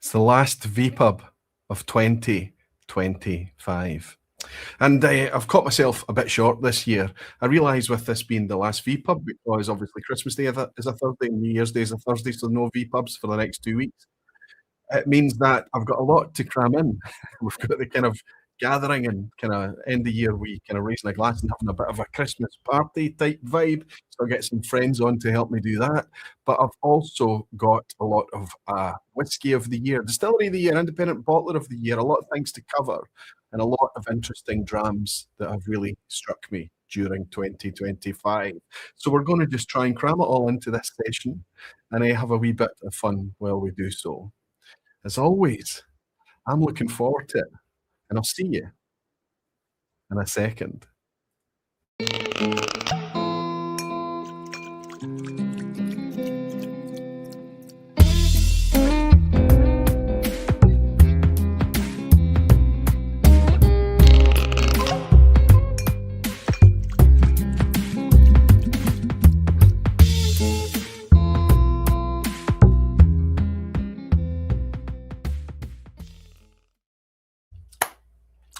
It's the last vPub of 2025. And I've caught myself a bit short this year. I realise with this being the last vPub, because obviously Christmas Day is a Thursday and New Year's Day is a Thursday, so no vPubs for the next 2 weeks. It means that I've got a lot to cram in. We've got the kind of gathering and kind of end of year week, kind of raising a glass and having a bit of a Christmas party type vibe. So I'll get some friends on to help me do that. But I've also got a lot of Whisky of the Year, Distillery of the Year, Independent Bottler of the Year, a lot of things to cover, and a lot of interesting drams that have really struck me during 2025. So we're going to just try and cram it all into this session and have a wee bit of fun while we do so. As always, I'm looking forward to it, and I'll see you in a second.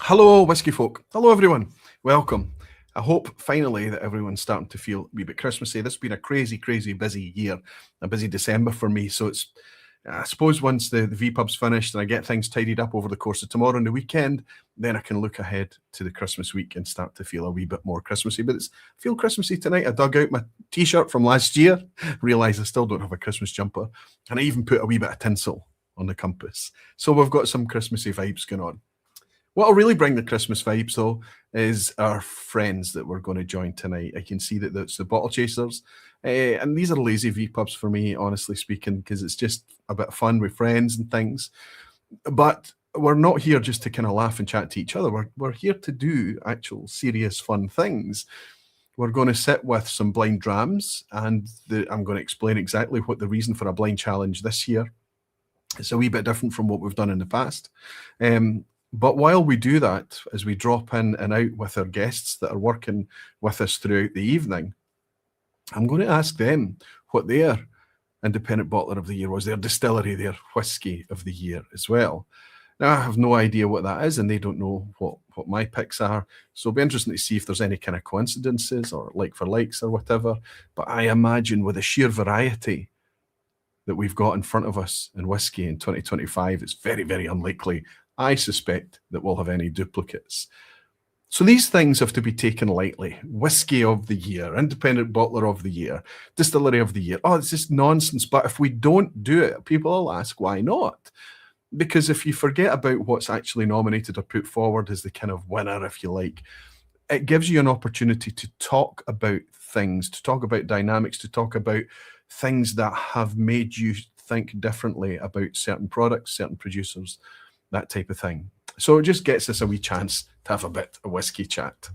Hello, Whisky folk. Hello, everyone. Welcome. I hope finally that everyone's starting to feel a wee bit Christmassy. This has been a crazy, crazy busy year, a busy December for me. So it's, I suppose once the vPub's finished and I get things tidied up over the course of tomorrow and the weekend, then I can look ahead to the Christmas week and start to feel a wee bit more Christmassy. But I feel Christmassy tonight. I dug out my t-shirt from last year, realised I still don't have a Christmas jumper, and I even put a wee bit of tinsel on the compass. So we've got some Christmassy vibes going on. What'll really bring the Christmas vibes, though, is our friends that we're going to join tonight. I can see that that's the Bottlechasers, and these are lazy vPubs for me, honestly speaking, because it's just a bit of fun with friends and things. But we're not here just to kind of laugh and chat to each other. We're here to do actual serious fun things. We're going to sit with some blind drams, and I'm going to explain exactly what the reason for a blind challenge this year. It's a wee bit different from what we've done in the past. But while we do that, as we drop in and out with our guests that are working with us throughout the evening, I'm going to ask them what their Independent Bottler of the Year was, their distillery, their Whisky of the Year as well. Now, I have no idea what that is, and they don't know what my picks are. So it'll be interesting to see if there's any kind of coincidences or like for likes or whatever. But I imagine with the sheer variety that we've got in front of us in Whisky in 2025, it's very, very unlikely, I suspect, that we'll have any duplicates. So these things have to be taken lightly. Whisky of the Year, Independent Bottler of the Year, Distillery of the Year. Oh, it's just nonsense. But if we don't do it, people will ask, why not? Because if you forget about what's actually nominated or put forward as the kind of winner, if you like, it gives you an opportunity to talk about things, to talk about dynamics, to talk about things that have made you think differently about certain products, certain producers, that type of thing. So it just gets us a wee chance to have a bit of whiskey chat.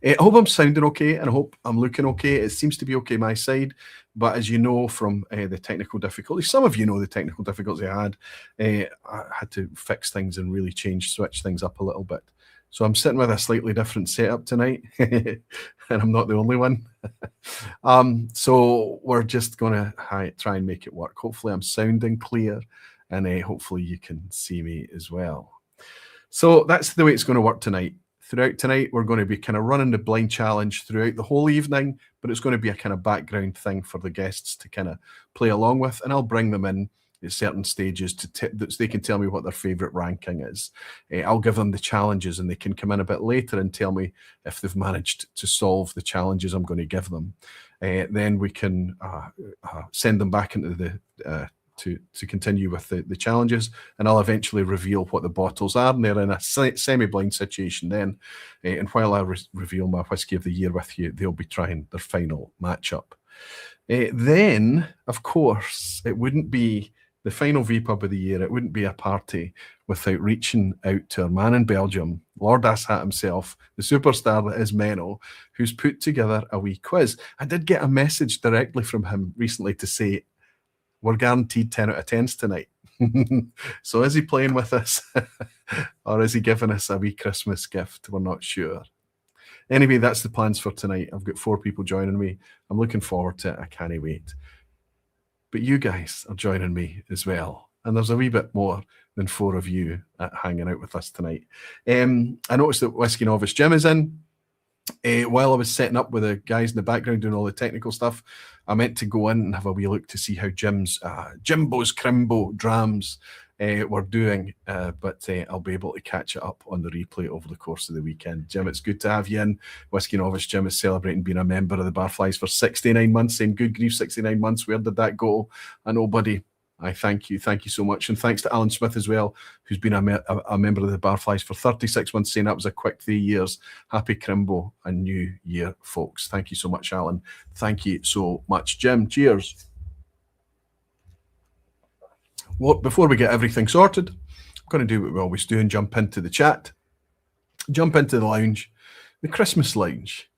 I hope I'm sounding okay, and I hope I'm looking okay. It seems to be okay my side, but as you know from the technical difficulties, some of you know the technical difficulties I had to fix things and really switch things up a little bit. So I'm sitting with a slightly different setup tonight, and I'm not the only one. So we're just going to try and make it work. Hopefully I'm sounding clear, and hopefully you can see me as well. So that's the way it's going to work tonight. Throughout tonight, we're going to be kind of running the blind challenge throughout the whole evening, but it's going to be a kind of background thing for the guests to kind of play along with, and I'll bring them in at certain stages so they can tell me what their favourite ranking is. I'll give them the challenges, and they can come in a bit later and tell me if they've managed to solve the challenges I'm going to give them. Then we can send them back into the to continue with the challenges, and I'll eventually reveal what the bottles are, and they're in a semi-blind situation then. And while I reveal my Whisky of the Year with you, they'll be trying their final matchup. Then, of course, it wouldn't be the final vPub of the year. It wouldn't be a party without reaching out to our man in Belgium, Lord Asshat himself, the superstar that is Menno, who's put together a wee quiz. I did get a message directly from him recently to say, we're guaranteed 10 out of 10s tonight. So is he playing with us or is he giving us a wee Christmas gift? We're not sure. Anyway, that's the plans for tonight. I've got 4 people joining me. I'm looking forward to it. I can't wait. But you guys are joining me as well. and there's a wee bit more than 4 of you hanging out with us tonight. I noticed that Whisky Novice Jim is in. While I was setting up with the guys in the background doing all the technical stuff, I meant to go in and have a wee look to see how Jimbo's Crimbo drams were doing, but I'll be able to catch it up on the replay over the course of the weekend. Jim, it's good to have you in. Whisky Novice Jim is celebrating being a member of the Barflies for 69 months, saying good grief, 69 months, where did that go? I know, buddy. I thank you so much, and thanks to Alan Smith as well, who's been a member of the Barflies for 36 months, saying that was a quick 3 years. Happy Crimbo and New Year, folks. Thank you so much, Alan. Thank you so much, Jim. Cheers. Well, before we get everything sorted, I'm going to do what we always do and jump into the chat, jump into the lounge, the Christmas lounge,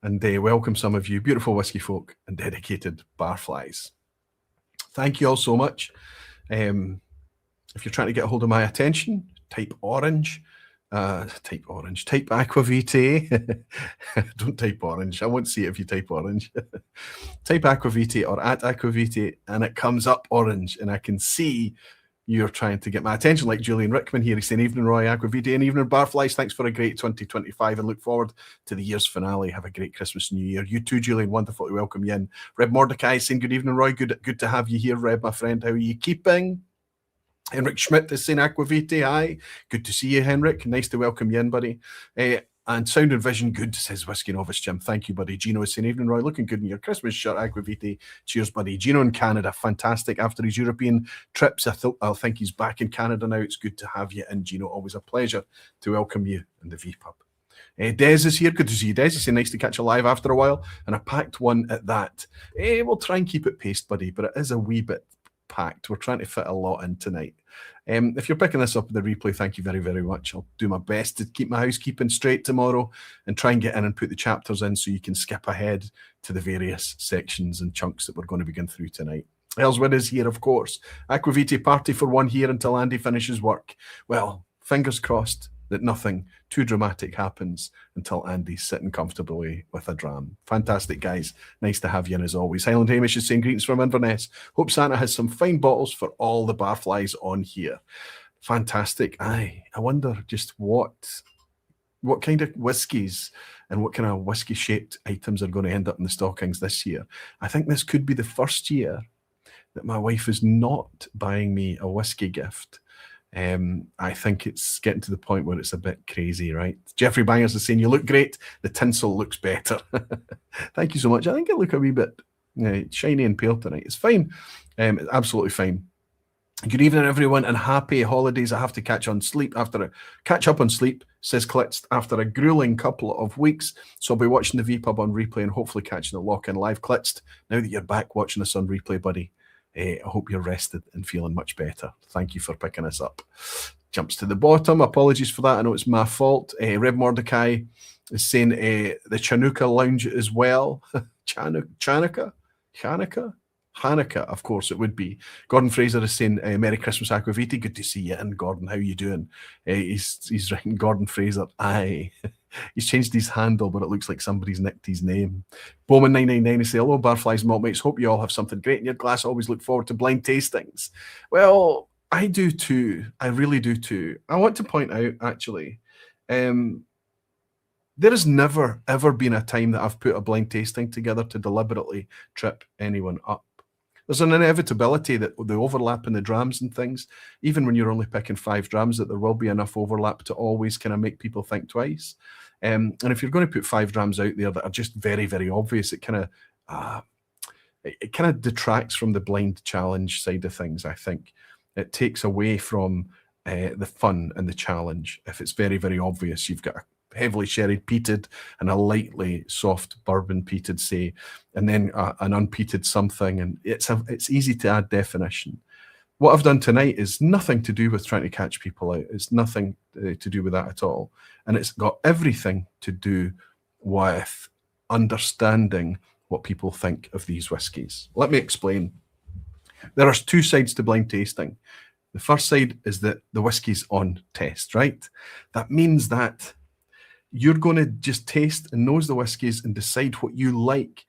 and welcome some of you beautiful whisky folk and dedicated Barflies. Thank you all so much. If you're trying to get a hold of my attention, type orange. Type Aqvavitae. Don't type orange. I won't see it if you type orange. Type Aqvavitae or at Aqvavitae, and it comes up orange, and I can see you're trying to get my attention, like Julian Rickman here. He's saying, evening, Roy, Aqvavitae, and evening, Barflies. Thanks for a great 2025 and look forward to the year's finale. Have a great Christmas and New Year. You too, Julian. Wonderful to welcome you in. Reb Mordecai saying, good evening, Roy. Good to have you here, Reb, my friend. How are you keeping? Henrik Schmidt is saying Aqvavitae. Hi. Good to see you, Henrik. Nice to welcome you in, buddy. And Sound and Vision, good, says Whisky Novice Jim. Thank you, buddy. Gino is saying, evening, Roy. Looking good in your Christmas shirt, Aqvavitae. Cheers, buddy. Gino in Canada, fantastic. After his European trips, I think he's back in Canada now. It's good to have you in, Gino. Always a pleasure to welcome you in the vPub. Des is here. Good to see you, Des. It's nice to catch you live after a while, and a packed one at that. We'll try and keep it paced, buddy, but it is a wee bit packed. We're trying to fit a lot in tonight. If you're picking this up in the replay, thank you very, very much. I'll do my best to keep my housekeeping straight tomorrow and try and get in and put the chapters in so you can skip ahead to the various sections and chunks that we're going to begin through tonight. Elsewhere is here, of course. Aqvavitae party for one here until Andy finishes work. Well, fingers crossed that nothing too dramatic happens until Andy's sitting comfortably with a dram. Fantastic, guys. Nice to have you in as always. Highland Hamish is saying greetings from Inverness. Hope Santa has some fine bottles for all the Barflies on here. Fantastic. I wonder just what kind of whiskies and what kind of whiskey-shaped items are going to end up in the stockings this year. I think this could be the first year that my wife is not buying me a whiskey gift. I think it's getting to the point where it's a bit crazy, right? Jeffrey Bangers is saying, you look great. The tinsel looks better. Thank you so much. I think I look a wee bit shiny and pale tonight. It's fine. Absolutely fine. Good evening, everyone, and happy holidays. I have to catch up on sleep, says Klitz, after a grueling couple of weeks. So I'll be watching the vPub on replay and hopefully catching the lock-in live. Klitz, now that you're back watching us on replay, buddy, I hope you're rested and feeling much better. Thank you for picking us up. Jumps to the bottom. Apologies for that. I know it's my fault. Reb Mordecai is saying the Chanukah Lounge as well. Chanukah? Hanukkah, of course it would be. Gordon Fraser is saying, Merry Christmas, Aqvavitae. Good to see you in, Gordon. How you doing? He's writing Gordon Fraser. Aye. He's changed his handle, but it looks like somebody's nicked his name. Bowman999 is saying, hello, Barflies, malt mates. Hope you all have something great in your glass. Always look forward to blind tastings. Well, I do too. I really do too. I want to point out, actually, there has never, ever been a time that I've put a blind tasting together to deliberately trip anyone up. There's an inevitability that the overlap in the drams and things, even when you're only picking 5 drams, that there will be enough overlap to always kind of make people think twice. And if you're going to put 5 drams out there that are just very, very obvious, it kind of detracts from the blind challenge side of things, I think. It takes away from the fun and the challenge. If it's very, very obvious, you've got a heavily sherried peated and a lightly soft bourbon peated, say, and then an unpeated something, and it's easy to add definition. What I've done tonight is nothing to do with trying to catch people out. It's nothing to do with that at all, and it's got everything to do with understanding what people think of these whiskies. Let me explain. There are 2 sides to blind tasting. The first side is that the whiskey's on test, right? That means that you're going to just taste and nose the whiskies and decide what you like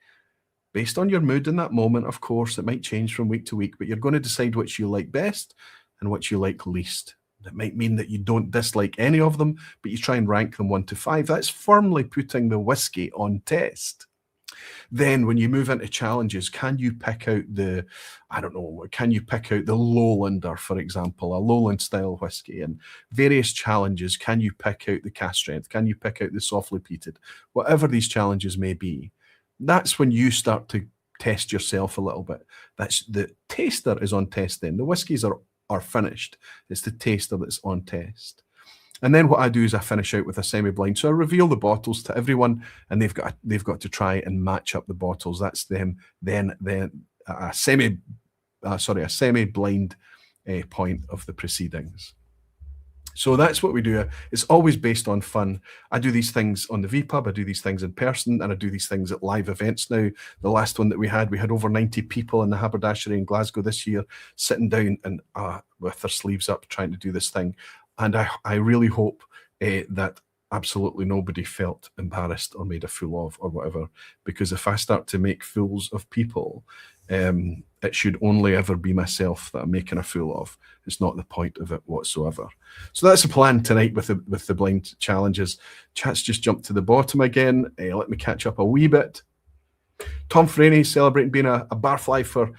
based on your mood in that moment. Of course, it might change from week to week, but you're going to decide which you like best and which you like least. That might mean that you don't dislike any of them, but you try and rank them 1 to 5. That's firmly putting the whiskey on test. Then when you move into challenges, can you pick out the, I don't know, can you pick out the Lowlander, for example, a Lowland style whiskey, and various challenges? Can you pick out the cask strength? Can you pick out the softly peated? Whatever these challenges may be, that's when you start to test yourself a little bit. That's the taster is on test then. The whiskies are finished. It's the taster that's on test. And then what I do is I finish out with a semi-blind. So I reveal the bottles to everyone, and they've got to try and match up the bottles. That's them. Then a semi-blind point of the proceedings. So that's what we do. It's always based on fun. I do these things on the vPub. I do these things in person, and I do these things at live events now. The last one that we had over 90 people in the haberdashery in Glasgow this year, sitting down and with their sleeves up, trying to do this thing. And I really hope that absolutely nobody felt embarrassed or made a fool of or whatever, because if I start to make fools of people, it should only ever be myself that I'm making a fool of. It's not the point of it whatsoever. So that's the plan tonight with the blind challenges. Chat's just jumped to the bottom again. Let me catch up a wee bit. Tom Franey celebrating being a barfly for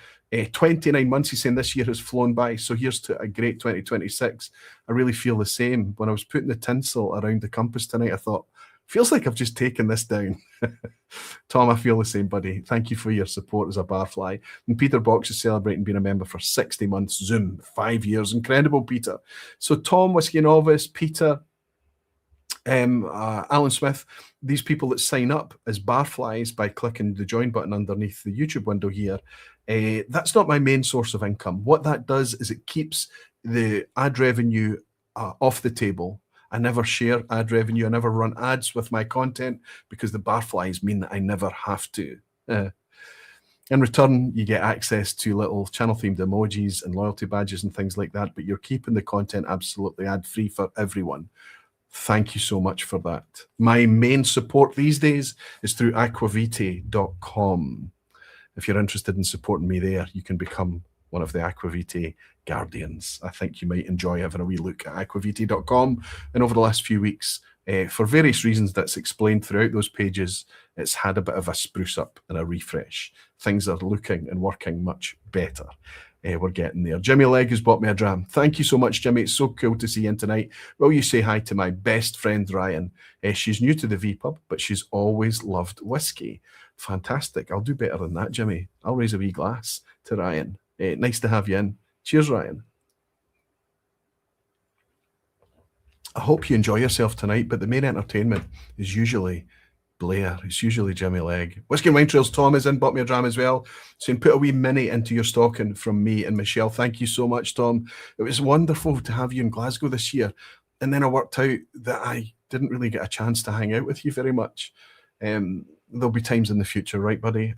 29 months. He's saying this year has flown by, so here's to a great 2026. I really feel the same. When I was putting the tinsel around the compass tonight, I thought, feels like I've just taken this down. Tom, I feel the same, buddy. Thank you for your support as a barfly. And Peter Box is celebrating being a member for 60 months. Zoom, 5 years. Incredible, Peter. So Tom, Whiskey Novice, Peter, Alan Smith, these people that sign up as barflies by clicking the join button underneath the YouTube window here, that's not my main source of income. What that does is it keeps the ad revenue off the table. I never share ad revenue. I never run ads with my content because the barflies mean that I never have to. In return, you get access to little channel-themed emojis and loyalty badges and things like that, but you're keeping the content absolutely ad-free for everyone. Thank you so much for that. My main support these days is through Aqvavitae.com. If you're interested in supporting me there, you can become one of the Aqvavitae Guardians. I think you might enjoy having a wee look at Aqvavitae.com. And over the last few weeks, for various reasons that's explained throughout those pages, it's had a bit of a spruce up and a refresh. Things are looking and working much better. We're getting there. Jimmy Legg has bought me a dram. Thank you so much, Jimmy. It's so cool to see you in tonight. Will you say hi to my best friend, Ryan? She's new to the vPub, but she's always loved whiskey. Fantastic. I'll do better than that, Jimmy. I'll raise a wee glass to Ryan. Nice to have you in. Cheers, Ryan. I hope you enjoy yourself tonight, but the main entertainment is usually Blair. It's usually Jimmy Legg. Whiskey and Wine Trails Tom is in, bought me a dram as well. Saying put a wee mini into your stocking from me and Michelle. Thank you so much, Tom. It was wonderful to have you in Glasgow this year. And then I worked out that I didn't really get a chance to hang out with you very much. There'll be times in the future, right, buddy?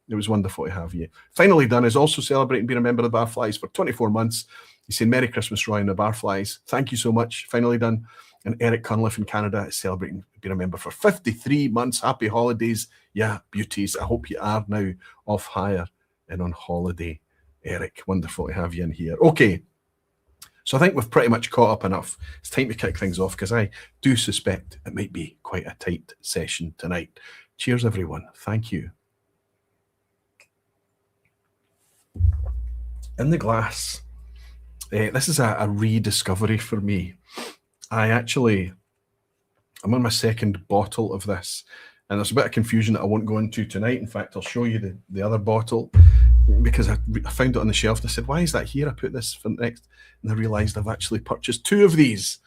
It was wonderful to have you. Finally Done is also celebrating being a member of the Barflies for 24 months. He's saying Merry Christmas, Roy and the Barflies. Thank you so much. Finally Done. And Eric Cunliffe in Canada is celebrating being a member for 53 months. Happy holidays. Yeah, beauties. I hope you are now off hire and on holiday. Eric, wonderful to have you in here. Okay, so I think we've pretty much caught up enough. It's time to kick things off because I do suspect it might be quite a tight session tonight. Cheers, everyone. Thank you. In the glass, this is a rediscovery for me. I'm on my second bottle of this, and there's a bit of confusion that I won't go into tonight. In fact, I'll show you the other bottle because I found it on the shelf. And I said, why is that here? I put this for next, and I realized I've actually purchased 2 of these,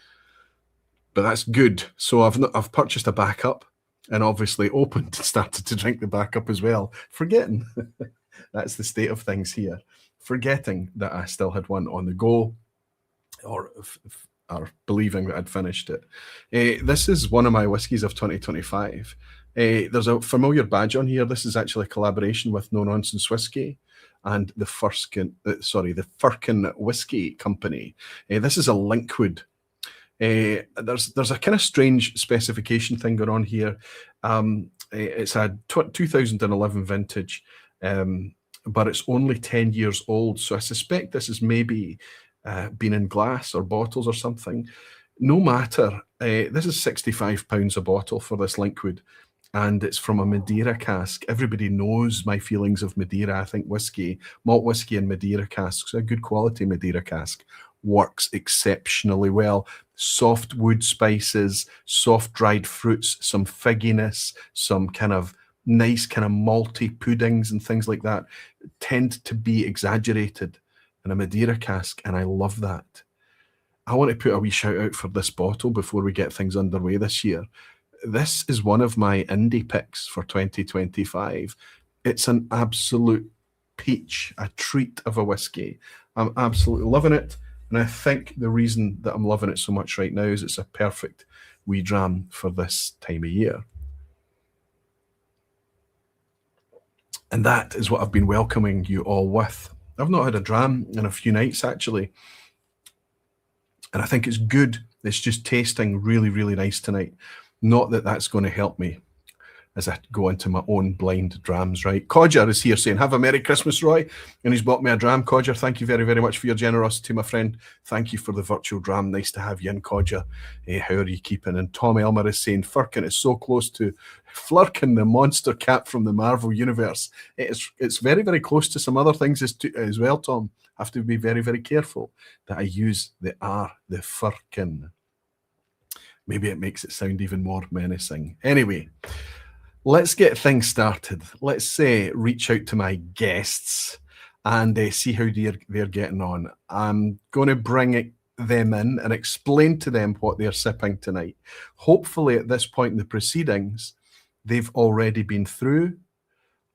but that's good. So I've purchased a backup and obviously opened and started to drink the backup as well, forgetting that's the state of things here, forgetting that I still had one on the go, or believing that I'd finished it. This is one of my whiskies of 2025. There's a familiar badge on here. This is actually a collaboration with No Nonsense Whiskey and the Firkin Whiskey Company. This is a Linkwood. There's a kind of strange specification thing going on here. It's a 2011 vintage, but it's only 10 years old. So I suspect this has maybe been in glass or bottles or something. No matter, this is £65 a bottle for this Linkwood, and it's from a Madeira cask. Everybody knows my feelings of Madeira. I think whiskey, malt whiskey and Madeira casks, a good quality Madeira cask, works exceptionally well. Soft wood spices, soft dried fruits, some figginess, some kind of nice kind of malty puddings and things like that tend to be exaggerated in a Madeira cask, and I love that. I want to put a wee shout out for this bottle before we get things underway this year. This is one of my indie picks for 2025. It's an absolute peach, a treat of a whiskey. I'm absolutely loving it. And I think the reason that I'm loving it so much right now is it's a perfect wee dram for this time of year. And that is what I've been welcoming you all with. I've not had a dram in a few nights, actually. And I think it's good. It's just tasting really, really nice tonight. Not that that's going to help me as I go into my own blind drams, right? Codger is here saying, have a Merry Christmas, Roy. And he's bought me a dram. Codger, thank you very, very much for your generosity, my friend. Thank you for the virtual dram. Nice to have you in, Codger. How are you keeping? And Tom Elmer is saying, Firkin is so close to Flurkin, the monster cat from the Marvel Universe. It's very, very close to some other things as well, Tom. I have to be very, very careful that I use the R, the Firkin. Maybe it makes it sound even more menacing. Anyway, let's get things started. Let's reach out to my guests and see how they're getting on. I'm going to bring them in and explain to them what they're sipping tonight. Hopefully at this point in the proceedings, they've already been through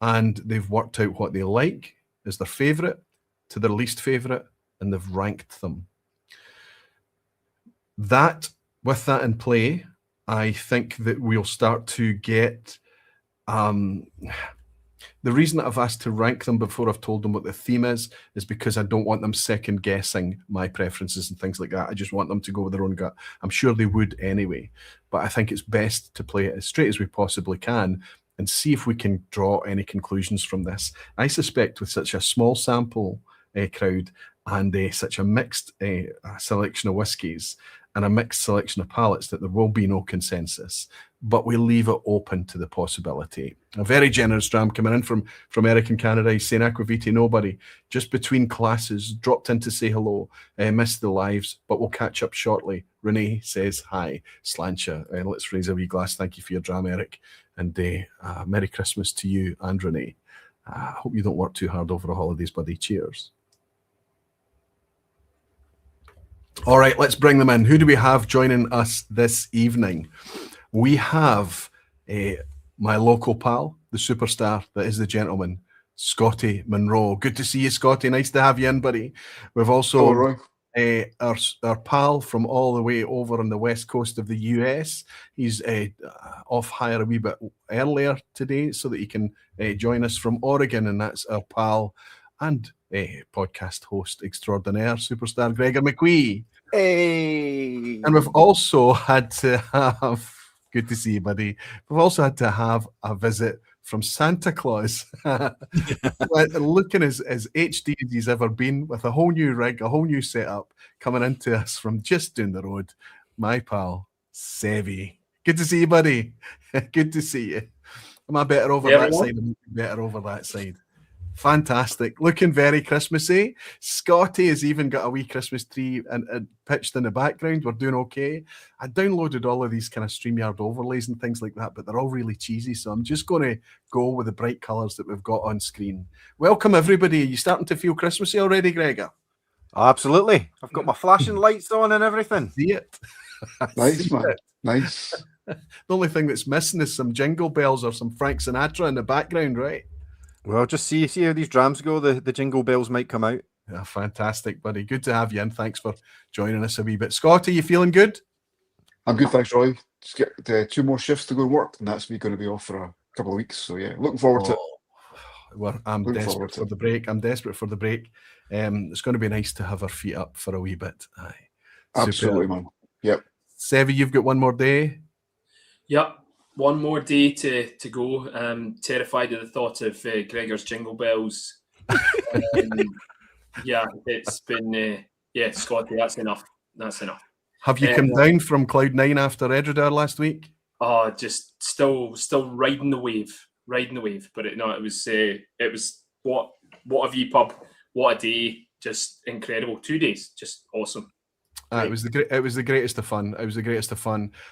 and they've worked out what they like as their favourite to their least favourite, and they've ranked them. With that in play, I think that we'll start to get the reason that I've asked to rank them before I've told them what the theme is because I don't want them second guessing my preferences and things like that. I just want them to go with their own gut. I'm sure they would anyway, but I think it's best to play it as straight as we possibly can and see if we can draw any conclusions from this. I suspect with such a small sample crowd and such a mixed selection of whiskies and a mixed selection of palates that there will be no consensus, but we leave it open to the possibility. A very generous dram coming in from Eric in Canada. He's saying, Aqvavitae, nobody, just between classes, dropped in to say hello, missed the lives, but we'll catch up shortly. Renee says hi. Slancha, let's raise a wee glass. Thank you for your dram, Eric, and Merry Christmas to you and Renee. I hope you don't work too hard over the holidays, buddy. Cheers. All right, let's bring them in. Who do we have joining us this evening? We have my local pal, the superstar that is the gentleman, Scotty Monroe. Good to see you, Scotty. Nice to have you in, buddy. We've also our pal from all the way over on the west coast of the US. He's off hire a wee bit earlier today so that he can join us from Oregon, and that's our pal and podcast host extraordinaire, superstar Gregor McQuee. Hey! And we've also had to have, good to see you, buddy. We've also had to have a visit from Santa Claus, looking as HD as he's ever been, with a whole new rig, a whole new setup, coming into us from just down the road. My pal, Seve. Good to see you, buddy. Good to see you. Am I better over that side? Am I better over that side? Fantastic. Looking very Christmassy. Scotty has even got a wee Christmas tree and pitched in the background. We're doing okay. I downloaded all of these kind of StreamYard overlays and things like that, but they're all really cheesy, so I'm just going to go with the bright colours that we've got on screen. Welcome, everybody. Are you starting to feel Christmassy already, Gregor? Absolutely. I've got my flashing lights on and everything. See it? Nice, man. Nice. The only thing that's missing is some jingle bells or some Frank Sinatra in the background, right? Well, just see how these drams go. The jingle bells might come out. Yeah, fantastic, buddy. Good to have you in. Thanks for joining us a wee bit. Scotty, you feeling good? I'm good, thanks, Roy. Just get 2 more shifts to go to work, and that's me going to be off for a couple of weeks. So, yeah, looking forward to it. I'm desperate for the break. I'm desperate for the break. It's going to be nice to have our feet up for a wee bit. Absolutely, man. Yep. Seve, you've got one more day? Yep. one more day to go. Terrified of the thought of Gregor's jingle bells. Yeah, it's been Scotty. That's enough. That's enough. Have you come down from cloud 9 after Edredar last week? Oh, just still riding the wave. But it was what a vPub, what a day, just incredible. 2 days, just awesome. It was the greatest of fun.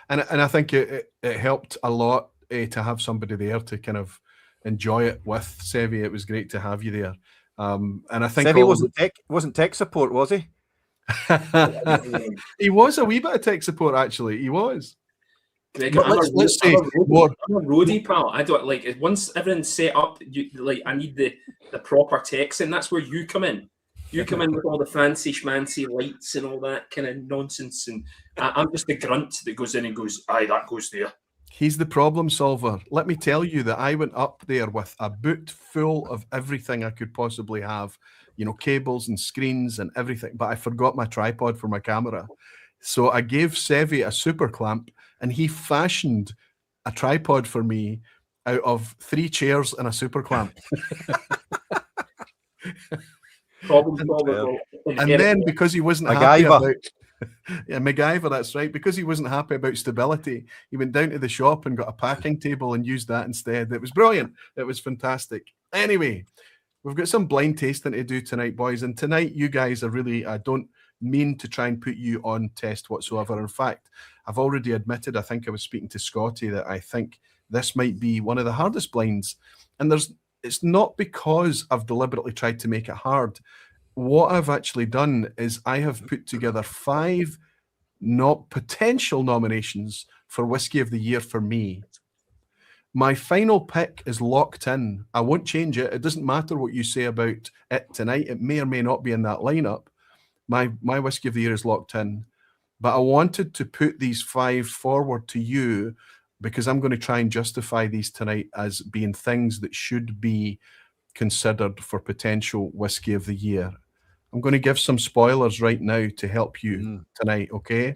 And I think it helped a lot to have somebody there to kind of enjoy it with. Seve, it was great to have you there. And I think Seve wasn't tech support, was he? He was a wee bit of tech support, actually. He was. Gregor, let's say more. I'm a roadie, pal. I don't like once everything's set up. I need the proper text, and that's where you come in. You come in with all the fancy schmancy lights and all that kind of nonsense, and I'm just the grunt that goes in and goes, "Aye, that goes there." He's the problem solver. Let me tell you that I went up there with a boot full of everything I could possibly have, cables and screens and everything, but I forgot my tripod for my camera. So I gave Seve a super clamp, and he fashioned a tripod for me out of 3 chairs and a super clamp. And then because he wasn't happy about MacGyver, that's right. Because he wasn't happy about stability, he went down to the shop and got a packing table and used that instead. It was brilliant. It was fantastic. Anyway, we've got some blind tasting to do tonight, boys. And tonight, you guys are really, I don't mean to try and put you on test whatsoever. In fact, I've already admitted, I think I was speaking to Scotty, that I think this might be one of the hardest blinds. And it's not because I've deliberately tried to make it hard. What I've actually done is I have put together 5 potential nominations for Whiskey of the Year for me. My final pick is locked in. I won't change it. It doesn't matter what you say about it tonight. It may or may not be in that lineup. My Whiskey of the Year is locked in. But I wanted to put these 5 forward to you because I'm going to try and justify these tonight as being things that should be considered for potential Whiskey of the Year. I'm going to give some spoilers right now to help you tonight, okay?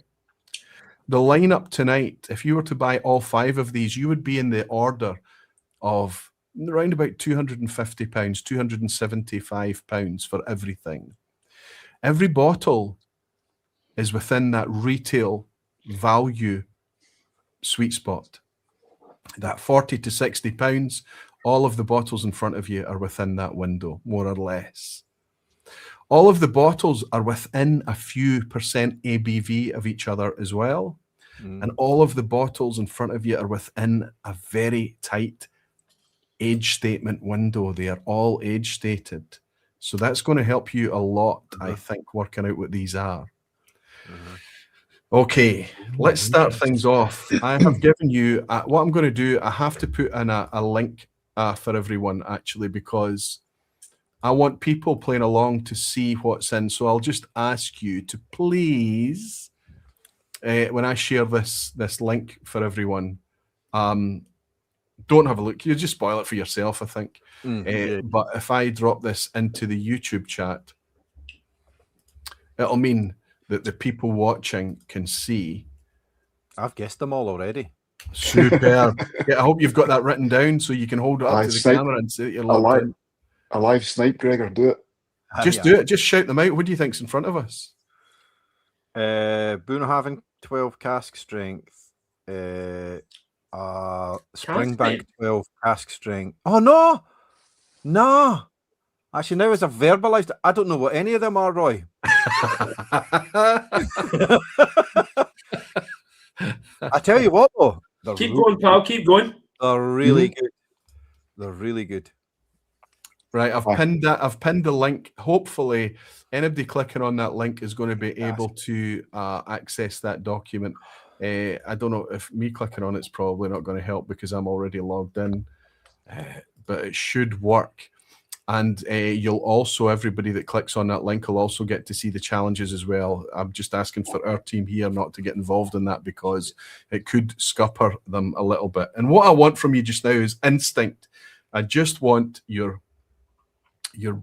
The lineup tonight, if you were to buy all 5 of these, you would be in the order of around about £250, £275 for everything. Every bottle is within that retail value sweet spot. That £40 to £60, all of the bottles in front of you are within that window, more or less. All of the bottles are within a few percent ABV of each other as well. And all of the bottles in front of you are within a very tight age statement window. They are all age stated. So that's going to help you a lot, I think, working out what these are. Okay, let's start things off. I have given you, what I'm going to do, I have to put in a link for everyone, actually, because I want people playing along to see what's in. So I'll just ask you to please, when I share this link for everyone, don't have a look. You just spoil it for yourself, I think. But if I drop this into the YouTube chat, it'll mean that the people watching can see. I've guessed them all already. Super. Yeah, I hope you've got that written down so you can hold it up to the camera and say that you're locked in. A live snipe, Gregor, do it. Just do it. Just shout them out. What do you think's in front of us? Boonhaven 12 cask strength. Springbank 12 cask strength. Oh no! No! Actually, now as I've verbalized it, I don't know what any of them are, Roy. I tell you what, though. Keep going, pal. Keep going. They're really good. They're really good. Right, I've pinned the link. Hopefully, anybody clicking on that link is going to be able to access that document. I don't know if me clicking on it's probably not going to help because I'm already logged in, but it should work. And you'll also, everybody that clicks on that link will also get to see the challenges as well. I'm just asking for our team here not to get involved in that because it could scupper them a little bit. And what I want from you just now is instinct. I just want your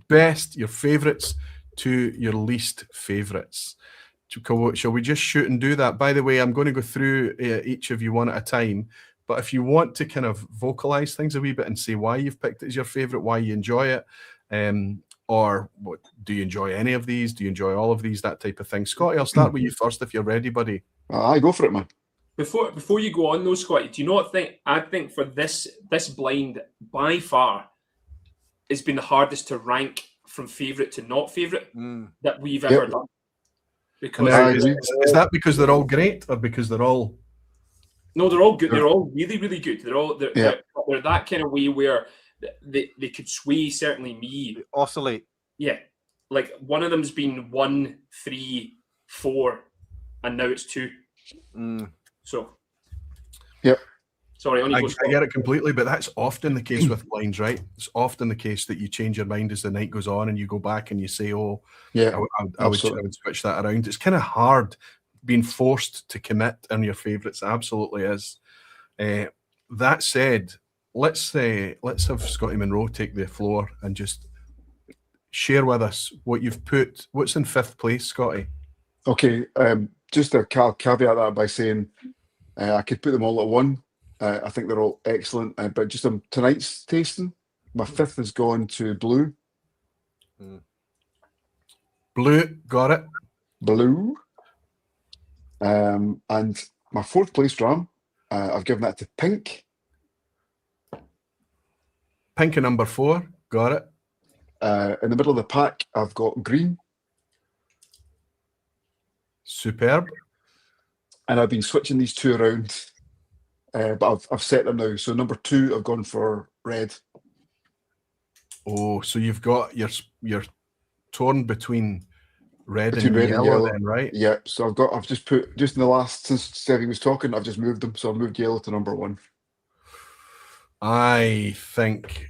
best, your favorites to your least favorites. Shall we just shoot and do that? By the way, I'm going to go through each of you one at a time, But if you want to kind of vocalize things a wee bit and say why you've picked it as your favorite, why you enjoy it, or what, do you enjoy any of these? Do you enjoy all of these? That type of thing. Scotty, I'll start with you first if you're ready, buddy. I go for it, man. Before you go on though, Scotty, do you know what I think for this blind by far has been the hardest to rank from favourite to not favourite that we've ever done. Because is that because they're all great or because they're all? No, they're all good. They're all really, really good. They're that kind of way where they could sway certainly me. Oscillate. Yeah, like one of them's been 1, 3, 4, and now it's 2. So, yep. Sorry, I get it completely, but that's often the case with blinds, right? It's often the case that you change your mind as the night goes on, and you go back and you say, "Oh, yeah, I would switch that around." It's kind of hard being forced to commit on your favourites. Absolutely is. That said, let's have Scotty Monroe take the floor and just share with us what you've put. What's in 5th place, Scotty? Okay, just to caveat that by saying I could put them all at 1. I think they're all excellent, but just on tonight's tasting, my 5th has gone to blue. Blue, got it. Blue. And my 4th place dram, I've given that to pink. Pink and number 4, got it. In the middle of the pack, I've got green. Superb. And I've been switching these 2 around, but I've set them now. So number 2, I've gone for red. Oh, so you've got you're torn between red and yellow, then, right? Yeah. So I've just put in the last, since Seve was talking, I've just moved them. So I moved yellow to number 1. I think.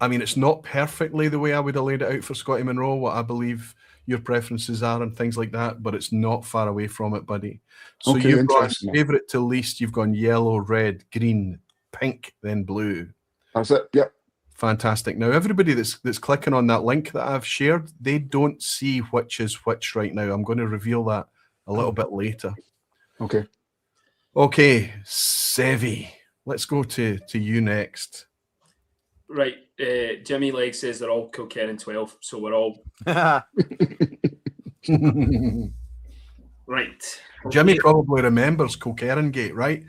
I mean, it's not perfectly the way I would have laid it out for Scotty Monroe, what I believe your preferences are and things like that, but it's not far away from it, buddy. So okay, you've gone favourite to least, you've gone yellow, red, green, pink, then blue. That's it, yep. Fantastic. Now, everybody that's clicking on that link that I've shared, they don't see which is which right now. I'm going to reveal that a little bit later. Okay. Okay, Seve, let's go to you next. Right. Jimmy Legg says they're all Kilkerran 12, so we're all right. Jimmy probably remembers Kilkerran Gate, right?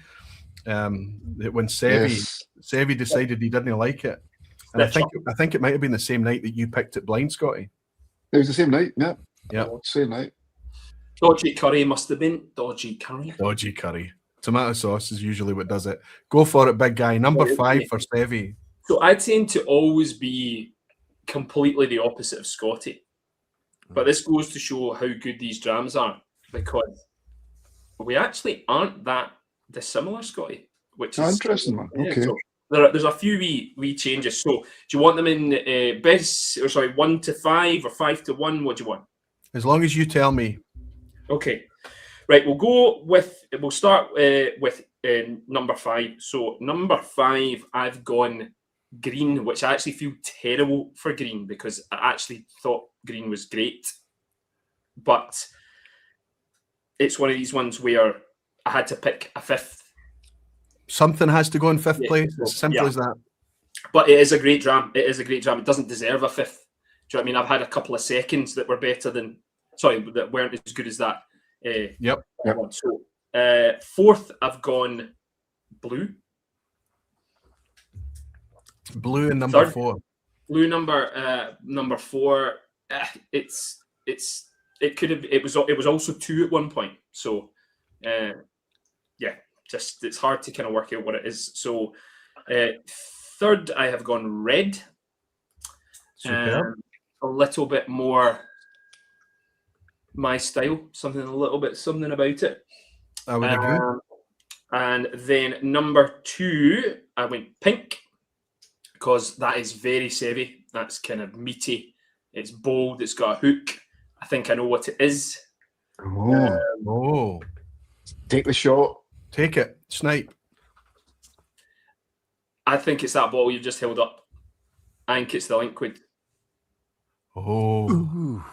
When Seve decided he didn't like it, and I think it might have been the same night that you picked it blind, Scotty. It was the same night, yeah. Yeah, same night. Dodgy curry must have been dodgy curry. Dodgy curry. Tomato sauce is usually what does it. Go for it, big guy. Number 5 for Seve. So I tend to always be completely the opposite of Scotty. But this goes to show how good these drams are, because we actually aren't that dissimilar, Scotty. Which is interesting, man. Okay. So there's a few wee changes. So do you want them in 1 to 5 or 5 to 1? What do you want? As long as you tell me. Okay. Right, we'll start with number 5. So number 5, I've gone green, which I actually feel terrible for green because I actually thought green was great. But it's one of these ones where I had to pick a 5th. Something has to go in 5th place. As simple as that. But it is a great dram. It doesn't deserve a 5th. Do you know what I mean? I've had a couple of seconds that were better than, that weren't as good as that. Yep. So 4th, I've gone blue. Blue and number 4. Blue number 4. It was also 2 at one point. So just it's hard to kind of work out what it is. So 3rd, I have gone red. Superb. A little bit more my style, something about it. I would agree. And then number 2, I went pink, because that is very Seve. That's kind of meaty. It's bold. It's got a hook. I think I know what it is. Take the shot. Take it. Snipe. I think it's that bottle you've just held up. I think it's the Linkwood. Oh.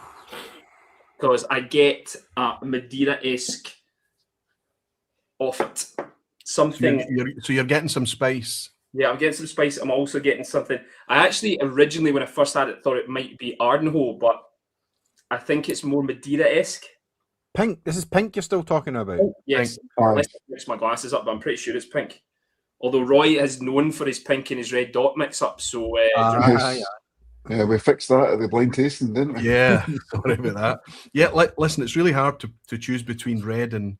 Because I get a Madeira-esque off it. So Something. you're getting some spice. Yeah, I'm getting some spice. I'm also getting something. I actually originally, when I first had it, thought it might be Ardenhole, but I think it's more Madeira-esque. Pink. This is pink you're still talking about. Yes. Aye. Unless I mix my glasses up, but I'm pretty sure it's pink. Although Roy is known for his pink and his red dot mix-up, so Yes. Yeah, we fixed that at the blind tasting, didn't we? Yeah, sorry about that. Yeah, listen, it's really hard to choose between red and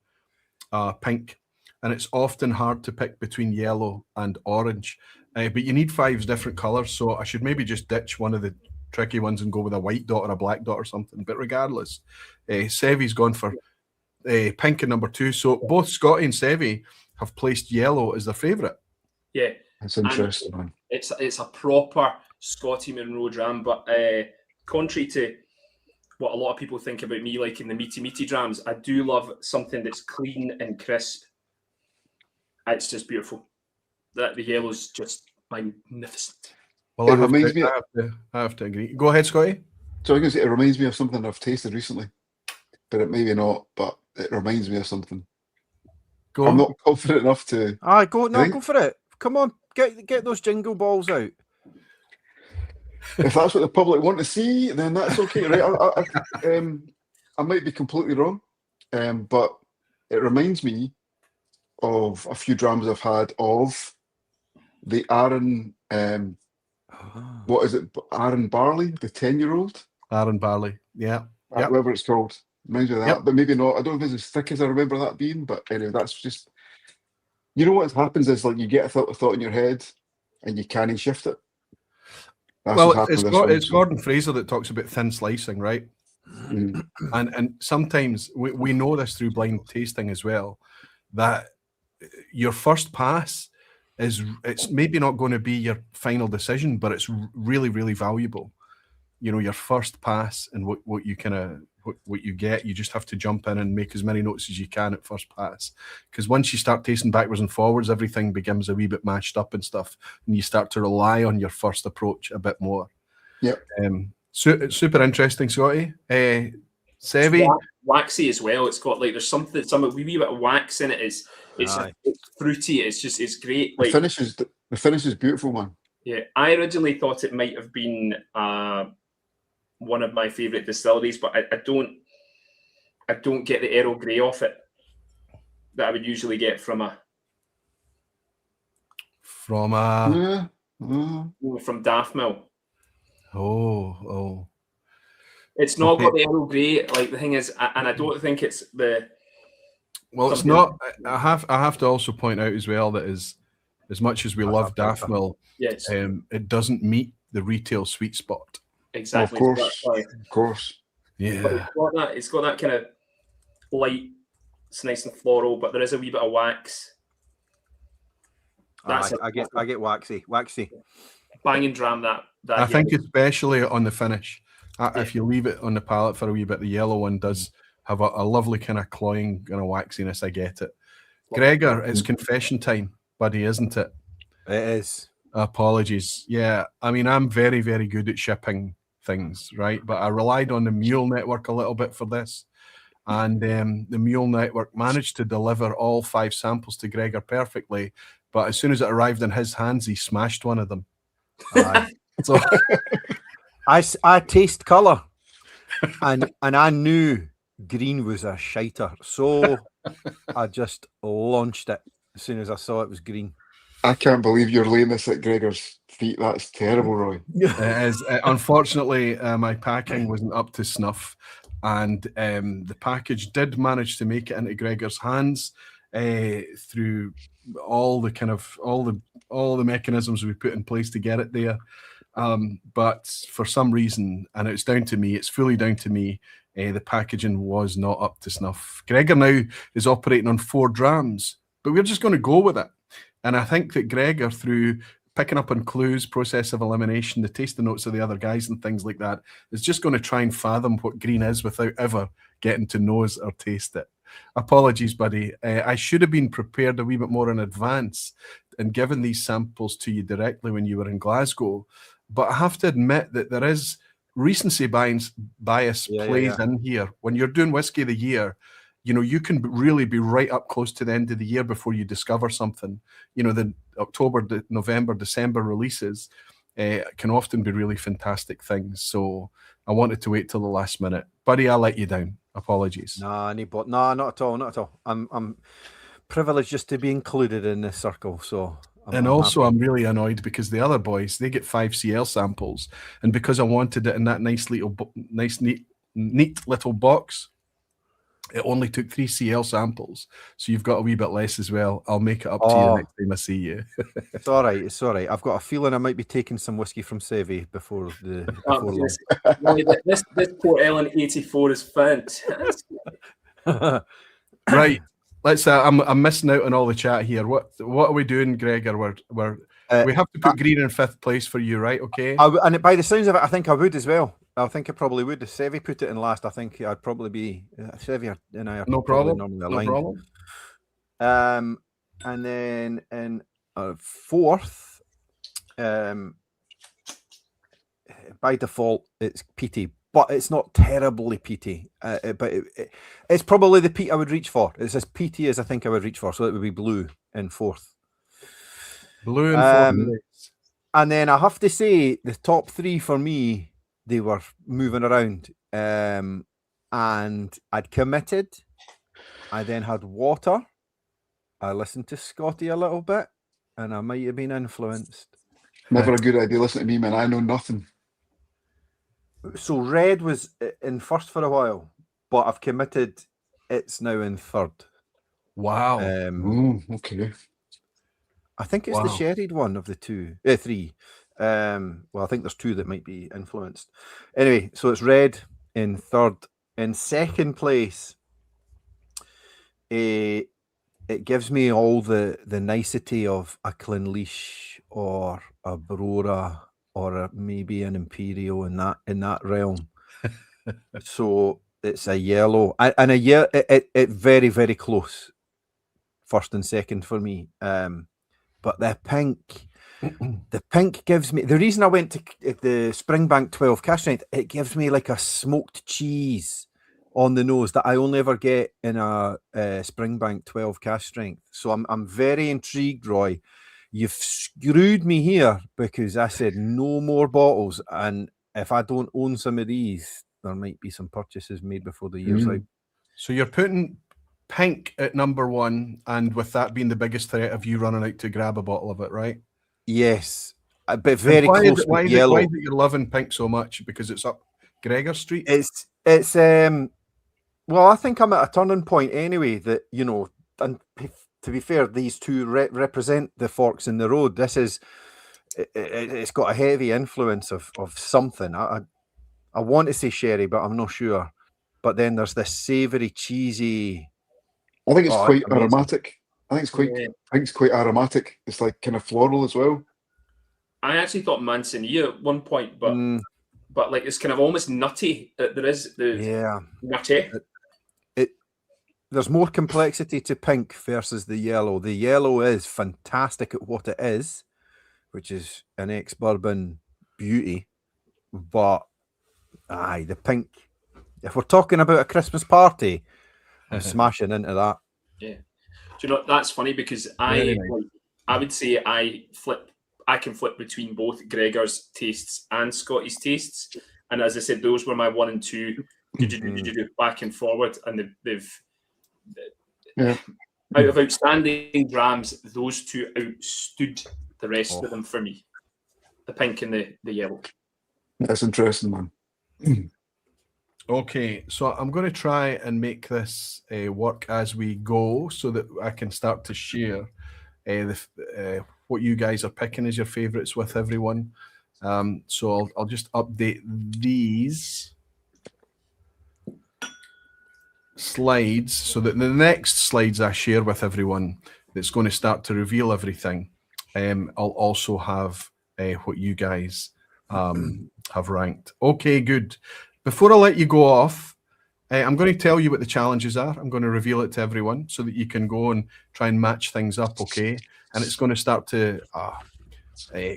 pink, and it's often hard to pick between yellow and orange. But you need 5 different colours, so I should maybe just ditch one of the tricky ones and go with a white dot or a black dot or something. But regardless, Seve's gone for pink in number 2. So both Scotty and Seve have placed yellow as their favourite. yeah, That's interesting, man. it's a proper Scotty Monroe dram. But contrary to what a lot of people think about me liking the meaty drams, I do love something that's clean and crisp. It's just beautiful. That the yellow's just magnificent. Well, It I have, reminds to, me- I have to agree. Go ahead, Scotty. So I was going to say, it reminds me of something I've tasted recently, but it maybe not, but it reminds me of something. Go I'm on. not confident enough to. Aye, go no, Right. go for it. Come on, get those jingle balls out. If that's what the public want to see, then that's okay, right? I might be completely wrong, but it reminds me of a few drams I've had of the Aaron. What is it? Aaron Barley, the 10-year-old, Aaron Barley. Yeah. Yep. whatever it's called. Reminds me of that, Yep. but maybe not. I don't know if it's as thick as I remember that being, but anyway, that's just. You know what happens is, like, you get a thought in your head, and you can't shift it. That's what Well, happened it's, with this one, it's so- Gordon Fraser that talks about thin slicing, right? Mm. And sometimes we know this through blind tasting as well, that your first pass it's maybe not going to be your final decision, but it's really, really valuable. You know, your first pass and what you kind of what you get, you just have to jump in and make as many notes as you can at first pass. Because once you start tasting backwards and forwards, everything becomes a wee bit mashed up and stuff, and you start to rely on your first approach a bit more. Yep. Super interesting, Scotty. Seve, Waxy as well. It's got like there's some wee bit of wax in it. It's Aye. fruity. It's great. The Like finish is beautiful, man. yeah, I originally thought it might have been one of my favourite distilleries, but I don't get the Earl Grey off it that I would usually get from Yeah. from Daft Mill. oh. It's not Okay. got the Earl Grey. Like the thing is, and I don't think it's the. Well, it's Something- not. I have to also point out as well that as much as we That's love a filter. Daft Mill, Yes, it doesn't meet the retail sweet spot. exactly. Of course. That's why. Of course. But Yeah. it's got that kind of light. It's nice and floral, but there is a wee bit of wax. That's Aye, I get waxy. Bang and dram that. I think especially on the finish, if you leave it on the palate for a wee bit, the yellow one does have a lovely kind of cloying kind of waxiness. I get it. Gregor, it's confession time, buddy, isn't it? It is. Apologies. Yeah, I mean, I'm very, very good at shipping things, right? But I relied on the Mule Network a little bit for this. And the Mule Network managed to deliver all 5 samples to Gregor perfectly. But as soon as it arrived in his hands, he smashed one of them. Aye. So I taste colour, and I knew green was a shiter, so I just launched it as soon as I saw it was green. I can't believe you're laying this at Gregor's feet. That's terrible, Roy. it is. Unfortunately, my packing wasn't up to snuff. And the package did manage to make it into Gregor's hands through all the mechanisms we put in place to get it there. But for some reason, and it's down to me, it's fully down to me, the packaging was not up to snuff. Gregor now is operating on 4 drams, but we're just going to go with it. And I think that Gregor, through picking up on clues, process of elimination, the tasting notes of the other guys and things like that, is just going to try and fathom what green is without ever getting to nose or taste it. Apologies, buddy. I should have been prepared a wee bit more in advance and given these samples to you directly when you were in Glasgow. But I have to admit that there is recency bias plays in here. When you're doing Whiskey of the Year, you know, you can really be right up close to the end of the year before you discover something. You know, the October, November, December releases can often be really fantastic things. So I wanted to wait till the last minute. Buddy, I let you down. Apologies. Nah, not at all, not at all. I'm privileged just to be included in this circle. So I'm really annoyed because the other boys, they get 5 CL samples, and because I wanted it in that nice neat little box, it only took 3 CL samples. So you've got a wee bit less as well. I'll make it up to you next time I see you. It's all right. It's all right. I've got a feeling I might be taking some whiskey from Seve before long. This Port Ellen 84 is fantastic. Right. Let's. I'm missing out on all the chat here. What are we doing, Gregor? We have to put green in 5th place for you, right? Okay. And by the sounds of it, I think I would as well. I think I probably would. If Seve put it in last, I think I'd probably be Seve and I are no problem. Normally aligned. No problem. And then in 4th, by default, it's peaty, but it's not terribly peaty. But it's probably the peat I would reach for. It's as peaty as I think I would reach for. So it would be blue in 4th. Blue in 4th. And then I have to say the top 3 for me, they were moving around, and I'd committed. I then had water. I listened to Scotty a little bit, and I might have been influenced. Never a good idea. Listen to me, man. I know nothing. So red was in 1st for a while, but I've committed. It's now in 3rd. Wow. Okay. I think it's the sherried one of the 3. Well, I think there's 2 that might be influenced. Anyway, so it's red in 3rd. In 2nd place, it gives me all the nicety of a Clynleash or a Brora or maybe an Imperial in that realm. So it's a yellow and it very, very close. 1st and 2nd for me. But the pink gives me, the reason I went to the Springbank 12 cask strength, it gives me like a smoked cheese on the nose that I only ever get in a Springbank 12 cask strength. So I'm very intrigued, Roy. You've screwed me here because I said no more bottles, and if I don't own some of these, there might be some purchases made before the year's out. So you're putting pink at number 1, and with that being the biggest threat of you running out to grab a bottle of it, right? Yes, but very close to yellow. Why is it you're loving pink so much? Because it's up Gregor Street? It's well, I think I'm at a turning point anyway that, you know, and to be fair, these 2 represent the forks in the road. This is, it's got a heavy influence of something. I want to say sherry, but I'm not sure. But then there's this savoury, cheesy. I think it's quite aromatic. I think it's quite aromatic. It's like kind of floral as well. I actually thought Manzanilla at one point, but like it's kind of almost nutty. There is the nutty. There's more complexity to pink versus the yellow. The yellow is fantastic at what it is, which is an ex-bourbon beauty. But the pink. If we're talking about a Christmas party, I'm smashing into that. Yeah. Do you know, that's funny because I would say I can flip between both Gregor's tastes and Scotty's tastes. And as I said, those were my 1 and 2 back and forward, and they've out of outstanding drams, those 2 outstood the rest of them for me. The pink and the yellow. That's interesting, man. Okay, so I'm going to try and make this work as we go so that I can start to share what you guys are picking as your favourites with everyone. So I'll just update these slides so that the next slides I share with everyone that's going to start to reveal everything, I'll also have what you guys have ranked. Okay, good. Before I let you go off, I'm going to tell you what the challenges are. I'm going to reveal it to everyone so that you can go and try and match things up, okay? And it's going to start to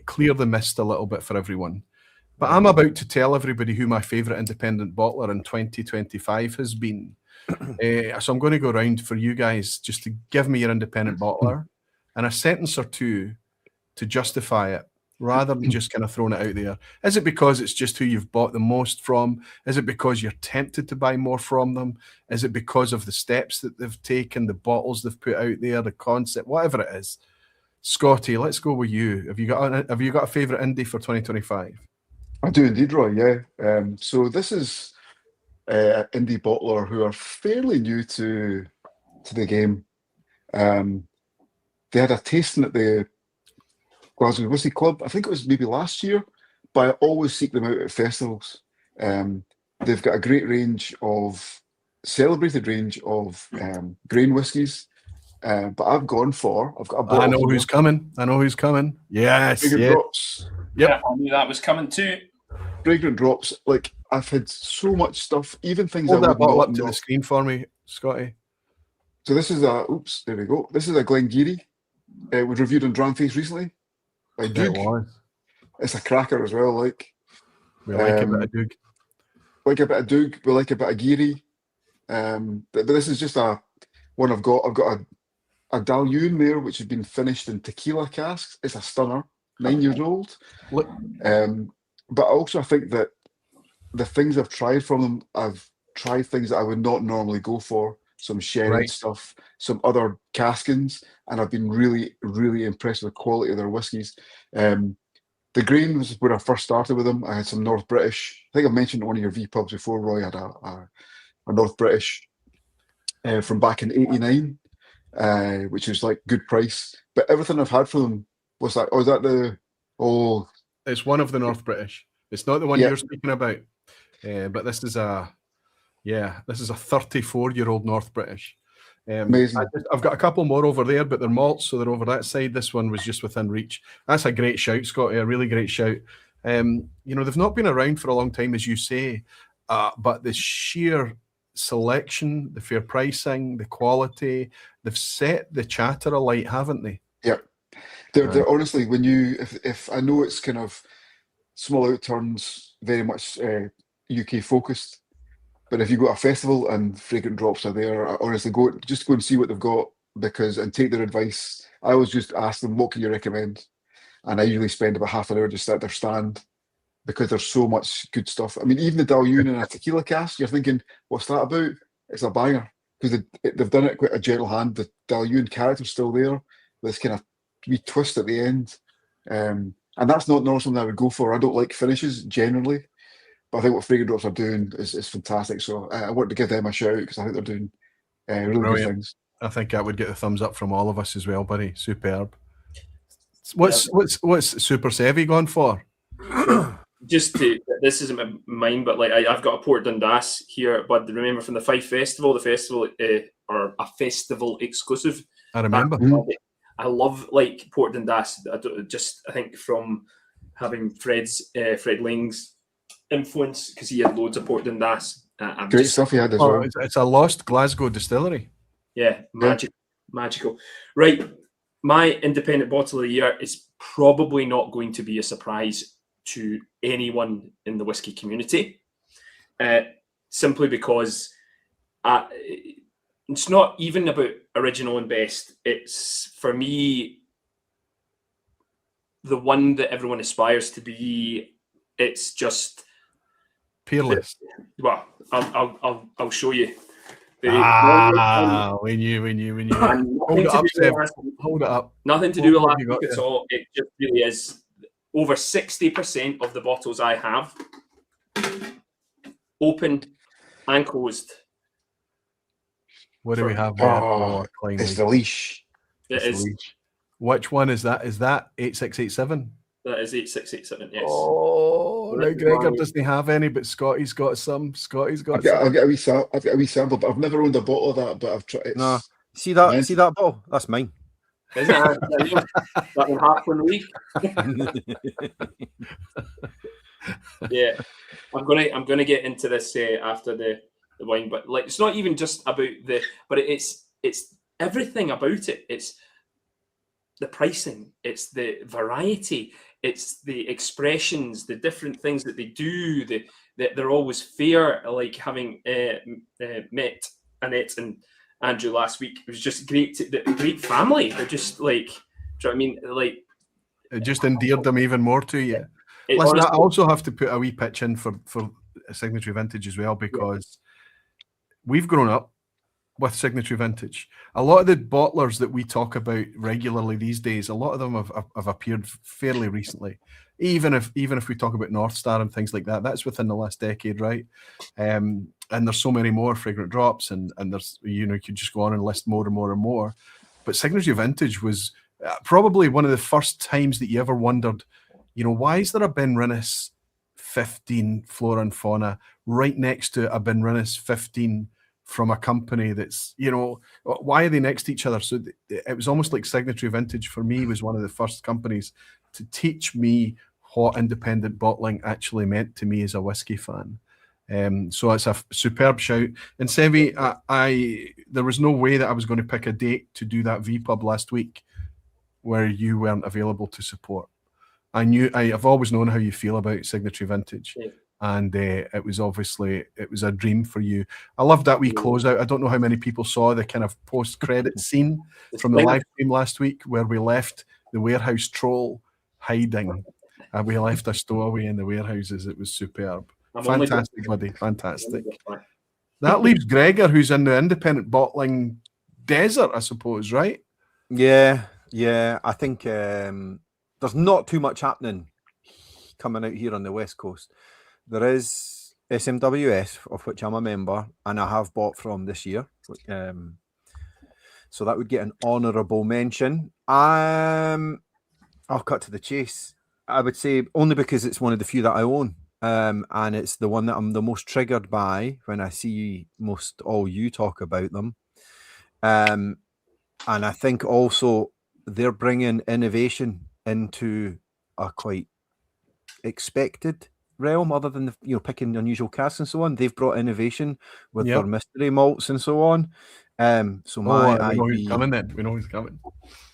clear the mist a little bit for everyone. But I'm about to tell everybody who my favourite independent bottler in 2025 has been. So I'm going to go around for you guys just to give me your independent bottler and a sentence or two to justify it, rather than just kind of throwing it out there. Is it because it's just who you've bought the most from? Is it because you're tempted to buy more from them? Is it because of the steps that they've taken, the bottles they've put out there, the concept, whatever it is? Scotty, let's go with you. Have you got a favourite indie for 2025? I do indeed, Roy. Yeah. So this is indie bottler who are fairly new to the game. They had a tasting at the Glasgow Whisky Club. I think it was maybe last year, but I always seek them out at festivals. They've got a great celebrated range of grain whiskies. But I've got a bottle. I know who's coming. Yes. Fragrant Yeah. Drops. Yep. Yeah, I knew that was coming too. Fragrant Drops. Like, I've had so much stuff, even things Hold I that would bottle not up to know. the screen for me, Scotty. So this is there we go. This is a Glengarry. It was reviewed on Dramface recently by It Duke. was. It's a cracker as well. Like, We like a bit of Doug. like a bit of Doug. We like a bit of Geary. But this is just one I've got. I've got a Dalyoun there, which has been finished in tequila casks. It's a stunner, 9 years old. Look, But also I think that the things I've tried from them, I've tried things that I would not normally go for. Some sherry Right. stuff, some other caskins, and I've been really, really impressed with the quality of their whiskies. The grain was when I first started with them. I had some North British. I think I mentioned one of your vPubs before, Roy. I had a North British from back in '89, which was like good price. But everything I've had from them was like, it's one of the North British. It's not the one Yeah. you're speaking about. But this is a 34-year-old North British. amazing. I've got a couple more over there, but they're malts, so they're over that side. This one was just within reach. That's a great shout, Scotty, a really great shout. They've not been around for a long time, as you say, but the sheer selection, the fair pricing, the quality, they've set the chatter alight, haven't they? Yeah. They're honestly, when if I know it's kind of small outturns, very much UK focused, but if you go to a festival and Fragrant Drops are there, I honestly go and see what they've got and take their advice. I always just ask them, what can you recommend? And I usually spend about half an hour just at their stand because there's so much good stuff. I mean, even the Dalyoun in a tequila cask, you're thinking, what's that about? It's a banger because they've done it quite a gentle hand. The Dalyoun character's still there. This kind of wee twist at the end. And that's not normally something I would go for. I don't like finishes generally, but I think what Fragrant Drops are doing is fantastic. So I want to give them a shout because I think they're doing really Brilliant. good things. I think that would get the thumbs up from all of us as well, buddy. Superb. What's Super Seve gone for? This isn't mine, but like I've got a Port Dundas here, but remember from the Fife Festival, or a festival exclusive. I remember. I love like Port Dundas. I think from having Fred Ling's influence, because he had loads of Port Dundas. Great stuff he had as well. It's a lost Glasgow distillery. Yeah, magical. Right, my independent bottle of the year is probably not going to be a surprise to anyone in the whiskey community, simply because it's not even about original and best. It's, for me, the one that everyone aspires to be. It's just Peerless. Well, I'll show you. We knew. Hold it up, Seb. Hold it up. Nothing to do with What last have you got week at there? all. It just really is. Over 60% of the bottles I have open and closed. What do we have there? It's the leash. It is. Which one is that? Is that 8687? That is 8687. Yes. Oh, now Gregor doesn't have any, but Scotty's got some. I've got a wee sample, but I've never owned a bottle of that. But I've tried. No, see that bottle? That's mine. Is it? That one half for the week. Yeah, I'm gonna get into this after the wine, but like it's not even just about but it's everything about it. It's the pricing, it's the variety, it's the expressions, the different things that they do. They're always fair. Like having met Annette and Andrew last week. It was just great, great family. They're just like, do you know what I mean? Like, it just endeared them even more to you. it Listen, I honestly- also have to put a wee pitch in for Signatory Vintage as well, because we've grown up with Signatory Vintage. A lot of the bottlers that we talk about regularly these days, a lot of them have appeared fairly recently. Even if we talk about North Star and things like that, that's within the last decade, right? And there's so many more Fragrant Drops, and there's, you know, you could just go on and list more and more and more. But Signatory Vintage was probably one of the first times that you ever wondered, you know, why is there a Benrinnes 15 Flora and Fauna right next to a Benrinnes 15 from a company that's, you know, why are they next to each other? So it was almost like Signatory Vintage for me was one of the first companies to teach me what independent bottling actually meant to me as a whiskey fan. So it's a superb shout. And Seve, there was no way that I was going to pick a date to do that vPub last week where you weren't available to support. I've always known how you feel about Signatory Vintage. Yeah. And it was a dream for you. I love that wee closeout. I don't know how many people saw the kind of post-credit scene from the live stream last week where we left the warehouse troll hiding. We left a stowaway in the warehouses. It was superb. Fantastic, buddy. Fantastic. That leaves Gregor, who's in the independent bottling desert, I suppose, right? Yeah. I think there's not too much happening coming out here on the West Coast. There is SMWS, of which I'm a member, and I have bought from this year. So that would get an honourable mention. I'll cut to the chase. I would say only because it's one of the few that I own. And it's the one that I'm the most triggered by when I see most all you talk about them. And I think also they're bringing innovation into a quite expected realm, other than picking unusual casks and so on. They've brought innovation with their mystery malts and so on. So my we know who's coming then. We know who's coming.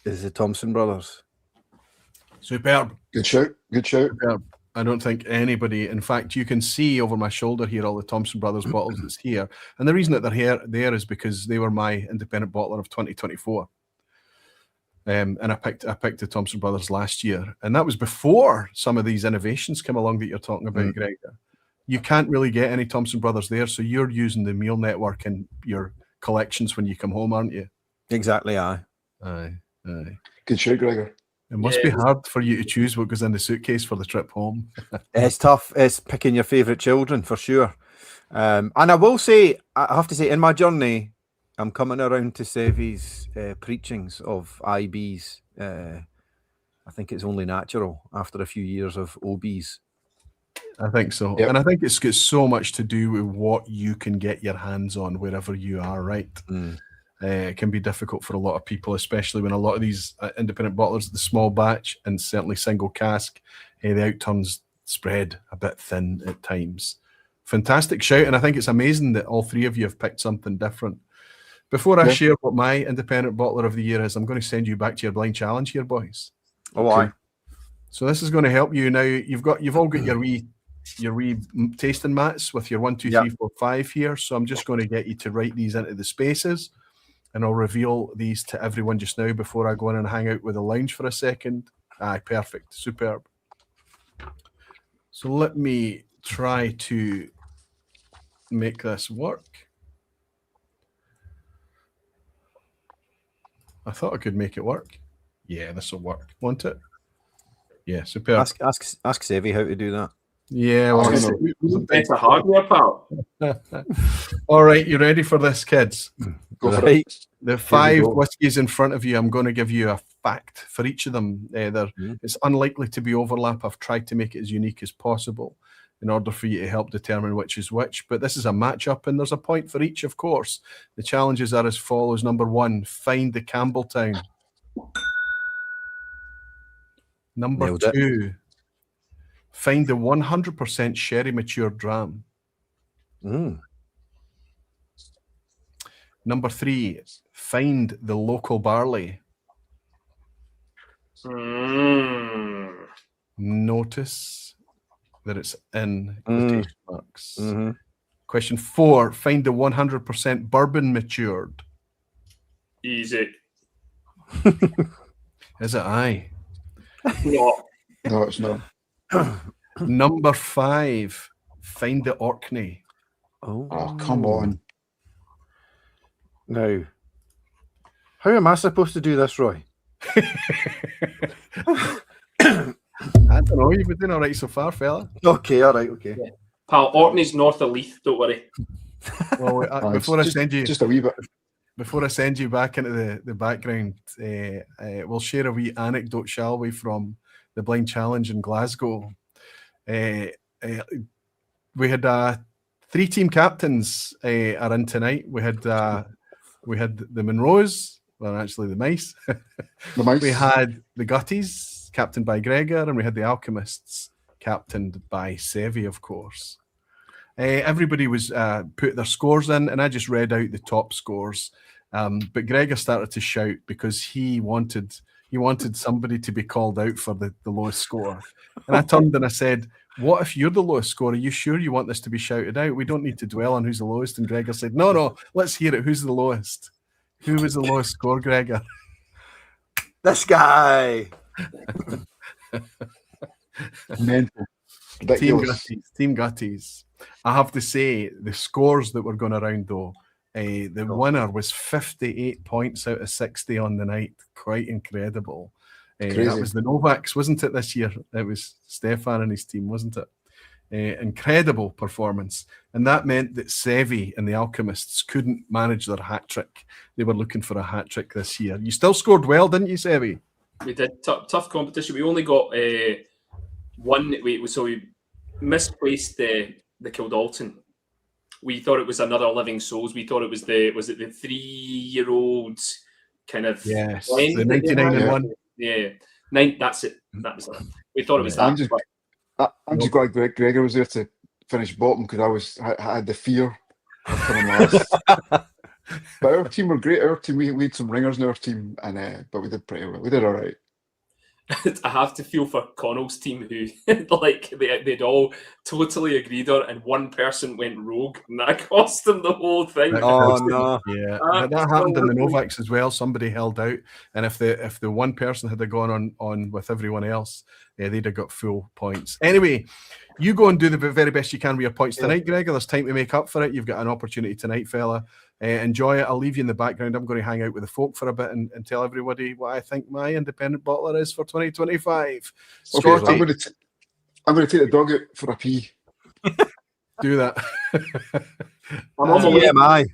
Is the Thompson Brothers. Superb. Good shout. Superb. I don't think anybody, in fact, you can see over my shoulder here all the Thompson Brothers bottles that's here. And the reason that they're here there is because they were my independent bottler of 2024. And I picked the Thompson Brothers last year. And that was before some of these innovations came along that you're talking about, Gregor. You can't really get any Thompson Brothers there, so you're using the meal network in your collections when you come home, aren't you? Exactly, aye. Good shout, Gregor. It must be hard for you to choose what goes in the suitcase for the trip home. It's tough. It's picking your favourite children, for sure. And I will say, I have to say, in my journey, I'm coming around to Seve's preachings of IBs. I think it's only natural after a few years of OBs. I think so. Yep. And I think it's got so much to do with what you can get your hands on wherever you are, right? It can be difficult for a lot of people, especially when a lot of these independent bottlers, the small batch and certainly single cask, the outturns spread a bit thin at times. Fantastic shout. And I think it's amazing that all three of you have picked something different. Before I share what my independent bottler of the year is, I'm going to send you back to your blind challenge here, boys. Oh, okay. So this is going to help you now. You've all got your wee tasting mats with your 1, 2, 3, 4, 5 here. So I'm just going to get you to write these into the spaces, and I'll reveal these to everyone just now before I go in and hang out with the lounge for a second. Aye, perfect, superb. So let me try to make this work. I thought I could make it work. Yeah, this will work. Want it? Yeah, superb. Ask Seve how to do that. Yeah, well, it's a hardware, pal. All right, you ready for this, kids? Go for it. The 5 whiskies in front of you, I'm going to give you a fact for each of them. It's unlikely to be overlap. I've tried to make it as unique as possible in order for you to help determine which is which. But this is a matchup, and there's a point for each, of course. The challenges are as follows. Number 1, find the Campbelltown. Number 2, find the 100% sherry mature dram. Number 3, find the local barley. Notice that it's in quotation marks. Question 4. Find the 100% bourbon matured. Easy. Is it aye? No. No, it's not. Number 5. Find the Orkney. Oh, come on. Now, how am I supposed to do this, Roy? I don't know. You've been doing all right so far, fella. Okay, all right, okay. Yeah. Pal, Orkney's north of Leith, don't worry. Well, before I send you, just a wee bit. before I send you back into the background, we'll share a wee anecdote, shall we, from the Blind Challenge in Glasgow. We had 3 team captains are in tonight. We had the Monroes, well, actually the Mice. The Mice. We had the Gutties, captained by Gregor, and we had the Alchemists, captained by Seve, of course. Everybody was put their scores in, and I just read out the top scores. But Gregor started to shout because he wanted somebody to be called out for the lowest score. And I turned and I said, "What if you're the lowest score? Are you sure you want this to be shouted out? We don't need to dwell on who's the lowest." And Gregor said, No, let's hear it. Who's the lowest? Who was the lowest score, Gregor? This guy. Mental. Team Ridiculous. Gutties. I have to say, the scores that were going around, though, the winner was 58 points out of 60 on the night. Quite incredible. Crazy. That was the Novaks, wasn't it, this year? It was Stefan and his team, wasn't it? Incredible performance. And that meant that Seve and the Alchemists couldn't manage their hat trick. They were looking for a hat trick this year. You still scored well, didn't you, Seve? We did tough competition. We only got one. So we misplaced the Kildalton. We thought it was another Living Souls. We thought it was the 3-year-old kind of Yes, blend the that they 99 had. and 1. Yeah, that's it. That was it. We thought it was I'm that. just glad Gregor was there to finish bottom because I had the fear of coming last. But our team were great. Our team, we had some ringers in our team, and but we did pretty well. We did all right. I have to feel for Connell's team who like they'd all totally agreed on it, and one person went rogue, and that cost them the whole thing. Oh no! Yeah, but that happened in the Novaks as well. Somebody held out, and if the one person had gone on with everyone else, they'd have got full points. Anyway, you go and do the very best you can with your points tonight, Gregor. There's time to make up for it. You've got an opportunity tonight, fella. Enjoy it. I'll leave you in the background. I'm going to hang out with the folk for a bit and tell everybody what I think my independent bottler is for 2025. Okay, Scotty, I'm going to take the dog out for a pee. do that. I'm on my way. TMI.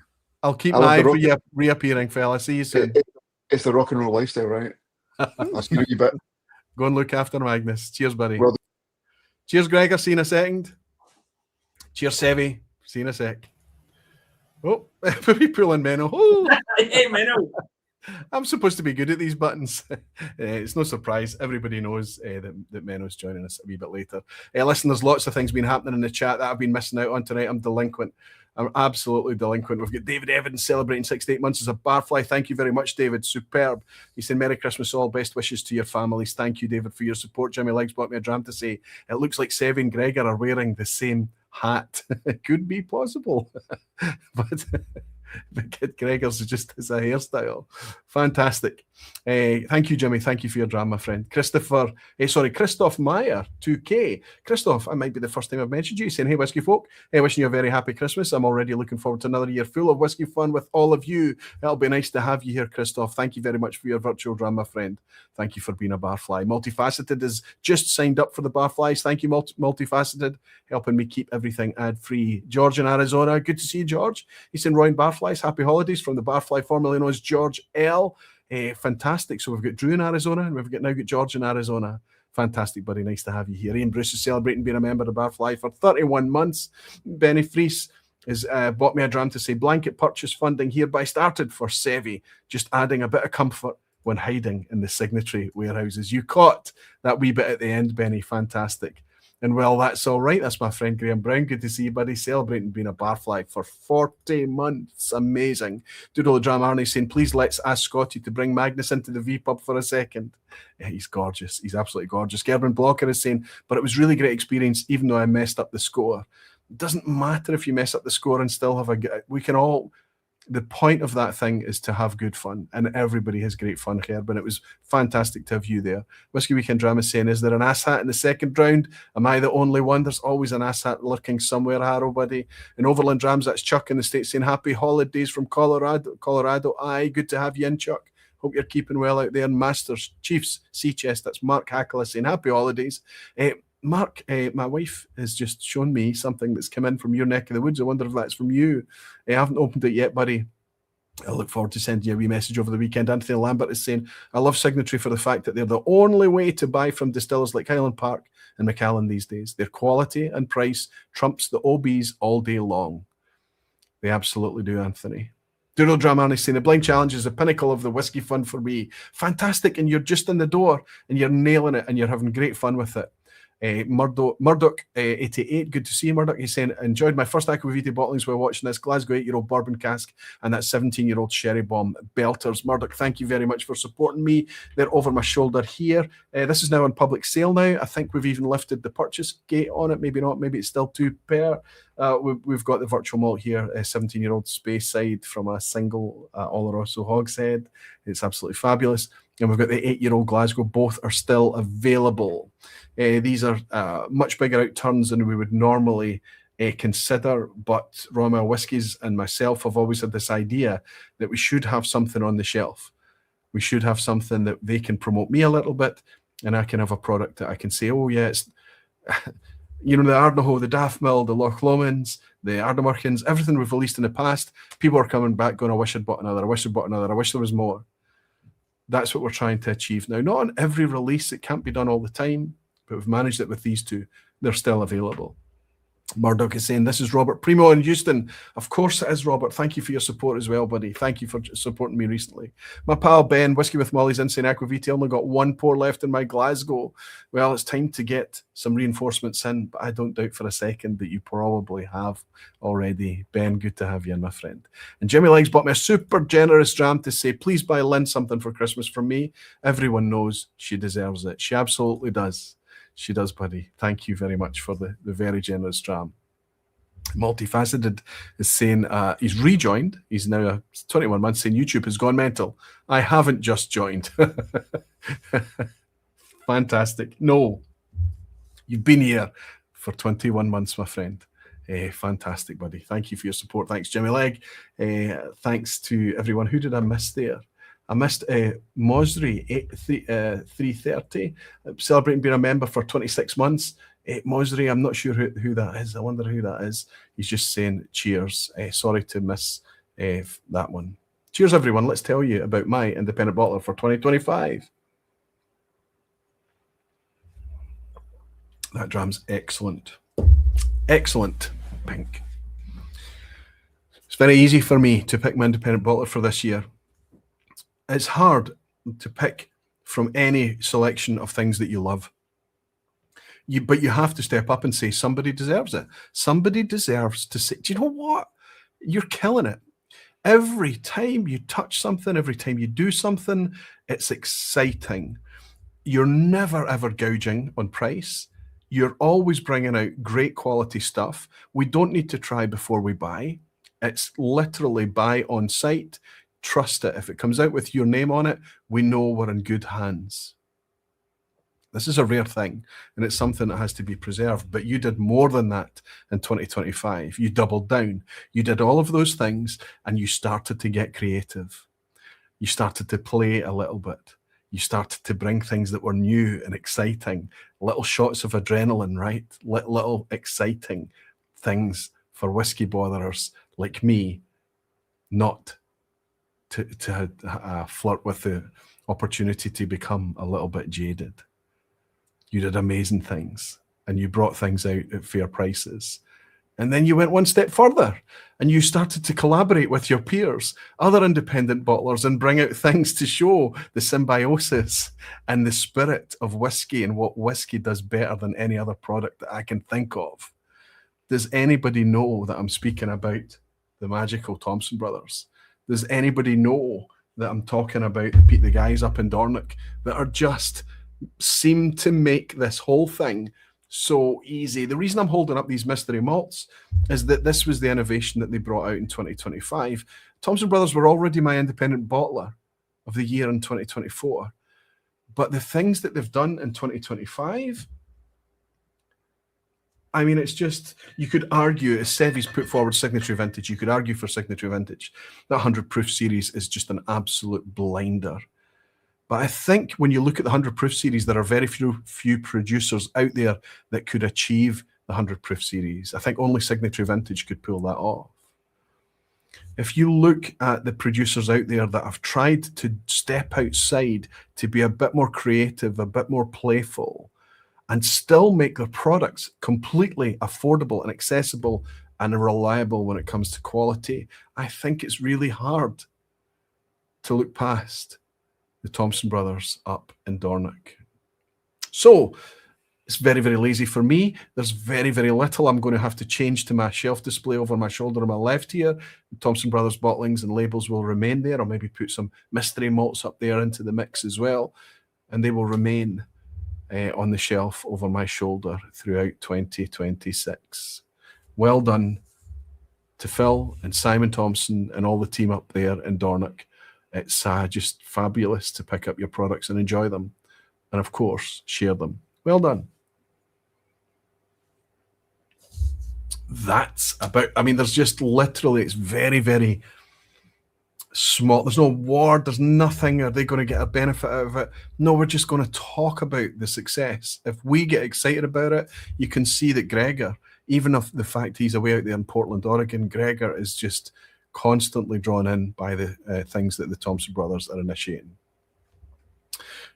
I'll keep I my love eye the for you reappearing, fella. See you soon. It's the rock and roll lifestyle, right? I'll see you in a bit. Go and look after Magnus. Cheers, buddy. Well, Cheers, Gregor. See you in a second. Cheers, Seve. See you in a sec. Oh, we pull in Menno. Oh. Hey, Menno. I'm supposed to be good at these buttons. It's no surprise. Everybody knows that Menno's joining us a wee bit later. Listen, there's lots of things been happening in the chat that I've been missing out on tonight. I'm delinquent. I'm absolutely delinquent. We've got David Evans celebrating 68 months as a barfly. Thank you very much, David. Superb. He said, Merry Christmas, all. Best wishes to your families. Thank you, David, for your support. Jimmy Legs bought me a dram to say, it looks like Seve and Gregor are wearing the same hat. It could be possible. But Kid Gregor's just as a hairstyle. Fantastic. Thank you, Jimmy. Thank you for your drama, my friend. Christoph Meyer, 2K. Christoph, I might be the first time I've mentioned you, saying, hey, Whisky folk, wishing you a very happy Christmas. I'm already looking forward to another year full of whisky fun with all of you. It'll be nice to have you here, Christoph. Thank you very much for your virtual drama, friend. Thank you for being a barfly. Multifaceted has just signed up for the barflies. Thank you, Multifaceted, helping me keep everything ad-free. George in Arizona. Good to see you, George. He's saying, Roy and Barflies, happy holidays from the barfly formerly known as George L. Fantastic. So we've got Drew in Arizona, and we've now got George in Arizona. Fantastic, buddy. Nice to have you here. Ian Bruce is celebrating being a member of Barfly for 31 months. Benny Fries has bought me a dram to say, blanket purchase funding hereby started for Seve, just adding a bit of comfort when hiding in the signatory warehouses. You caught that wee bit at the end, Benny. Fantastic. And well, that's all right. That's my friend Graham Brown. Good to see you, buddy. Celebrating being a barfly for 40 months. Amazing. Doodle the Drama Arnie saying, please let's ask Scotty to bring Magnus into the vPub for a second. Yeah, he's gorgeous. He's absolutely gorgeous. Gerben Blocker is saying, but it was really great experience, even though I messed up the score. It doesn't matter if you mess up the score and still have we can all. The point of that thing is to have good fun, and everybody has great fun here. But it was fantastic to have you there. Whiskey Weekend Drama is saying, is there an asshat in the second round? Am I the only one? There's always an asshat lurking somewhere, Harrow, buddy. In Overland Drams, that's Chuck in the States saying, happy holidays from Colorado. Aye, good to have you in, Chuck. Hope you're keeping well out there. Masters, Chiefs, Sea Chest, that's Mark Hackler saying, happy holidays. Mark, my wife has just shown me something that's come in from your neck of the woods. I wonder if that's from you. I haven't opened it yet, buddy. I look forward to sending you a wee message over the weekend. Anthony Lambert is saying, I love Signatory for the fact that they're the only way to buy from distillers like Highland Park and Macallan these days. Their quality and price trumps the OBs all day long. They absolutely do, Anthony. Doodle Dramani is saying, the blind challenge is the pinnacle of the whiskey fun for me. Fantastic, and you're just in the door, and you're nailing it, and you're having great fun with it. Murdoch 88, good to see you, Murdoch. He's saying, enjoyed my first Aqvavitae bottlings while watching this Glasgow 8-year-old bourbon cask and that 17-year-old sherry bomb belters. Murdoch, thank you very much for supporting me. They're over my shoulder here. This is now on public sale now. I think we've even lifted the purchase gate on it. Maybe not. Maybe it's still 2 per. We've got the virtual malt here, a 17-year-old Space Side from a single Oloroso Hogshead. It's absolutely fabulous. And we've got the 8-year-old Glasgow. Both are still available. These are much bigger outturns than we would normally consider, but Royal Whiskies and myself have always had this idea that we should have something on the shelf. We should have something that they can promote me a little bit, and I can have a product that I can say, oh yeah, it's you know, the Ardnahoe, the Daffmill, the Loch Lomans, the Ardnamurchans, everything we've released in the past. People are coming back going, I wish I'd bought another, I wish I'd bought another, I wish there was more. That's what we're trying to achieve now. Not on every release, it can't be done all the time, but we've managed it with these two. They're still available. Murdoch is saying, this is Robert Primo in Houston. Of course it is, Robert. Thank you for your support as well, buddy. Thank you for supporting me recently. My pal Ben, Whiskey with Molly's in saying, Aqvavitae, only got 1 pour left in my Glasgow. Well, it's time to get some reinforcements in, but I don't doubt for a second that you probably have already. Ben, good to have you in, my friend. And Jimmy Legs bought me a super generous dram to say, please buy Lynn something for Christmas from me. Everyone knows she deserves it. She absolutely does. She does, buddy. Thank you very much for the very generous dram. Multifaceted is saying he's rejoined. He's now 21 months saying YouTube has gone mental. I haven't just joined. Fantastic. No, you've been here for 21 months, my friend. Fantastic, buddy. Thank you for your support. Thanks, Jimmy Legg. Thanks to everyone. Who did I miss there? I missed Mosry 330, celebrating being a member for 26 months. Mosry, I'm not sure who that is. I wonder who that is. He's just saying cheers. Sorry to miss that one. Cheers, everyone. Let's tell you about my independent bottler for 2025. That dram's excellent. Excellent pink. It's very easy for me to pick my independent bottler for this year. It's hard to pick from any selection of things that you love. But you have to step up and say, somebody deserves it. Somebody deserves to say, do you know what? You're killing it. Every time you touch something, every time you do something, it's exciting. You're never, ever gouging on price. You're always bringing out great quality stuff. We don't need to try before we buy. It's literally buy on site. Trust it. If it comes out with your name on it, we know we're in good hands. This is a rare thing, and it's something that has to be preserved. But you did more than that in 2025. You doubled down. You did all of those things, and you started to get creative. You started to play a little bit. You started to bring things that were new and exciting, little shots of adrenaline, right? Little exciting things for whiskey botherers like me, not to flirt with the opportunity to become a little bit jaded. You did amazing things, and you brought things out at fair prices. And then you went one step further, and you started to collaborate with your peers, other independent bottlers, and bring out things to show the symbiosis and the spirit of whiskey and what whiskey does better than any other product that I can think of. Does anybody know that I'm speaking about the magical Thompson brothers? Does anybody know that I'm talking about the guys up in Dornoch that are just seem to make this whole thing so easy. The reason I'm holding up these mystery malts is that this was the innovation that they brought out in 2025. Thompson Brothers were already my independent bottler of the year in 2024. But the things that they've done in 2025, I mean, it's just, you could argue, as Seve's put forward Signature Vintage, you could argue for Signature Vintage. That 100 proof series is just an absolute blinder. But I think when you look at the 100 proof series, there are very few producers out there that could achieve the 100 proof series. I think only Signature Vintage could pull that off. If you look at the producers out there that have tried to step outside to be a bit more creative, a bit more playful, and still make their products completely affordable and accessible and reliable when it comes to quality, I think it's really hard to look past the Thompson Brothers up in Dornoch. So it's very, very lazy for me. There's very, very little I'm going to have to change to my shelf display over my shoulder on my left here. The Thompson Brothers bottlings and labels will remain there. I'll maybe put some mystery malts up there into the mix as well, and they will remain on the shelf over my shoulder throughout 2026. Well done to Phil and Simon Thompson and all the team up there in Dornoch. It's just fabulous to pick up your products and enjoy them. And of course, share them. Well done. That's about, I mean, there's just literally, it's very, very small. There's no award, there's nothing. Are they going to get a benefit out of it? No, we're just going to talk about the success. If we get excited about it, you can see that Gregor, even if the fact he's away out there in Portland, Oregon, Gregor is just constantly drawn in by the things that the Thompson Brothers are initiating.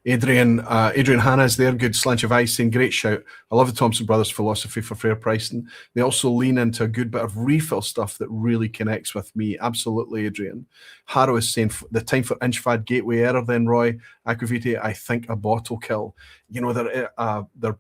Adrian Hanna is there. Good slanch of ice saying, great shout. I love the Thompson Brothers philosophy for fair pricing. They also lean into a good bit of refill stuff that really connects with me. Absolutely, Adrian. Harrow is saying, the time for inch fad gateway error then, Roy. Aqvavitae, I think a bottle kill. You know, they're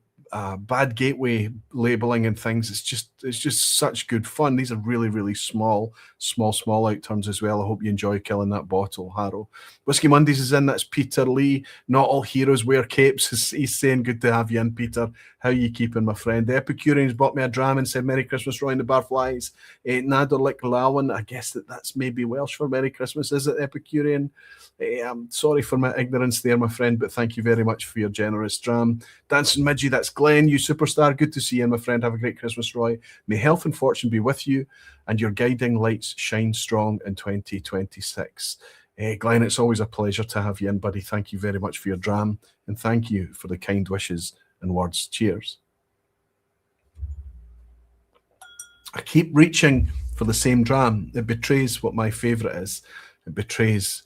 bad gateway labeling and things. It's just such good fun. These are really, really small out turns as well. I hope you enjoy killing that bottle, Harrow. Whisky Mondays is in. That's Peter Lee. Not all heroes wear capes. He's saying, good to have you in, Peter. How you keeping, my friend? The Epicureans bought me a dram and said, Merry Christmas, Roy and the Barflies. Nadorlik Lawan, I guess that's maybe Welsh for Merry Christmas. Is it Epicurean? I'm sorry for my ignorance there, my friend, but thank you very much for your generous dram. Dancing Midgie, that's Glenn, you superstar. Good to see you, my friend. Have a great Christmas, Roy. May health and fortune be with you, and your guiding lights shine strong in 2026. Glenn, it's always a pleasure to have you in, buddy. Thank you very much for your dram, and thank you for the kind wishes and words. Cheers. I keep reaching for the same dram. It betrays what my favourite is. It betrays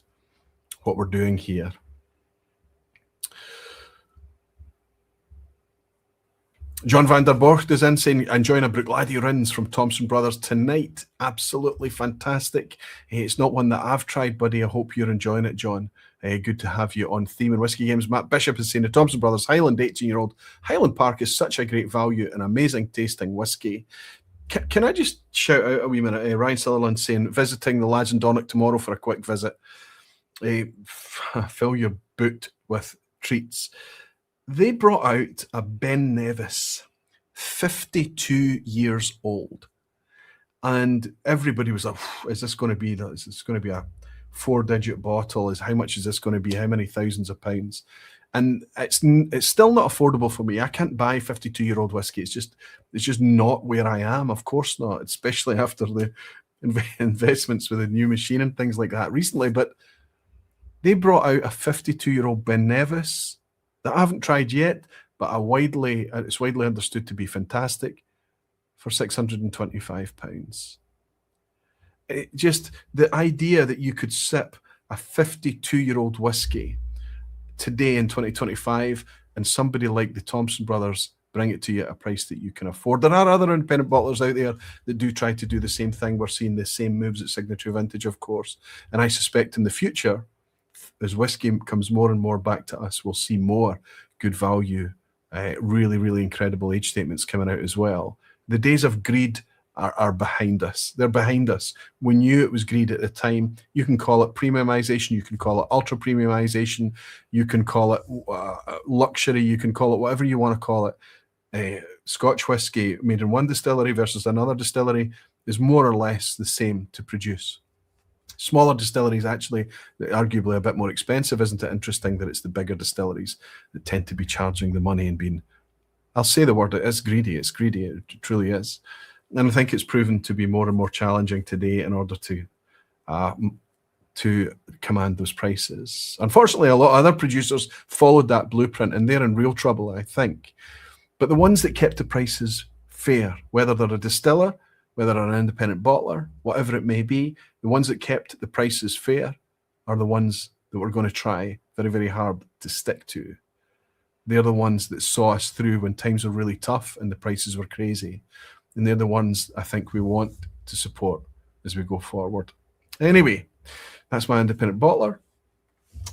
what we're doing here. John van der Borcht is in saying, enjoying a Bruichladdich Rins from Thompson Brothers tonight. Absolutely fantastic. It's not one that I've tried, buddy. I hope you're enjoying it, John. Good to have you on theme and Whiskey Games. Matt Bishop is saying, the Thompson Brothers Highland 18-year-old. Highland Park is such a great value and amazing tasting whiskey. Can I just shout out a wee minute? Ryan Sutherland saying, visiting the lads in Dornoch tomorrow for a quick visit. Fill your boot with treats. They brought out a Ben Nevis, 52 years old, and everybody was like, "Is this going to be? Is this going to be a 4-digit bottle? How much is this going to be? How many thousands of pounds?" And it's still not affordable for me. I can't buy 52-year-old whiskey. It's just not where I am. Of course not, especially after the investments with the new machine and things like that recently. But they brought out a 52-year-old Ben Nevis that I haven't tried yet, but it's widely understood to be fantastic, for £625. Just the idea that you could sip a 52-year-old whiskey today in 2025 and somebody like the Thompson Brothers bring it to you at a price that you can afford. There are other independent bottlers out there that do try to do the same thing. We're seeing the same moves at Signature Vintage, of course, and I suspect in the future, as whiskey comes more and more back to us, we'll see more good value, really, really incredible age statements coming out as well. The days of greed are behind us. They're behind us. We knew it was greed at the time. You can call it premiumization. You can call it ultra premiumization. You can call it luxury. You can call it whatever you want to call it. Scotch whisky made in one distillery versus another distillery is more or less the same to produce. Smaller distilleries actually arguably a bit more expensive. Isn't it interesting that it's the bigger distilleries that tend to be charging the money and being, I'll say the word, it is greedy. It's greedy. It truly is. And I think it's proven to be more and more challenging today in order to command those prices. Unfortunately, a lot of other producers followed that blueprint and they're in real trouble, I think. But the ones that kept the prices fair, whether they're a distiller, whether they're an independent bottler, whatever it may be, the ones that kept the prices fair are the ones that we're going to try very, very hard to stick to. They're the ones that saw us through when times were really tough and the prices were crazy. And they're the ones I think we want to support as we go forward. Anyway, that's my independent bottler.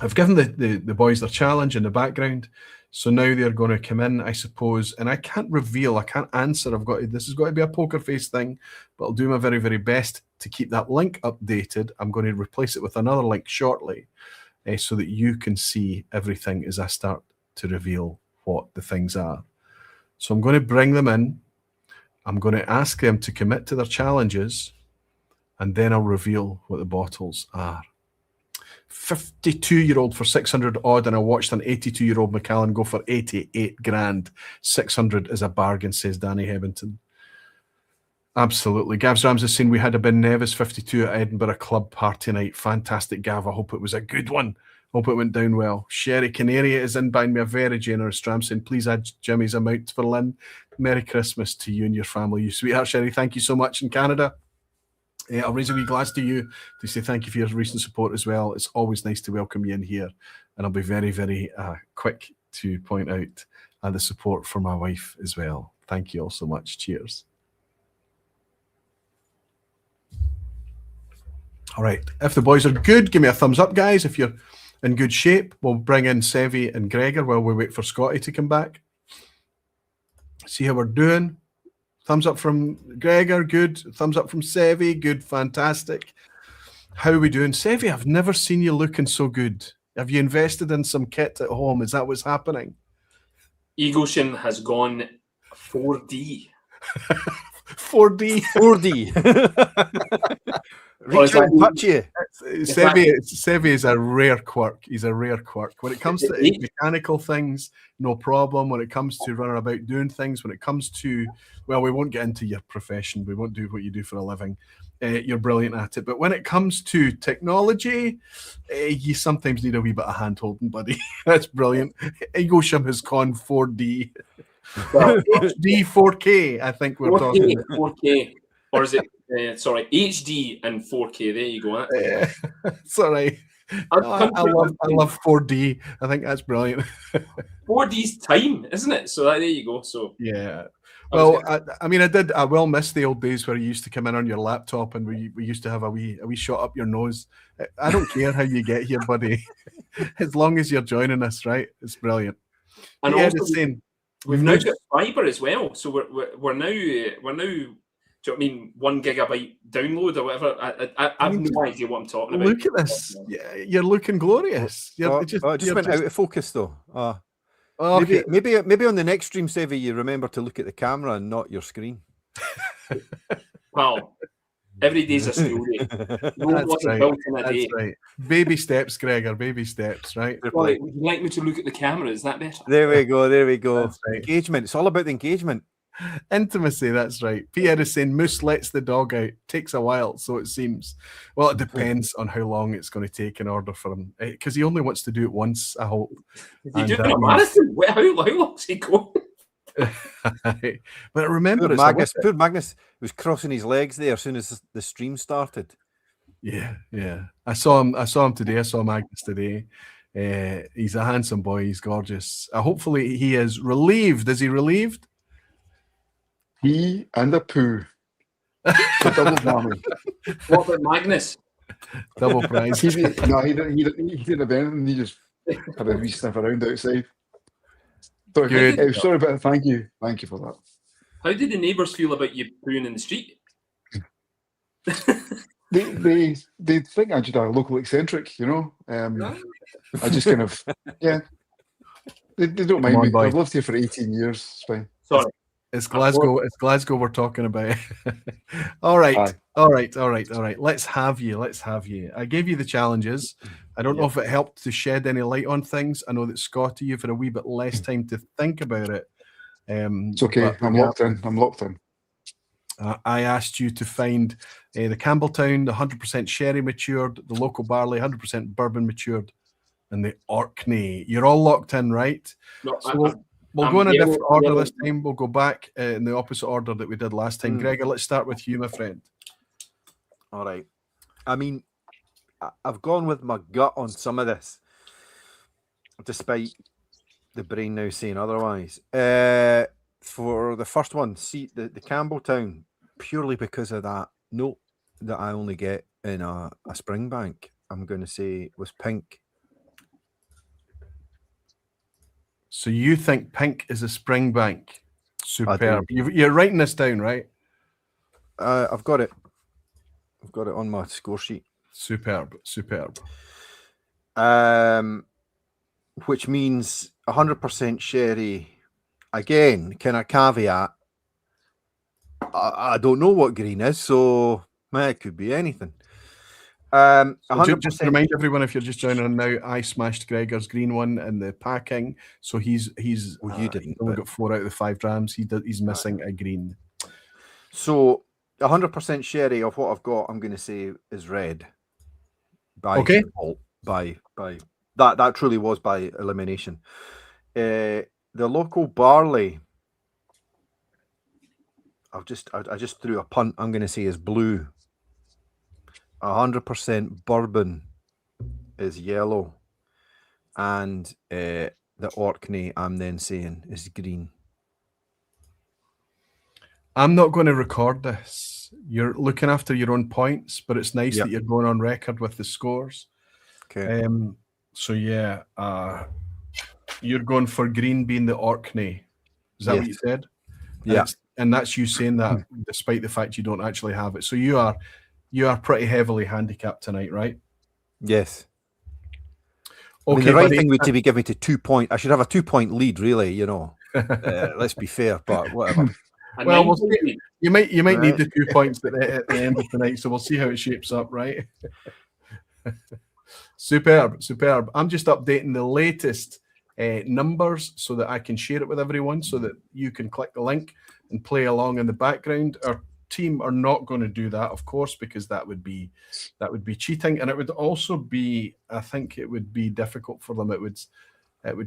I've given the boys their challenge in the background. So now they're going to come in, I suppose, and I can't reveal, I can't answer. This has got to be a poker face thing, but I'll do my very, very best to keep that link updated. I'm going to replace it with another link shortly so that you can see everything as I start to reveal what the things are. So I'm going to bring them in. I'm going to ask them to commit to their challenges, and then I'll reveal what the bottles are. 52-year-old for 600 odd, and I watched an 82-year-old Macallan go for 88 grand. 600 is a bargain, says Danny Hebbington. Absolutely. Gav's Rams has seen we had a Ben Nevis 52 at Edinburgh Club party night. Fantastic, Gav. I hope it was a good one. Hope it went down well. Sherry Canaria is in buying me a very generous dram, saying please add Jimmy's amount for Lynn. Merry Christmas to you and your family. You sweetheart, Sherry. Thank you so much in Canada. I'll raise a wee glass to you to say thank you for your recent support as well. It's always nice to welcome you in here. And I'll be very, very quick to point out the support for my wife as well. Thank you all so much. Cheers. All right. If the boys are good, give me a thumbs up, guys. If you're in good shape, we'll bring in Seve and Gregor while we wait for Scotty to come back. See how we're doing. Thumbs up from Gregor, good. Thumbs up from Seve, good, fantastic. How are we doing? Seve, I've never seen you looking so good. Have you invested in some kit at home? Is that what's happening? Eaglesham has gone 4D. 4D. 4D. Reach out and touch you. Seve is a rare quirk. He's a rare quirk. When it comes to mechanical things, no problem. When it comes to running about doing things, when it comes to, well, we won't get into your profession. We won't do what you do for a living. You're brilliant at it. But when it comes to technology, you sometimes need a wee bit of hand-holding, buddy. That's brilliant. Eaglesham has gone 4D. Well, HD 4K, I think we're 4K, talking about. 4K. Or is it, HD and 4K. There you go. It's all right. I love 4D. I think that's brilliant. 4D's time, isn't it? So there you go. So yeah. Well, I will miss the old days where you used to come in on your laptop and we used to have a wee shot up your nose. I don't care how you get here, buddy. As long as you're joining us, right? It's brilliant. And yeah, also, we've now got fibre as well. So we're now. Do you know what I mean? 1 gigabyte download or whatever. I have no idea what I'm talking about. Look at this. Yeah, you're looking glorious. It just went out of focus though. Okay. Maybe on the next stream, Seve, you remember to look at the camera and not your screen. Well, every day's a story. That's right. Baby steps, Gregor. Baby steps, right? Well, would you like me to look at the camera? Is that better? There we go. Right. Engagement. It's all about the engagement. Intimacy, that's right. Pierre is saying Moose lets the dog out. Takes a while, so it seems. Well, it depends on how long it's going to take in order for him. Because he only wants to do it once, I hope. Is he doing a marathon? How long's he going? But remember, poor Magnus was crossing his legs there as soon as the stream started. Yeah. I saw him today. I saw Magnus today. He's a handsome boy. He's gorgeous. Hopefully he is relieved. Is he relieved? He and a poo. Double whammy. What about Magnus? Double prize. He didn't have anything. He just had a wee sniff around outside. Sorry, but thank you for that. How did the neighbours feel about you pooing in the street? They think I'm just a local eccentric, you know. I just kind of They don't mind me. I've lived here for 18 years. It's fine. Sorry. It's Glasgow. It's Glasgow we're talking about. All right. Aye. All right. Let's have you. I gave you the challenges. I don't know if it helped to shed any light on things. I know that Scotty, you've had a wee bit less time to think about it. It's okay. but I'm locked in. I asked you to find the Campbelltown, the 100% sherry matured, the local barley, 100% bourbon matured, and the Orkney. You're all locked in, right? No, So we'll go in a different order this time. We'll go back in the opposite order that we did last time. Gregor, let's start with you, my friend. All right. I mean, I've gone with my gut on some of this, despite the brain now saying otherwise. For the first one, see the Campbelltown, purely because of that note that I only get in a Springbank, I'm going to say was pink. So you think pink is a Springbank? Superb. You're writing this down, right? I've got it. I've got it on my score sheet. Superb. Which means 100% sherry. Again, can I caveat? I don't know what green is, so it could be anything. 100%. Just to remind everyone, if you're just joining in now, I smashed Gregor's green one in the packing, so he's Well, you didn't. He's only got 4 out of the 5 drams. He's missing a green. So 100% sherry of what I've got, I'm going to say is red. By default, by that truly was by elimination. The local barley, I just threw a punt. I'm going to say is blue. 100% bourbon is yellow, and the Orkney I'm then saying is green. I'm not going to record this. You're looking after your own points, but it's nice that you're going on record with the scores. Okay. So yeah, you're going for green being the Orkney. Is that what you said? Yeah. And that's you saying that despite the fact you don't actually have it. So you are pretty heavily handicapped tonight, right? Yes. Okay, I mean, the right buddy, thing would to be giving me to 2 point. I should have a 2 point lead, really. Let's be fair, but whatever. Well, we'll see. You might need the 2 points at the end of tonight, so we'll see how it shapes up, right? Superb. I'm just updating the latest numbers so that I can share it with everyone, so that you can click the link and play along in the background. Our team are not going to do that, of course, because that would be cheating, and it would also be, I think it would be difficult for them. It would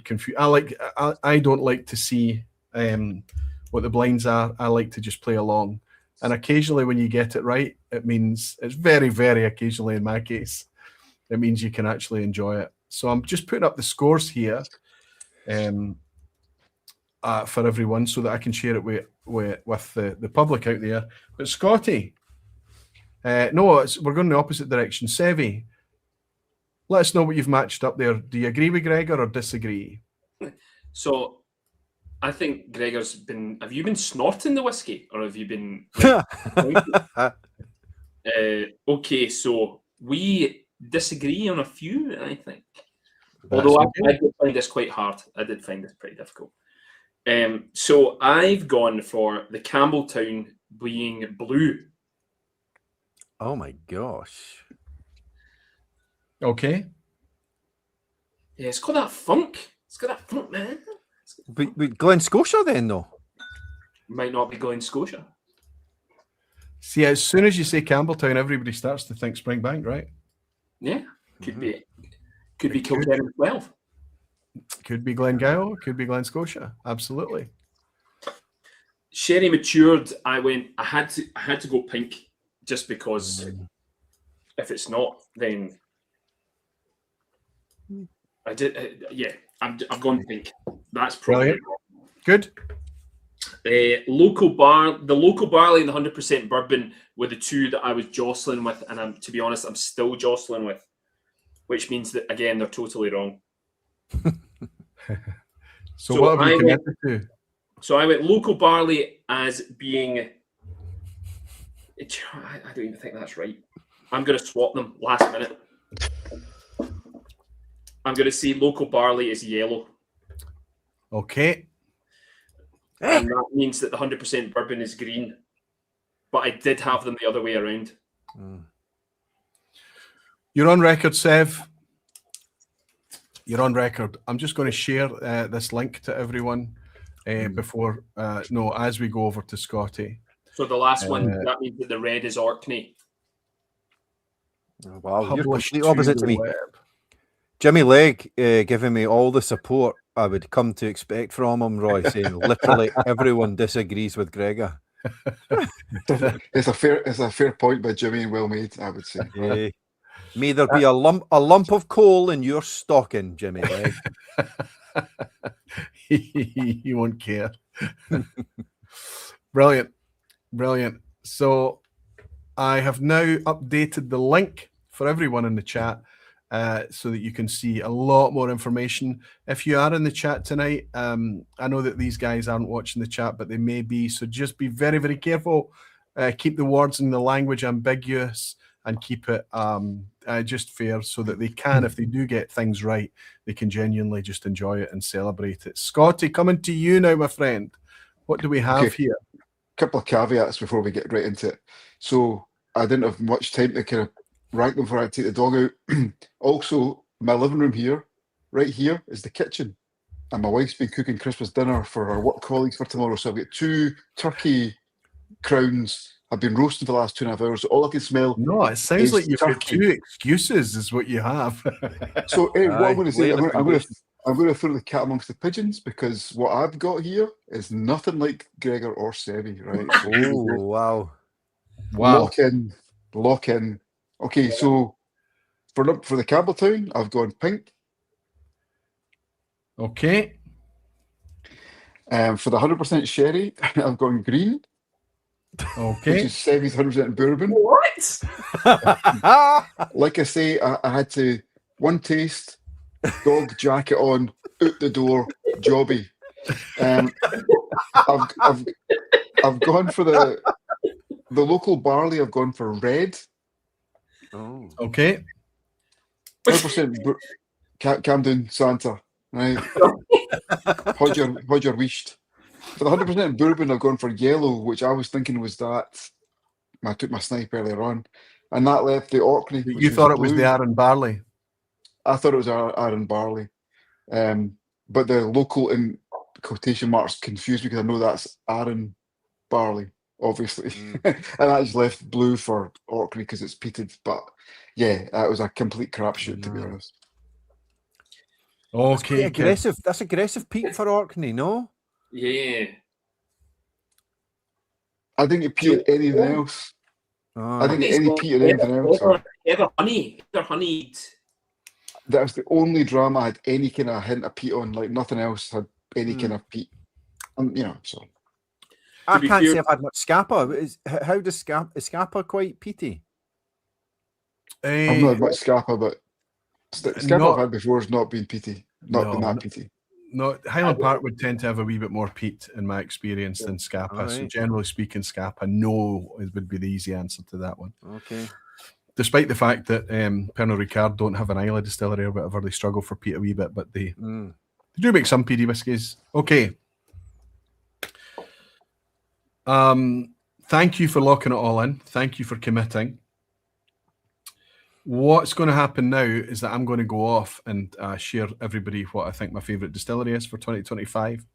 confuse. I don't like to see what the blinds are. I like to just play along, and occasionally when you get it right, it means it's very, very occasionally in my case, it means you can actually enjoy it. So I'm just putting up the scores here for everyone so that I can share it with the public out there. But Scotty, we're going in the opposite direction. Seve, let us know what you've matched up there. Do you agree with Gregor or disagree? So I think Gregor's been. Have you been snorting the whiskey, or have you been? Okay, so we disagree on a few, I think. Although I did find this quite hard. I did find this pretty difficult. So I've gone for the Campbelltown being blue. Oh my gosh. Okay. Yeah, it's got that funk. It's got that funk, man. But Glen Scotia then, though? Might not be Glen Scotia. See, as soon as you say Campbelltown, everybody starts to think Springbank, right? Yeah, could be. Could be Kilkenny 12. Could be Glengyle, could be Glen Scotia. Absolutely. Sherry matured. I had to go pink, just because if it's not, then I did. I've gone pink. That's probably good. The local barley and the 100% bourbon were the two that I was jostling with, and to be honest, I'm still jostling with, which means that again they're totally wrong. So what have you committed to? So I went local barley as being. I don't even think that's right. I'm going to swap them last minute. I'm going to say local barley is yellow. Okay. and that means that the 100% bourbon is green. But I did have them the other way around. You're on record, Sev. You're on record. I'm just going to share this link to everyone before, as we go over to Scotty. So the last one, that means that the red is Orkney. Oh, wow, you're Published complete opposite to me. web. Jimmy Legg giving me all the support I would come to expect from him, Roy, saying literally everyone disagrees with Gregor. It's a fair point by Jimmy and well made, I would say. Yeah. May there be a lump of coal in your stocking, Jimmy Legg. He won't care. Brilliant. So I have now updated the link for everyone in the chat so that you can see a lot more information. If you are in the chat tonight, I know that these guys aren't watching the chat, but they may be. So just be very, very careful. Keep the words and the language ambiguous and keep it just fair so that they can, if they do get things right, they can genuinely just enjoy it and celebrate it. Scotty, coming to you now, my friend. What do we have here? A couple of caveats before we get right into it. So I didn't have much time to kind of rank them before I take the dog out. Also, my living room here, right here, is the kitchen. And my wife's been cooking Christmas dinner for our work colleagues for tomorrow. So I've got 2 turkey crowns. I've been roasting for the last 2.5 hours. So all I can smell. No, it sounds is like you've got turkey. 2 excuses, is what you have. So what I'm going to say, Aye, I'm going to throw the cat amongst the pigeons because what I've got here is nothing like Gregor or Seve, right? So Oh, wow. Wow. Lock in. Okay, so for the Campbelltown, I've gone pink. Okay. For the 100% sherry, I've gone green, which Okay. is Seve's 100% bourbon. What? Like I say, I had to one taste, dog jacket on, out the door, jobby. I've gone for the local barley. I've gone for red. Oh. Okay. 100% Camden Santa. Right. Hodger wished. For the 100% bourbon, I've gone for yellow, which I was thinking was that. I took my snipe earlier on, and that left the Orkney. You thought it was blue. the Aaron Barley. I thought it was Aaron Barley, but the local in quotation marks confused me because I know that's Aaron Barley, obviously, and that just left blue for Orkney because it's peated. But yeah, that was a complete crapshoot to be honest. Okay. Aggressive. That's aggressive peat for Orkney, no? Yeah. I think it peated anything else. I think any peated anything else. Ever honeyed. That was the only drama I had any kind of hint of peat on. Like nothing else had any kind of peat. So. I can't say I've had much Scapa. How does Scapa? Is Scapa quite peaty? I've not had much Scapa, but Scapa I've had before has not been peaty. Not been that peaty. No, Highland Park would tend to have a wee bit more peat in my experience than Scapa. Right. So generally speaking, Scapa, no, it would be the easy answer to that one. Okay. Despite the fact that Pernod Ricard don't have an Islay distillery or whatever, they struggle for peat a wee bit, but they do make some peaty whiskies. Okay. Thank you for locking it all in. Thank you for committing. What's going to happen now is that I'm going to go off and share everybody what I think my favourite distillery is for 2025.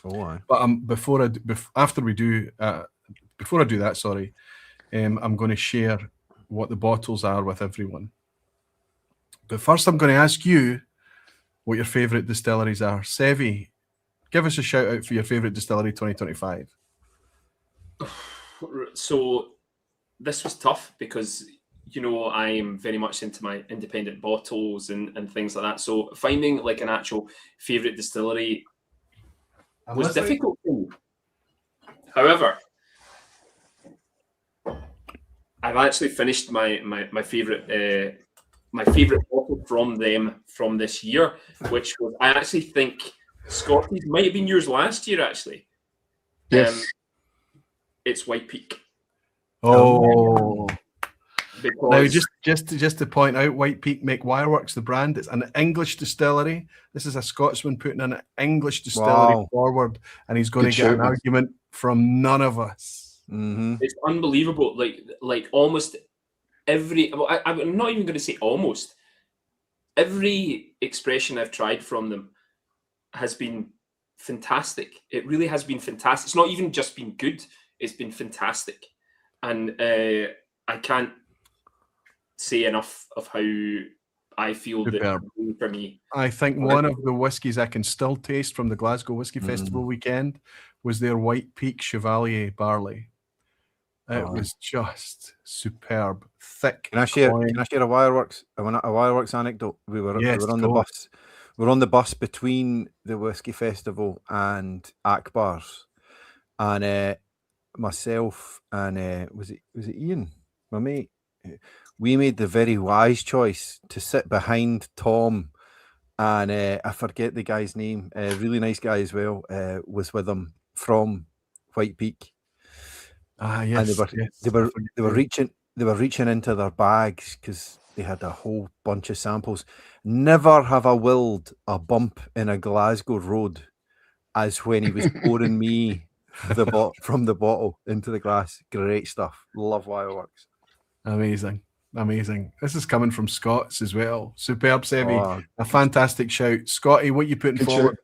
Oh, but before I do that, sorry, I'm going to share what the bottles are with everyone. But first, I'm going to ask you what your favourite distilleries are. Seve, give us a shout out for your favourite distillery 2025. So this was tough because I am very much into my independent bottles and things like that. So finding like an actual favourite distillery was difficult. However, I've actually finished my favourite bottle from them from this year, which was, I actually think Scotty's might have been yours last year actually. Yes. It's White Peak. Oh. because Now, just to point out, White Peak make Wireworks the brand. It's an English distillery. This is a Scotsman putting an English distillery forward, and he's going Good to get an shout, man. argument from none of us. Mm-hmm. it's unbelievable. Like almost every. Well, I'm not even going to say almost. Every expression I've tried from them has been fantastic. It really has been fantastic. It's not even just been good. It's been fantastic, and I can't say enough of how I feel that Superb. for me. I think one of the whiskies I can still taste from the Glasgow Whisky Festival weekend was their White Peak Chevalier barley. It was just superb, thick. Can I share coin. a Wireworks anecdote? We were on the go. bus. We were on the bus between the Whisky Festival and Akbar's, and myself and was it Ian, my mate? We made the very wise choice to sit behind Tom, and I forget the guy's name. Really nice guy as well. Was with him from White Peak. Yes, And they were reaching into their bags because they had a whole bunch of samples. Never have I willed a bump in a Glasgow road as when he was pouring me from the bottle into the glass. Great stuff. Love Wireworks. Amazing. This is coming from Scots as well. Superb, Seve. Oh, A fantastic shout. Scotty, what you putting Good forward?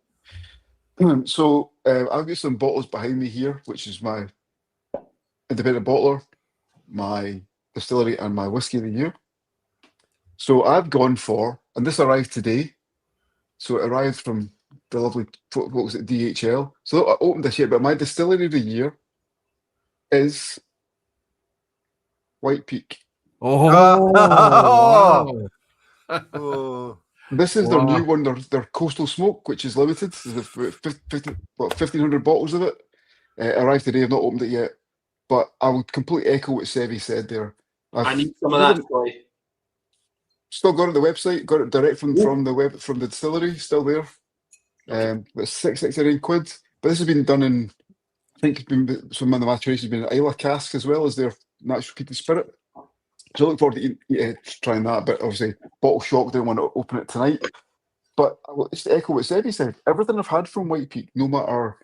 shout. So I've got some bottles behind me here, which is my independent bottler, my distillery, and my whiskey of the year. So I've gone for, and this arrived today. So it arrived from the lovely folks at DHL. So I opened this yet, but my distillery of the year is White Peak. Oh, wow. oh. This is their Wow. new one, their Coastal Smoke, which is limited. There's 1,500 bottles of it. Arrived today. I've not opened it yet, but I would completely echo what Seve said there. I need some of that, Scotty. Still got it on the website. Got it direct from the distillery. Still there. It's £6.69. But this has been done in, I think, some of the maturation has been in Isla casks as well as their natural peated spirit. So I look forward to trying that. But obviously, bottle shock. Didn't want to open it tonight. But I will just echo what Seve said. Everything I've had from White Peak, no matter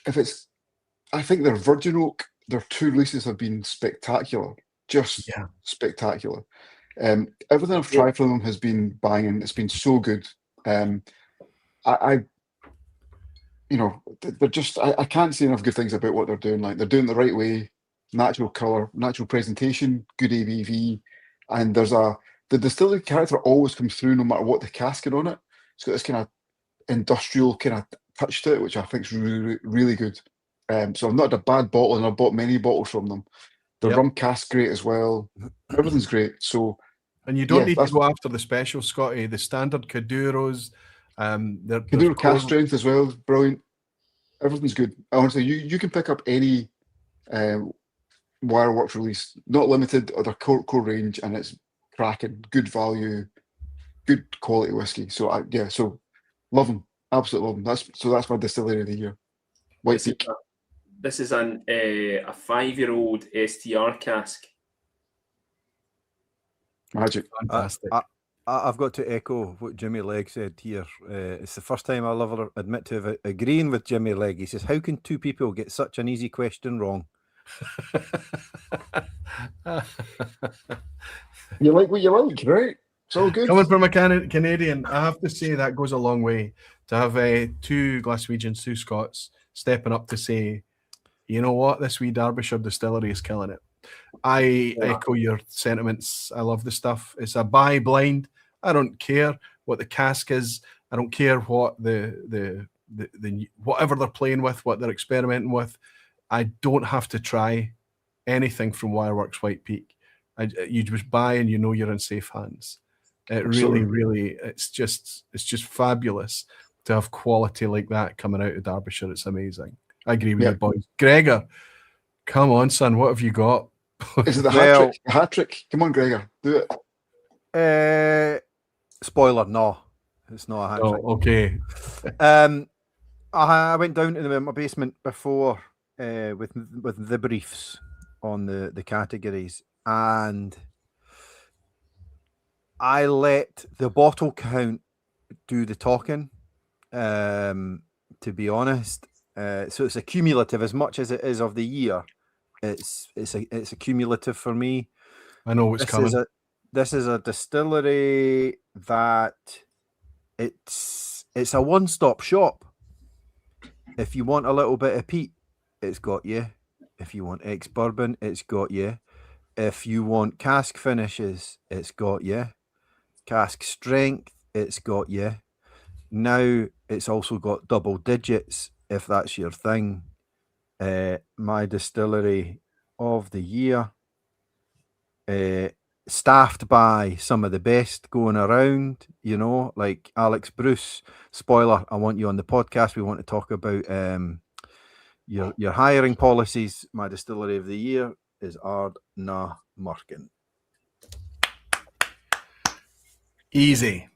if it's, I think their Virgin Oak, their 2 releases have been spectacular. Just spectacular. Everything I've tried from them has been banging. It's been so good. They're just, I can't say enough good things about what they're doing. Like, they're doing it the right way, natural colour, natural presentation, good ABV, and the distillery character always comes through no matter what the cask is on it. It's got this kind of industrial kind of touch to it, which I think is really, really good. So I've not had a bad bottle, and I've bought many bottles from them. The rum cask great as well. Everything's great. So, and you don't need to go after the special, Scotty. The standard Caduros, Caduro cask strength as well, brilliant. Everything's good. Honestly, you can pick up any Wireworks release, not limited, or their core range, and it's cracking. Good value, good quality whiskey. So so love them, absolutely love them. That's my distillery of the year. White Peak. This is a 5-year-old STR cask. Magic. Fantastic. I've got to echo what Jimmy Legg said here. It's the first time I'll ever admit to agreeing with Jimmy Legg. He says, "How can 2 people get such an easy question wrong?" You like what you like, right? It's all good. Coming from a Canadian, I have to say that goes a long way to have 2 Glaswegians, 2 Scots stepping up to say, you know what, this wee Derbyshire distillery is killing it. I echo your sentiments. I love the stuff. It's a buy blind. I don't care what the cask is. I don't care what the whatever they're playing with, what they're experimenting with. I don't have to try anything from Wireworks White Peak. You just buy and you know you're in safe hands. It really, it's just fabulous to have quality like that coming out of Derbyshire. It's amazing. I agree with you, boys. Gregor, come on, son. What have you got? Is it the hat trick? Come on, Gregor, do it. Spoiler, no, it's not a hat trick. Okay. I went down to my basement before with the briefs on the categories, and I let the bottle count do the talking, to be honest. So it's a cumulative as much as it is of the year. It's a cumulative for me. I know what's coming. This is a distillery that it's a one-stop shop. If you want a little bit of peat, it's got you. If you want ex-bourbon, it's got you. If you want cask finishes, it's got you. Cask strength, it's got you. Now it's also got double digits, if that's your thing. My distillery of the year, staffed by some of the best going around, you know, like Alex Bruce. Spoiler, I want you on the podcast. We want to talk about your hiring policies. My distillery of the year is Ardna Murkin. Easy.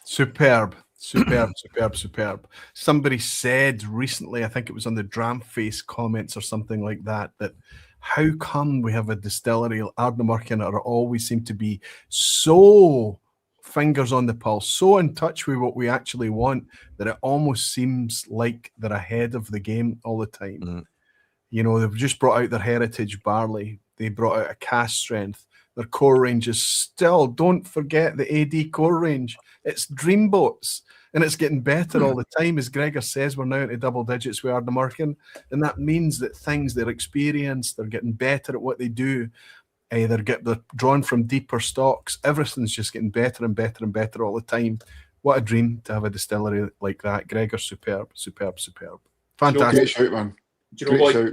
Superb. Superb. Somebody said recently, I think it was on the Dram Face comments or something like that, that how come we have a distillery, Ardna Murkin, that always seem to be so fingers on the pulse, so in touch with what we actually want, that it almost seems like they're ahead of the game all the time. Mm. You know, they've just brought out their heritage barley. They brought out a cask strength. Their core range is still, don't forget the AD core range. It's dreamboats, and it's getting better all the time. As Gregor says, we're now into double digits with Ardna Murkin, and that means that things, their experience, they're getting better at what they do. They're drawn from deeper stocks. Everything's just getting better and better and better all the time. What a dream to have a distillery like that. Gregor, superb. Fantastic. Great shout, man. Do you know,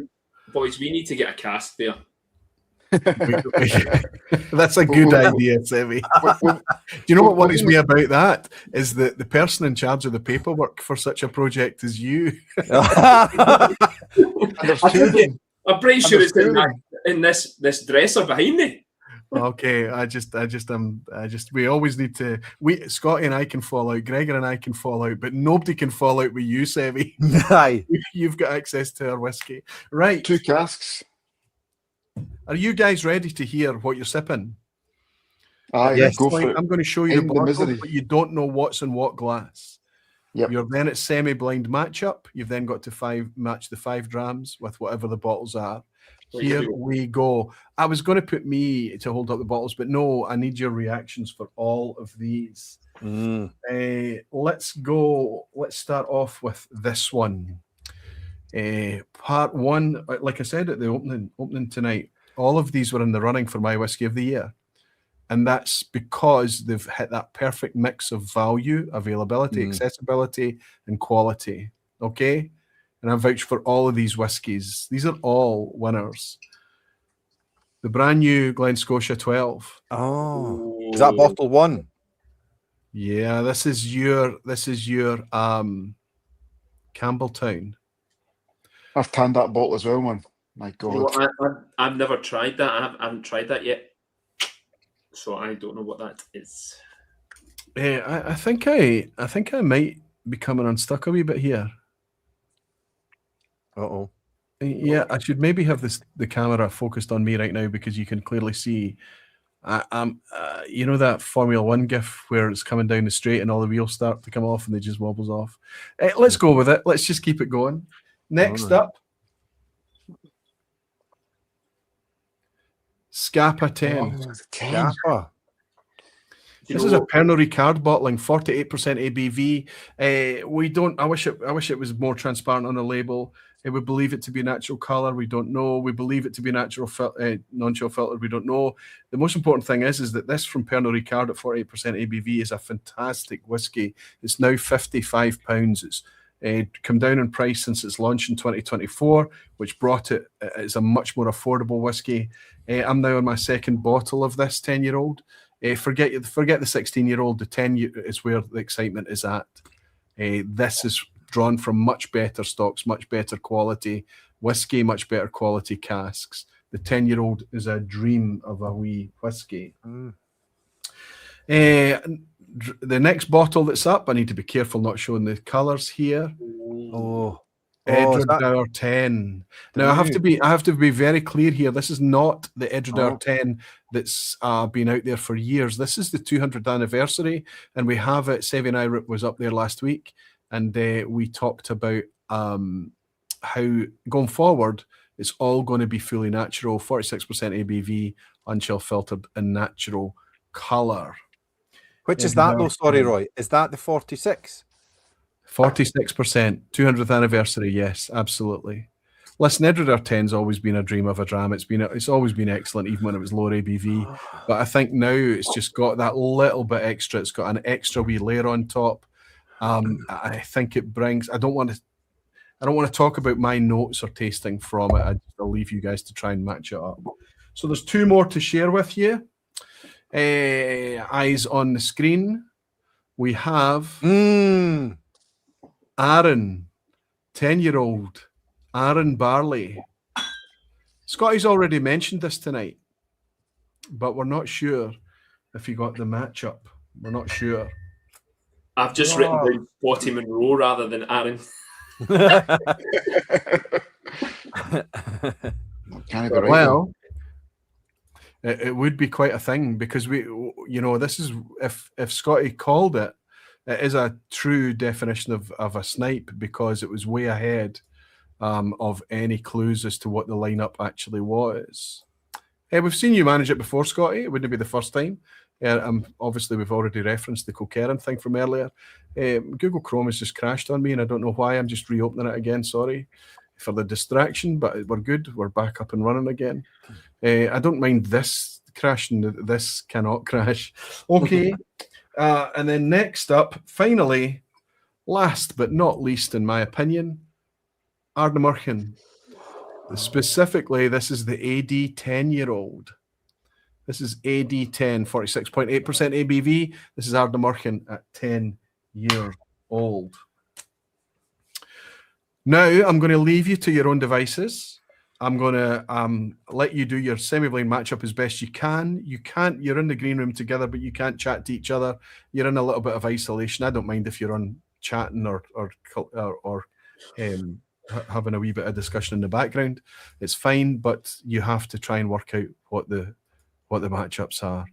boys, we need to get a cask there. That's a good idea, Seve. Do you know what worries me about that? Is that the person in charge of the paperwork for such a project is you. I'm pretty sure it's in this dresser behind me. Okay, we always need to. Scotty and I can fall out, Gregor and I can fall out, but nobody can fall out with you, Seve. Aye. You've got access to our whiskey, right? 2 casks. Are you guys ready to hear what you're sipping? Aye, yes, go for it. I'm going to show you End the the bottle, misery. but you don't know what's in what glass. Yep. You're then at semi-blind matchup. You've then got to match the 5 drams with whatever the bottles are. Here we go. I was going to put me to hold up the bottles, but no, I need your reactions for all of these. Let's go. Let's start off with this one. Part 1, like I said at the opening tonight, all of these were in the running for my whiskey of the year. And that's because they've hit that perfect mix of value, availability, accessibility, and quality. Okay? And I vouch for all of these whiskies. These are all winners. The brand new Glen Scotia 12. Oh, is that bottle 1? Yeah, this is your Campbelltown. I've tanned that bottle as well, man. My God. You know, I've never tried that. I haven't tried that yet. So I don't know what that is. I think I might be coming unstuck a wee bit here. Uh-oh. Yeah, I should maybe have the camera focused on me right now, because you can clearly see you know that Formula 1 gif where it's coming down the straight and all the wheels start to come off and they just wobbles off. Let's go with it. Let's just keep it going. Next up, Scapa 10. Scapa. This is a Pernod Ricard bottling, 48% ABV. We don't. I wish it was more transparent on the label. We believe it to be natural color. We don't know. We believe it to be natural non-chill filtered. We don't know. The most important thing is that this from Pernod Ricard at 48% ABV is a fantastic whiskey. It's now £55. It's come down in price since its launch in 2024, which brought it as a much more affordable whiskey. I'm now on my second bottle of this 10-year-old. Forget the 16-year-old. The 10 is where the excitement is at. This is drawn from much better stocks, much better quality whiskey, much better quality casks. The 10-year-old is a dream of a wee whiskey. The next bottle that's up, I need to be careful not showing the colours here. Oh, Edredauer 10. Now I have to be very clear here. This is not the Edredauer 10 that's been out there for years. This is the 200th anniversary, and we have it. Seve and I was up there last week, and we talked about how going forward it's all going to be fully natural, 46% ABV, unchill filtered, and natural colour. Which is that though? Sorry, Roy. Is that the 46? 46%, 200th anniversary, yes, absolutely. Listen, Edredauer 10's always been a dream of a dram. It's always been excellent, even when it was lower ABV. But I think now it's just got that little bit extra. It's got an extra wee layer on top. I think it brings. I don't want to talk about my notes or tasting from it. I'll leave you guys to try and match it up. So there's two more to share with you. Eyes on the screen. We have. Aaron, 10-year-old Aaron Barley. Scotty's already mentioned this tonight, but we're not sure if he got the matchup. We're not sure. I've just written down Scotty Monroe rather than Aaron. Well, it would be quite a thing because this is if Scotty called it. It is a true definition of a snipe because it was way ahead of any clues as to what the lineup actually was. We've seen you manage it before, Scotty. It wouldn't be the first time. Obviously, we've already referenced the Kilkerran thing from earlier. Google Chrome has just crashed on me, and I don't know why. I'm just reopening it again. Sorry for the distraction, but we're good. We're back up and running again. I don't mind this crashing. This cannot crash. Okay. And then next up, finally, last but not least, in my opinion, Ardnamurchan. Specifically, this is the AD 10-year-old. This is AD 10, 46.8% ABV. This is Ardnamurchan at 10 years old. Now, I'm going to leave you to your own devices. I'm going to let you do your semi-blind matchup as best you can. You're in the green room together, but you can't chat to each other. You're in a little bit of isolation. I don't mind if you're on chatting or having a wee bit of discussion in the background. It's fine, but you have to try and work out what the matchups are.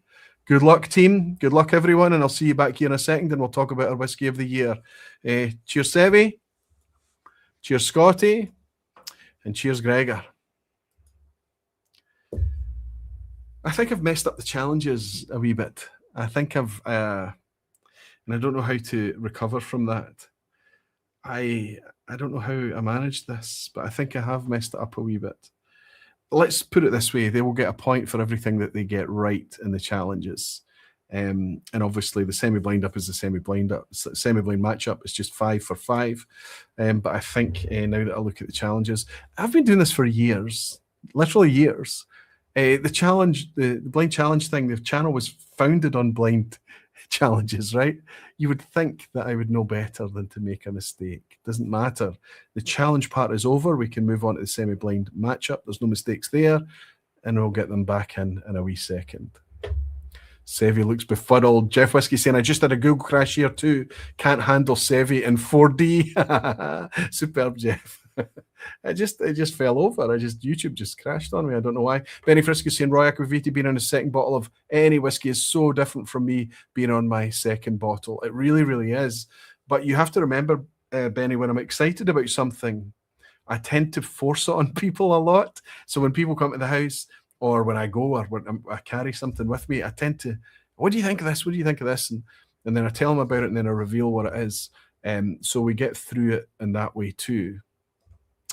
Good luck, team. Good luck, everyone, and I'll see you back here in a second, and we'll talk about our whiskey of the year. Cheers, Seve. Cheers, Scotty. And cheers, Gregor. I think I've messed up the challenges a wee bit. I think and I don't know how to recover from that. I don't know how I managed this, but I think I have messed it up a wee bit. Let's put it this way. They will get a point for everything that they get right in the challenges. And obviously the semi-blind up is the semi-blind up. Semi-blind matchup is just 5 for 5. But I think now that I look at the challenges, I've been doing this for years, literally years. The challenge, the blind challenge thing, the channel was founded on blind challenges, right? You would think that I would know better than to make a mistake. Doesn't matter. The challenge part is over. We can move on to the semi-blind matchup. There's no mistakes there, and we'll get them back in a wee second. Seve looks befuddled. Jeff Whisky saying, I just had a Google crash here too. Can't handle Seve in 4D. Superb, Jeff. It just fell over. YouTube just crashed on me. I don't know why. Benny Frisky saying, Roy Aqvavitae being on his second bottle of any whiskey is so different from me being on my second bottle. It really, really is. But you have to remember, Benny, when I'm excited about something, I tend to force it on people a lot. So when people come to the house, or when I go, or when I carry something with me, I tend to, what do you think of this? What do you think of this? And then I tell them about it, and then I reveal what it is. So we get through it in that way too.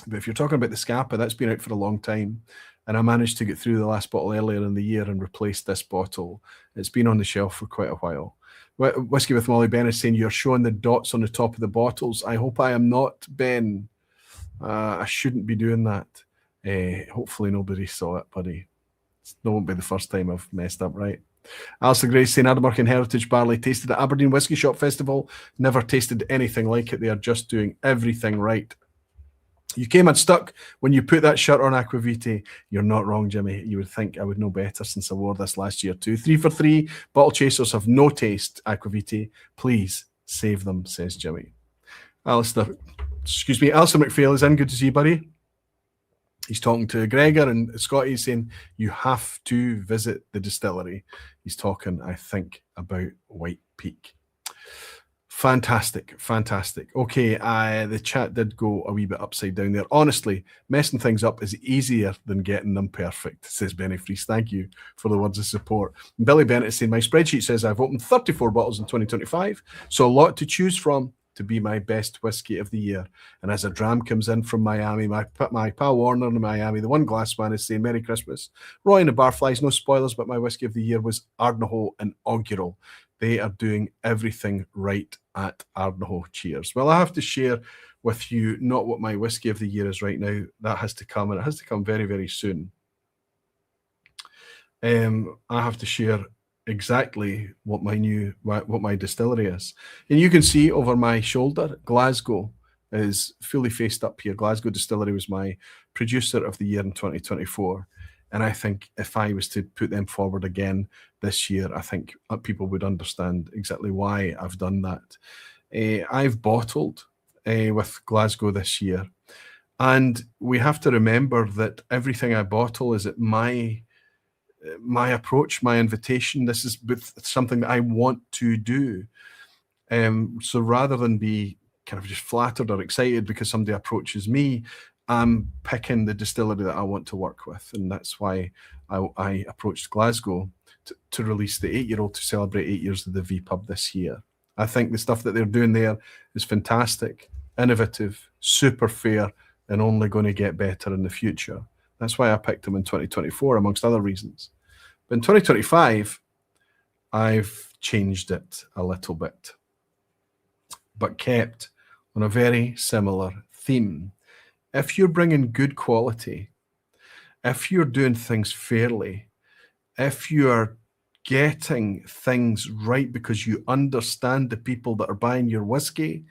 But if you're talking about the Scapa, that's been out for a long time. And I managed to get through the last bottle earlier in the year and replace this bottle. It's been on the shelf for quite a while. Whiskey with Molly Ben is saying, you're showing the dots on the top of the bottles. I hope I am not, Ben. I shouldn't be doing that. Hopefully nobody saw it, buddy. It won't be the first time I've messed up, right? Alistair Gray saying, Ardnamurchan Heritage Barley tasted at Aberdeen Whisky Shop Festival. Never tasted anything like it. They are just doing everything right. You came unstuck when you put that shirt on, Aqvavitae. You're not wrong, Jimmy. You would think I would know better since I wore this last year too. 3 for 3. Bottlechasers have no taste, Aqvavitae. Please save them, says Jimmy. Alistair, excuse me, Alistair McPhail is in. Good to see you, buddy. He's talking to Gregor and Scotty, saying you have to visit the distillery. He's talking, I think, about White Peak. Fantastic, fantastic. Okay, the chat did go a wee bit upside down there. Honestly, messing things up is easier than getting them perfect, says Benny Fries. Thank you for the words of support. Billy Bennett is saying, my spreadsheet says I've opened 34 bottles in 2025, so a lot to choose from to be my best whiskey of the year. And as a dram comes in from Miami, my pal Warner in Miami, the one glass man, is saying, Merry Christmas. Roy and the Barflies, no spoilers, but my whiskey of the year was Ardnahoe and Augural. They are doing everything right at Ardnahoe. Cheers. Well, I have to share with you not what my whiskey of the year is right now. That has to come, and it has to come very, very soon. I have to share exactly what my distillery is. And you can see over my shoulder, Glasgow is fully faced up here. Glasgow Distillery was my producer of the year in 2024. And I think if I was to put them forward again this year, I think people would understand exactly why I've done that. I've bottled with Glasgow this year. And we have to remember that everything I bottle is at my approach, my invitation. This is something that I want to do. So rather than be kind of just flattered or excited because somebody approaches me, I'm picking the distillery that I want to work with. And that's why I approached Glasgow to release the 8-year-old to celebrate 8 years of the vPub this year. I think the stuff that they're doing there is fantastic, innovative, super fair, and only going to get better in the future. That's why I picked them in 2024, amongst other reasons. But in 2025, I've changed it a little bit, but kept on a very similar theme. If you're bringing good quality, if you're doing things fairly, if you're getting things right because you understand the people that are buying your whiskey,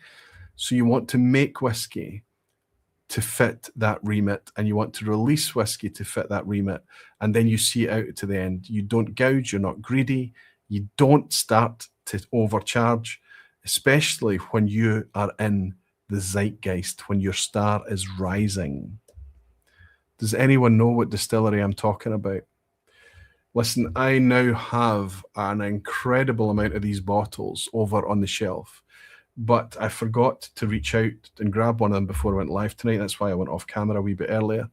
so you want to make whiskey to fit that remit, and you want to release whiskey to fit that remit, and then you see it out to the end. You don't gouge, you're not greedy, you don't start to overcharge, especially when you are in the zeitgeist, when your star is rising. Does anyone know what distillery I'm talking about? Listen, I now have an incredible amount of these bottles over on the shelf, but I forgot to reach out and grab one of them before I went live tonight. That's why I went off camera a wee bit earlier.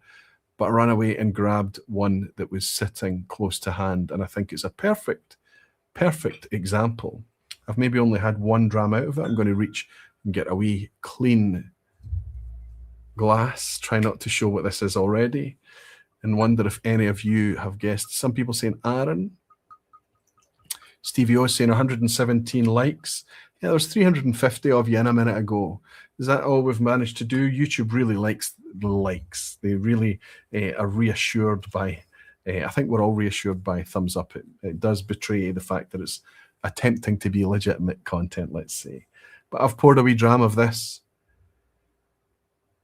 But I ran away and grabbed one that was sitting close to hand, and I think it's a perfect example. I've maybe only had one dram out of it. I'm going to reach and get a wee clean glass. Try not to show what this is already, and wonder if any of you have guessed. Some people saying Aaron. Stevie O saying 117 likes. Yeah, there's 350 of you in a minute ago. Is that all we've managed to do? YouTube really likes the likes. They really are reassured by, I think we're all reassured by thumbs up. It does betray the fact that it's attempting to be legitimate content, let's say. But I've poured a wee dram of this.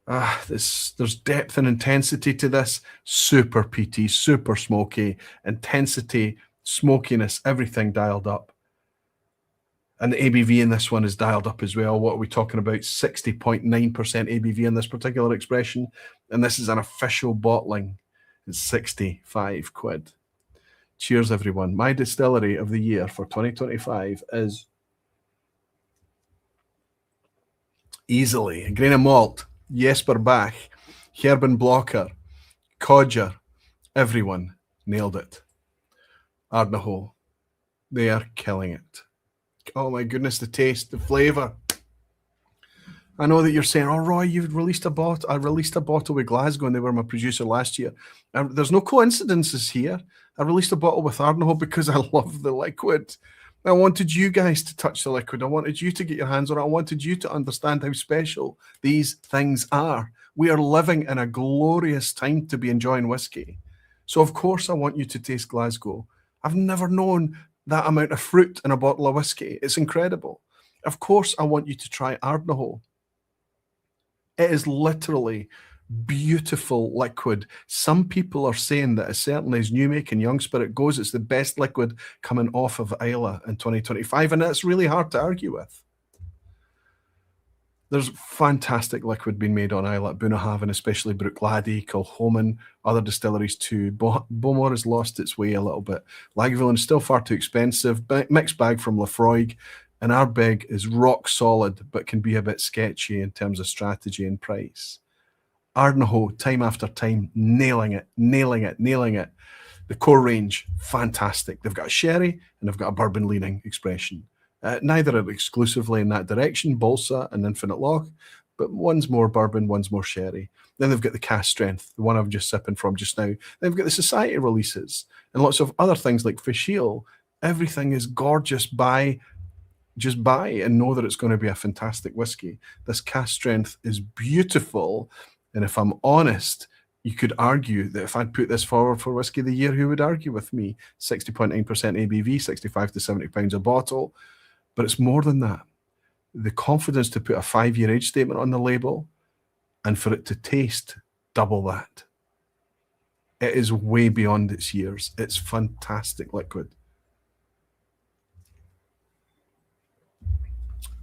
There's depth and intensity to this. Super peaty, super smoky, intensity, smokiness, everything dialed up. And the ABV in this one is dialed up as well. What are we talking about? 60.9% ABV in this particular expression. And this is an official bottling. It's 65 quid. Cheers, everyone. My distillery of the year for 2025 is easily Grain of Malt, Jesper Bach, Herben Blocker, Codger. Everyone nailed it. Ardnahoe. They are killing it. Oh my goodness, the taste, the flavour. I know that you're saying, oh, Roy, you've released a bottle. I released a bottle with Glasgow and they were my producer last year. There's no coincidences here. I released a bottle with Ardnahoe because I love the liquid. I wanted you guys to touch the liquid. I wanted you to get your hands on it. I wanted you to understand how special these things are. We are living in a glorious time to be enjoying whiskey. So, of course, I want you to taste Glasgow. I've never known that amount of fruit in a bottle of whiskey. It's incredible. Of course, I want you to try Ardnahoe. It is literally beautiful liquid. Some people are saying that as certainly as New Make and Young Spirit goes, it's the best liquid coming off of Islay in 2025, and that's really hard to argue with. There's fantastic liquid being made on Islay, Bunnahabhain, especially Bruichladdich, Kilchoman, other distilleries too. Bowmore has lost its way a little bit. Lagavulin is still far too expensive. Mixed bag from Lafroig. And Ardbeg is rock solid, but can be a bit sketchy in terms of strategy and price. Ardnahoe, time after time, nailing it, nailing it, nailing it. The core range, fantastic. They've got a sherry and they've got a bourbon-leaning expression. Neither are exclusively in that direction, Bolsa and Infinite Loch, but one's more bourbon, one's more sherry. Then they've got the cask strength, the one I'm just sipping from just now. They've got the society releases and lots of other things like Fisheel. Everything is gorgeous. Just buy and know that it's going to be a fantastic whiskey. This cask strength is beautiful. And if I'm honest, you could argue that if I'd put this forward for Whiskey of the Year, who would argue with me? 60.9% ABV, 65 to 70 pounds a bottle. But it's more than that. The confidence to put a 5-year age statement on the label and for it to taste double that. It is way beyond its years. It's fantastic liquid.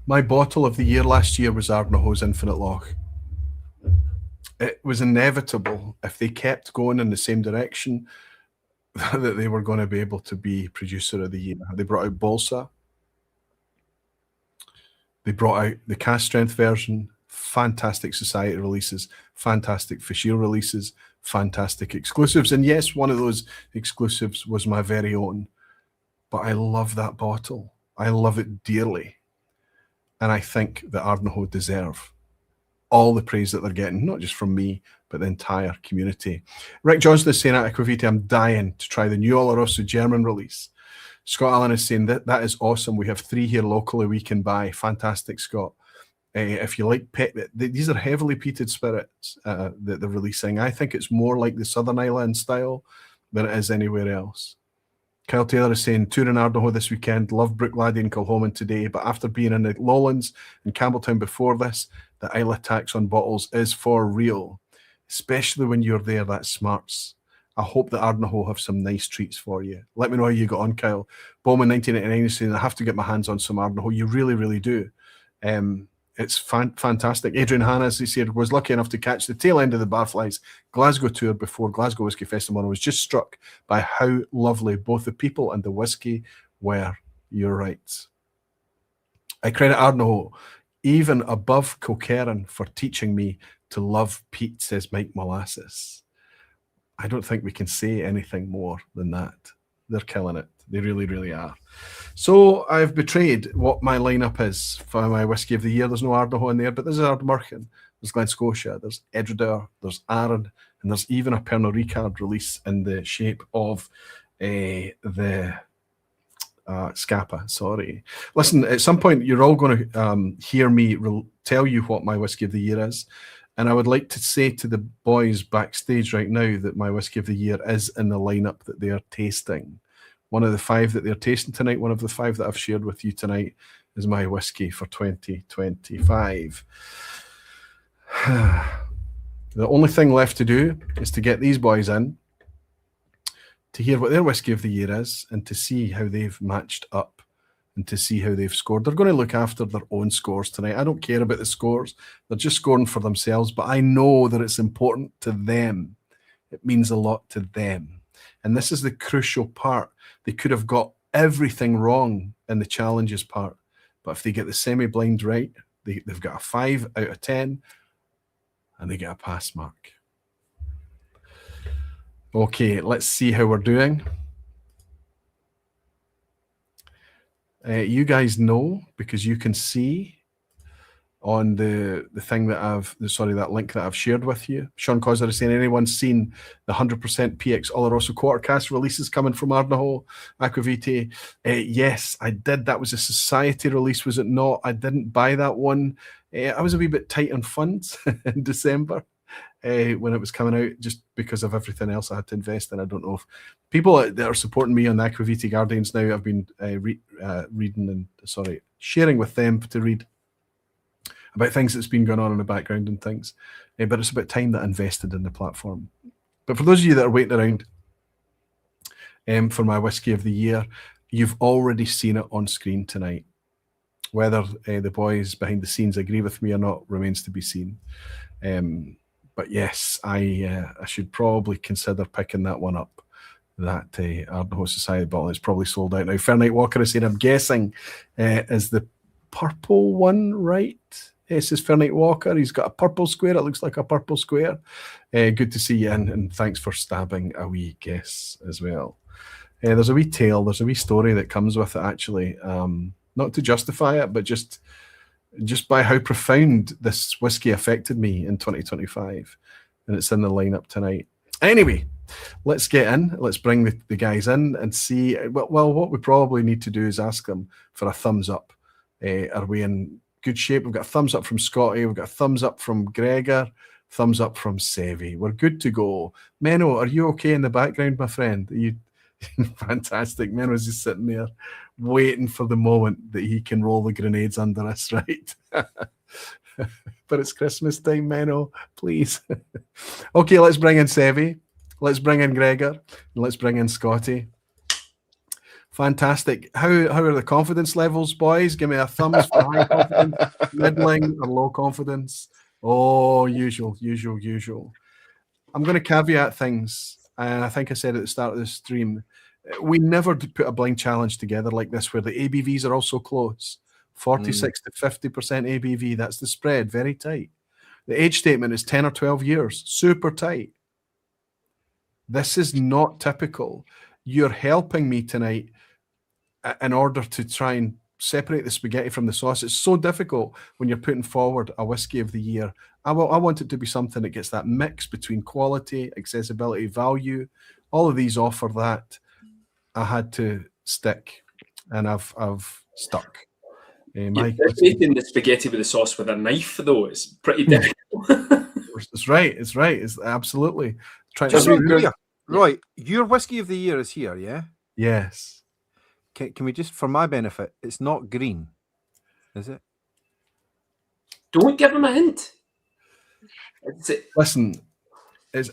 My bottle of the year last year was Ardnahoe's Infinite Loch. It was inevitable if they kept going in the same direction that they were going to be able to be producer of the year. They brought out Bolsa. They brought out the cask strength version, fantastic society releases, fantastic Fisheel releases, fantastic exclusives. And yes, one of those exclusives was my very own. But I love that bottle. I love it dearly. And I think that Ardnahoe deserve all the praise that they're getting, not just from me, but the entire community. Rick Johnson is saying at Aqvavitae, I'm dying to try the new Oloroso German release. Scott Allen is saying that is awesome. We have 3 here locally we can buy. Fantastic, Scott. If you like these are heavily peated spirits that they're releasing. I think it's more like the Southern Island style than it is anywhere else. Kyle Taylor is saying, tour in Ardnahoe this weekend. Love Bruichladdich and Kilchoman today, but after being in the Lowlands and Campbelltown before this, the Islay tax on bottles is for real, especially when you're there. That smarts. I hope that Ardnahoe have some nice treats for you. Let me know how you got on, Kyle. Bowman 1989 is saying, I have to get my hands on some Ardnahoe. You really, really do. It's fantastic. Adrian Hanna, as he said, was lucky enough to catch the tail end of the Barflies Glasgow tour before Glasgow Whisky Festival. I was just struck by how lovely both the people and the whiskey were. You're right. I credit Ardnahoe even above Kilkerran for teaching me to love peat, says Mike Molasses. I don't think we can say anything more than that. They're killing it. They really, really are. So I've betrayed what my lineup is for my Whiskey of the Year. There's no Ardnahoe in there, but there's Ardmurchan, there's Glen Scotia, there's Edredure, there's Arran, and there's even a Pernod Ricard release in the shape of the Scapa. Sorry. Listen, at some point you're all going to hear me tell you what my Whiskey of the Year is. And I would like to say to the boys backstage right now that my Whiskey of the Year is in the lineup that they are tasting. One of the 5 that they're tasting tonight, one of the 5 that I've shared with you tonight is my whiskey for 2025. The only thing left to do is to get these boys in, to hear what their Whiskey of the Year is, and to see how they've matched up and to see how they've scored. They're going to look after their own scores tonight. I don't care about the scores. They're just scoring for themselves, but I know that it's important to them. It means a lot to them. And this is the crucial part. They could have got everything wrong in the challenges part, but if they get the semi-blind right, they've got a 5 out of 10, and they get a pass mark. Okay, let's see how we're doing. You guys know, because you can see on the thing that that link that I've shared with you. Sean Cosler is saying, anyone seen the 100% PX Oloroso quarter cask releases coming from Ardnahoe, Aqvavitae? Yes, I did. That was a society release, was it not? I didn't buy that one. I was a wee bit tight on funds in December when it was coming out, just because of everything else I had to invest in. I don't know if people that are supporting me on the Aqvavitae Guardians now, I've been sharing with them to read about things that's been going on in the background and things. But it's about time that I invested in the platform. But for those of you that are waiting around for my Whiskey of the Year, you've already seen it on screen tonight. Whether the boys behind the scenes agree with me or not remains to be seen. But yes, I should probably consider picking that one up. That Ardnahoe Society bottle is probably sold out now. Fairnight Walker is saying, I'm guessing, is the purple one right? Yes, it's Fairnight Walker. He's got a purple square. It looks like a purple square. Good to see you, and thanks for stabbing a wee guess as well. There's a wee tale, there's a wee story that comes with it, actually. Not to justify it, but just by how profound this whiskey affected me in 2025. And it's in the lineup tonight. Anyway, let's get in. Let's bring the guys in and see. Well, what we probably need to do is ask them for a thumbs up. Are we in good shape? We've got a thumbs up from Scotty. We've got a thumbs up from Gregor. Thumbs up from Seve. We're good to go. Menno, are you okay in the background, my friend? Are you fantastic? Menno's just sitting there waiting for the moment that he can roll the grenades under us, right? But it's Christmas time, Menno, please. Okay, let's bring in Seve. Let's bring in Gregor. And let's bring in Scotty. Fantastic. How are the confidence levels, boys? Give me a thumbs for high confidence, middling, or low confidence. Oh, usual. I'm going to caveat things. I think I said at the start of the stream, we never put a blind challenge together like this where the ABVs are also close. 46 to 50% ABV, that's the spread, very tight. The age statement is 10 or 12 years, super tight. This is not typical. You're helping me tonight in order to try and separate the spaghetti from the sauce. It's so difficult when you're putting forward a whiskey of the year. I want it to be something that gets that mix between quality, accessibility, value. All of these offer that. I had to stick, and I've stuck. Making the spaghetti with the sauce with a knife, though, is pretty difficult. It's right. It's absolutely. Right, your whiskey of the year is here, yeah? Yes. Can we just, for my benefit, it's not green, is it? Don't give him a hint. Listen,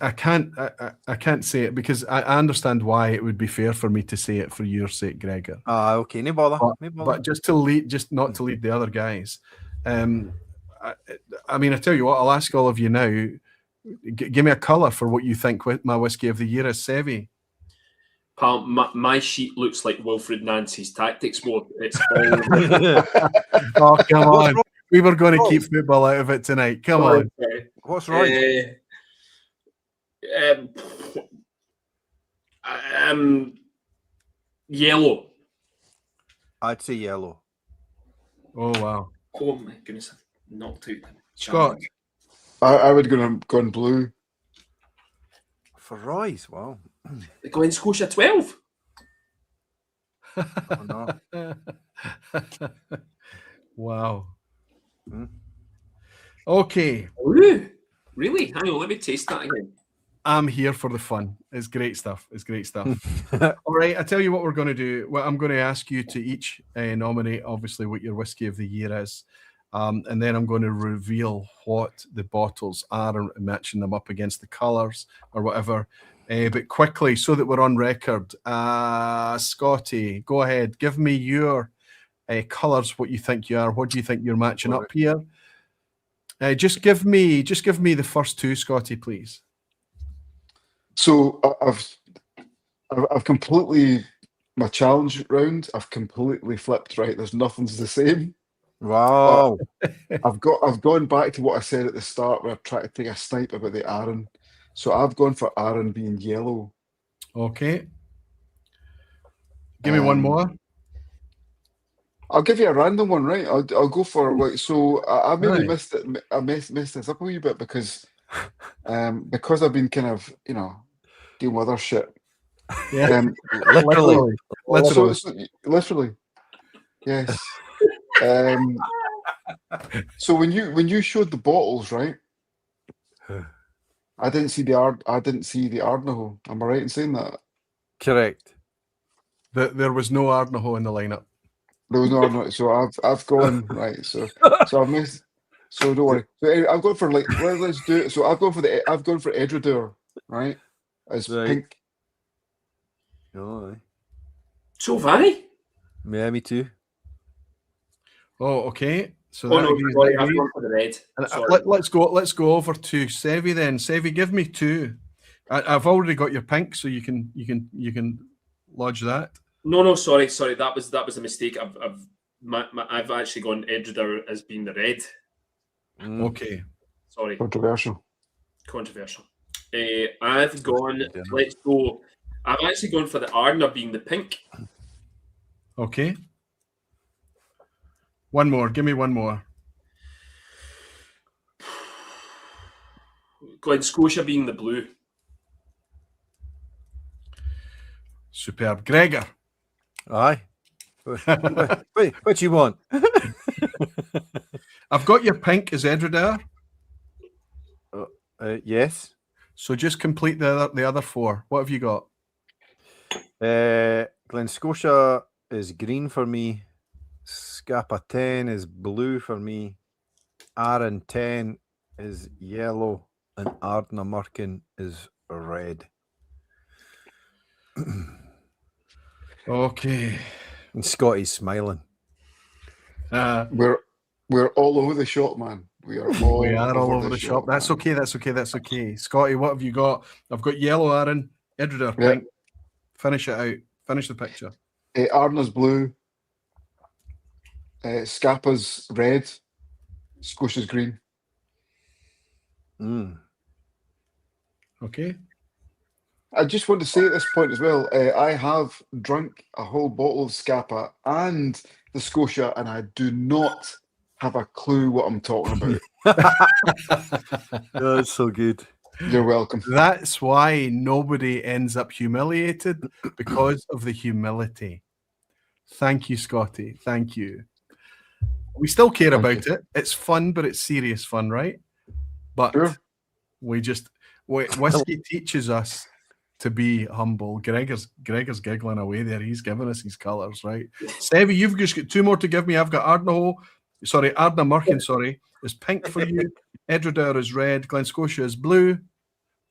I can't say it because I understand why it would be fair for me to say it for your sake, Gregor. Okay, no bother. But just not to lead the other guys. I mean, I tell you what, I'll ask all of you now. Give me a colour for what you think my whiskey of the year is, Seve. Pal, my sheet looks like Wilfred Nancy's tactics board. It's all... Oh, come on. We were going to keep football out of it tonight. Come on. What's right? Yellow. I'd say yellow. Oh, wow. Oh, my goodness. I've knocked out. Scott. I would go on blue. For Royce, wow. The Glen Scotia 12. Oh, no. Wow. Okay. Ooh, really? Hang on, let me taste that again. I'm here for the fun. It's great stuff. All right, I tell you what we're going to do. Well, I'm going to ask you to each nominate, obviously, what your whiskey of the year is. And then I'm going to reveal what the bottles are and matching them up against the colours or whatever. But quickly, so that we're on record, Scotty, go ahead. Give me your colours, what you think you are. What do you think you're matching up here? Just give me the first two, Scotty, please. So I've completely, my challenge round, I've completely flipped, right? There's nothing's the same. Wow. I've gone back to what I said at the start where I tried to take a snipe about the Aaron. So I've gone for Aaron being yellow. Okay. Give me one more. I'll give you a random one, right? I'll go for like, so I maybe missed it. I messed this up a wee bit because I've been kind of, dealing with other shit. Yeah. Literally. Literally. Yes. So when you showed the bottles, right? I didn't see the Ardnahoe. Am I right in saying that? Correct. There was no Ardnahoe in the lineup. There was no Ardnahoe. So I've gone right. So I've missed. So don't worry. So I've gone for let's do it. So I've gone for Edredure, right? As pink. Oh, so have I. Yeah, me too. Oh, okay. So Oh that no, agrees. sorry, That I've agrees. gone for the red. And, Sorry. let's go over to Seve then. Seve, give me 2. I've already got your pink, so you can lodge that. No, sorry. That was a mistake. I've actually gone Edredar as being the red. Okay. Sorry, Controversial. controversial. I've gone. Let's go. I've actually gone for the Ardna being the pink. Okay. One more. Give me one more. Glen Scotia being the blue. Superb. Gregor. Aye. Wait, what do you want? I've got your pink as Edredar, Yes. so just complete the other 4. What have you got? Glen Scotia is green for me. Scapa 10 is blue for me. Aaron 10 is yellow. And Ardna Merkin is red. Okay. And Scotty's smiling. We're all over the shop, man. We are all all over the shop. That's man. okay. That's okay. Scotty, what have you got? I've got yellow, Aaron. Edredar, Yeah. pink. Finish it out. Finish the picture. Ardna's blue. Scapa's red. Scotia's green. Okay. I just want to say at this point as well, I have drunk a whole bottle of Scapa and the Scotia, and I do not have a clue what I'm talking about. That's so good. You're welcome. That's why nobody ends up humiliated, because of the humility. Thank you, Scotty. Thank you. We still care about it. It's fun, but it's serious fun, right? But Sure. whiskey teaches us to be humble. Gregor's giggling away there. He's giving us his colours, right? Seve, you've just got 2 more to give me. I've got Ardna Merkin, is pink for you. Edredar is red. Glen Scotia is blue.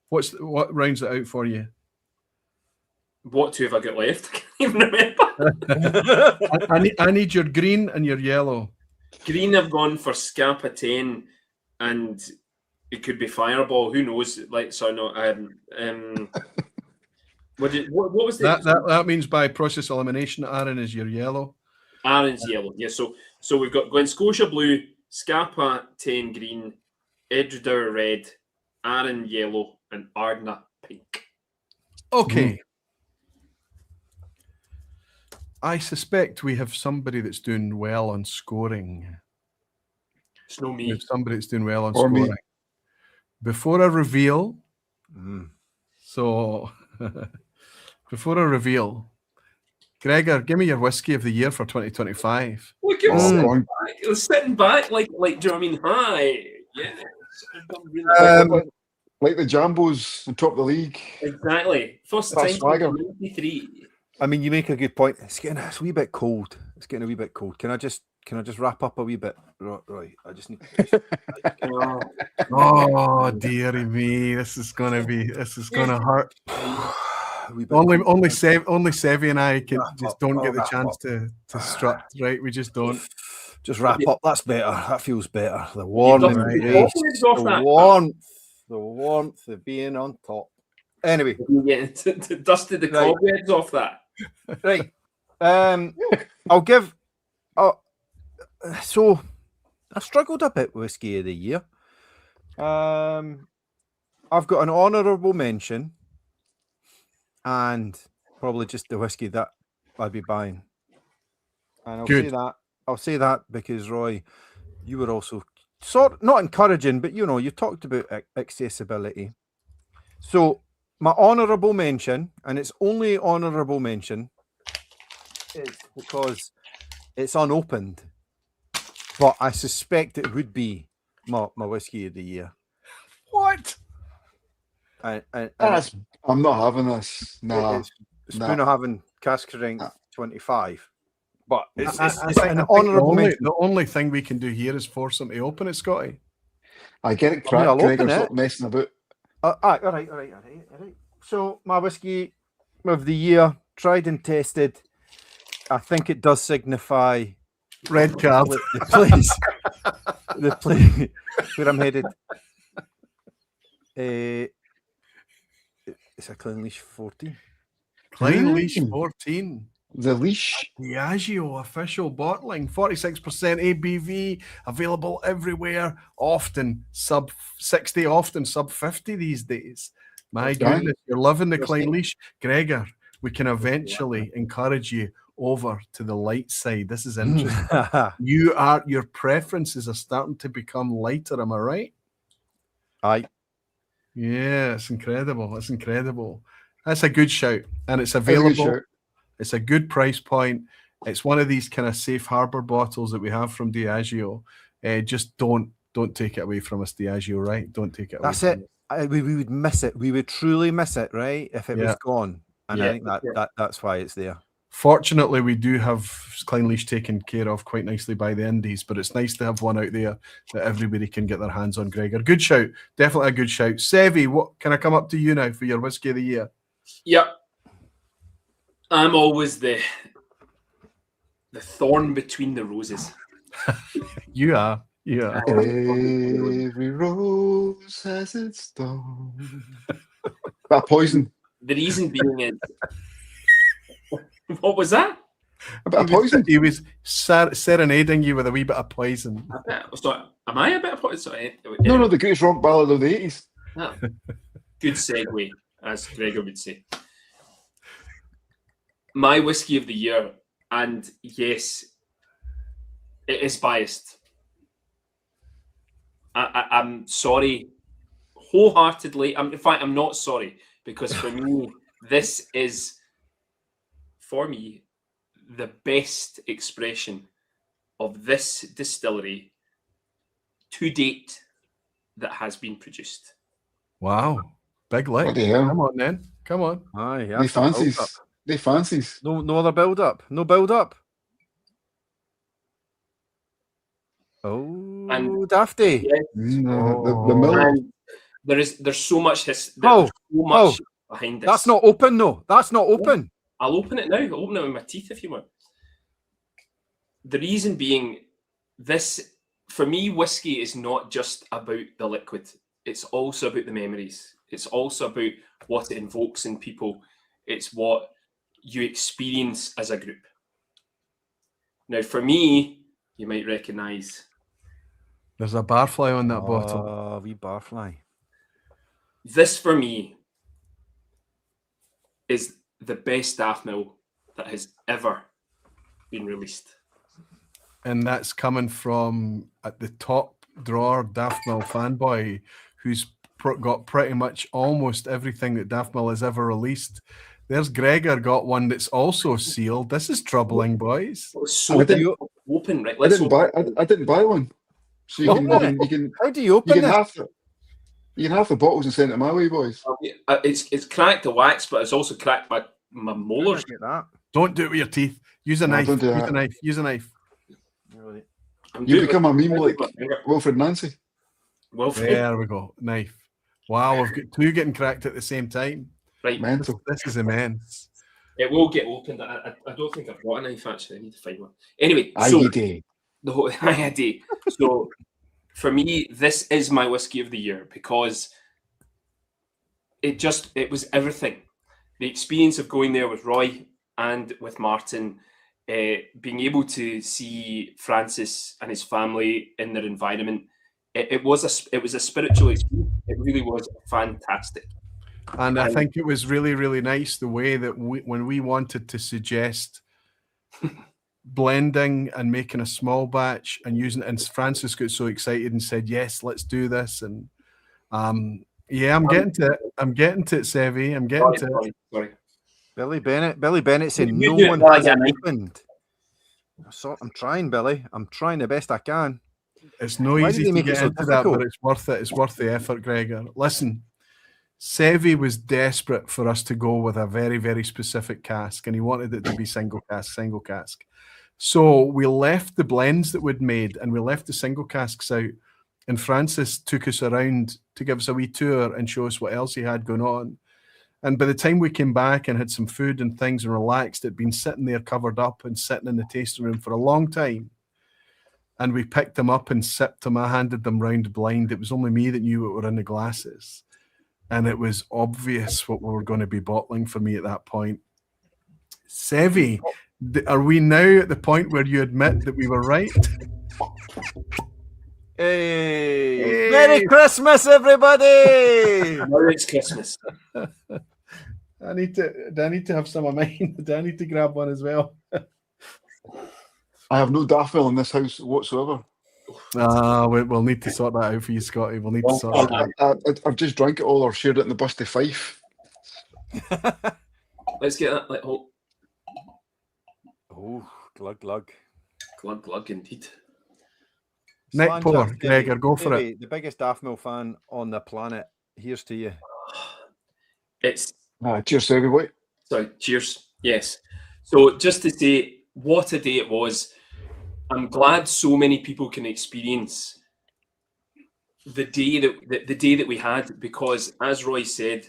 What rounds it out for you? What 2 have I got left? I can't even remember. I need your green and your yellow. Green, I've gone for Scapa 10, and it could be Fireball. Who knows? What was the That means by process elimination, Aaron is your yellow. Aaron's yellow. Yeah, so we've got Glen Scotia blue, Scapa 10 green, Edredar red, Aaron yellow, and Ardna pink. Okay. I suspect we have somebody that's doing well on scoring. It's no We me. have somebody that's doing well on Or me. scoring. Before I reveal, Gregor, give me your whiskey of the year for 2025. Look at Oh, him on. sitting back like, do you know what I mean? Hi. Yeah. Like the Jambos on top of the league. Exactly. First That's time swagger. since 93. I mean, you make a good point. It's a wee bit cold. Can I just wrap up a wee bit? Right. I just need. Oh dearie me, this is gonna hurt. Only Seve and I don't get the chance to strut, right? We just don't. Just wrap up. That's better. That feels better. The warmth, the warmth of being on top. Anyway, Yeah, dusted the cobwebs off that. right. I'll give. So I struggled a bit with whiskey of the year. I've got an honourable mention, and probably just the whiskey that I'd be buying. And I'll say that because Roy, you were also not encouraging, but you talked about accessibility. So my honourable mention, and it's only honourable mention, is because it's unopened, but I suspect it would be my whiskey of the year. What? And I'm not having this. Nah. Spoon of having cask rank 25. But it's I an think honourable mention. the only thing we can do here is force them to open it, Scotty. I get it, I'll Gregor. open it. Stop messing about. All right. So my whiskey of the year, tried and tested. I think it does signify Red card. The place where I'm headed. It's a Clean Leash 14. Clean Leash 14. The leash. Diageo official bottling, 46% ABV, available everywhere, often sub 60, often sub 50 these days. My goodness, you're loving the Clean Leash. Gregor, we can eventually encourage you over to the light side. This is interesting. Your preferences are starting to become lighter, am I right? Aye. Yeah, it's incredible. It's incredible. That's a good shout. And it's available. It's a good price point. It's one of these kind of safe harbor bottles that we have from Diageo. Just don't take it away from us, Diageo, right? Don't take it away. That's it. We would miss it. We would truly miss it, right? If it was gone. And I think that's why it's there. Fortunately, we do have Clean Leash taken care of quite nicely by the Indies, but it's nice to have one out there that everybody can get their hands on, Gregor. Good shout. Definitely a good shout. Seve, what can I come up to you now for your Whiskey of the Year? Yep. I'm always the thorn between the roses. You are. Yeah. Every rose has its thorn. That poison. The reason being is, what was that? A bit of poison. He was serenading you with a wee bit of poison. Am I a bit of poison? Sorry. No, the greatest rock ballad of the 80s. Oh. Good segue, as Gregor would say. My Whiskey of the Year, and yes, it is biased. I'm sorry, wholeheartedly. In fact, I'm not sorry, because for me, this is, for me, the best expression of this distillery to date that has been produced. Wow. Big leg. Come on, then. Come on. Aye, They fancies. No other build up. No build up. Oh, and Dafty. Yeah. The mill. There's so much behind this. That's not open, no. That's not open. I'll open it now. I'll open it with my teeth if you want. The reason being, this, for me, whiskey is not just about the liquid. It's also about the memories. It's also about what it invokes in people. It's what you experience as a group. Now, for me, you might recognise. There's a barfly on that bottle. Oh, wee barfly. This, for me, is the best Daffmill that has ever been released. And that's coming from at the top drawer, Daffmill fanboy, who's got pretty much almost everything that Daffmill has ever released. There's Gregor got one that's also sealed. This is troubling, boys. So open, right? I didn't buy one. So you can. How do you open it? You can have the bottles and send it my way, boys. It's cracked the wax, but it's also cracked my molars. Don't do it with your teeth. Use a knife. Use a knife. You become a meme like Wilfred Nancy. There we go. Knife. Wow, we've got two getting cracked at the same time. Right. Mental. This is immense. It will get opened. I don't think I've got a knife, actually. I need to find one. Anyway, so for me, this is my Whiskey of the Year because it was everything. The experience of going there with Roy and with Martin, being able to see Francis and his family in their environment, it was a spiritual experience. It really was fantastic. And I think it was really, really nice the way that when we wanted to suggest blending and making a small batch and using it, and Francis got so excited and said, yes, let's do this. And I'm getting to it, Seve. I'm getting to it. Sorry. Billy Bennett said no one has opened. I'm trying, Billy. I'm trying the best I can. It's no easy to get into that, but it's worth it. It's worth the effort, Gregor. Listen, Seve was desperate for us to go with a very, very specific cask, and he wanted it to be single cask. So we left the blends that we'd made, and we left the single casks out, and Francis took us around to give us a wee tour and show us what else he had going on. And by the time we came back and had some food and things and relaxed, it'd been sitting there covered up and sitting in the tasting room for a long time. and we picked them up and sipped them. I handed them round blind. It was only me that knew what were in the glasses, and it was obvious what we were going to be bottling for me at that point. Seve, are we now at the point where you admit that we were right? Hey. Merry Christmas, everybody! Merry Christmas. Do I need to have some of mine? Do I need to grab one as well? I have no Daffodil in this house whatsoever. We'll need to sort that out for you, Scotty. We'll need to sort that out. I've just drank it all or shared it in the bus to Fife. Let's get that. Oh, glug, glug. Glug, glug, indeed. Neck pour, Gregor, go for it. The biggest Daffodil fan on the planet. Here's to you. It's cheers to everybody. sorry. Cheers. Yes. So just to say, what a day it was. I'm glad so many people can experience the day that we had, because as Roy said,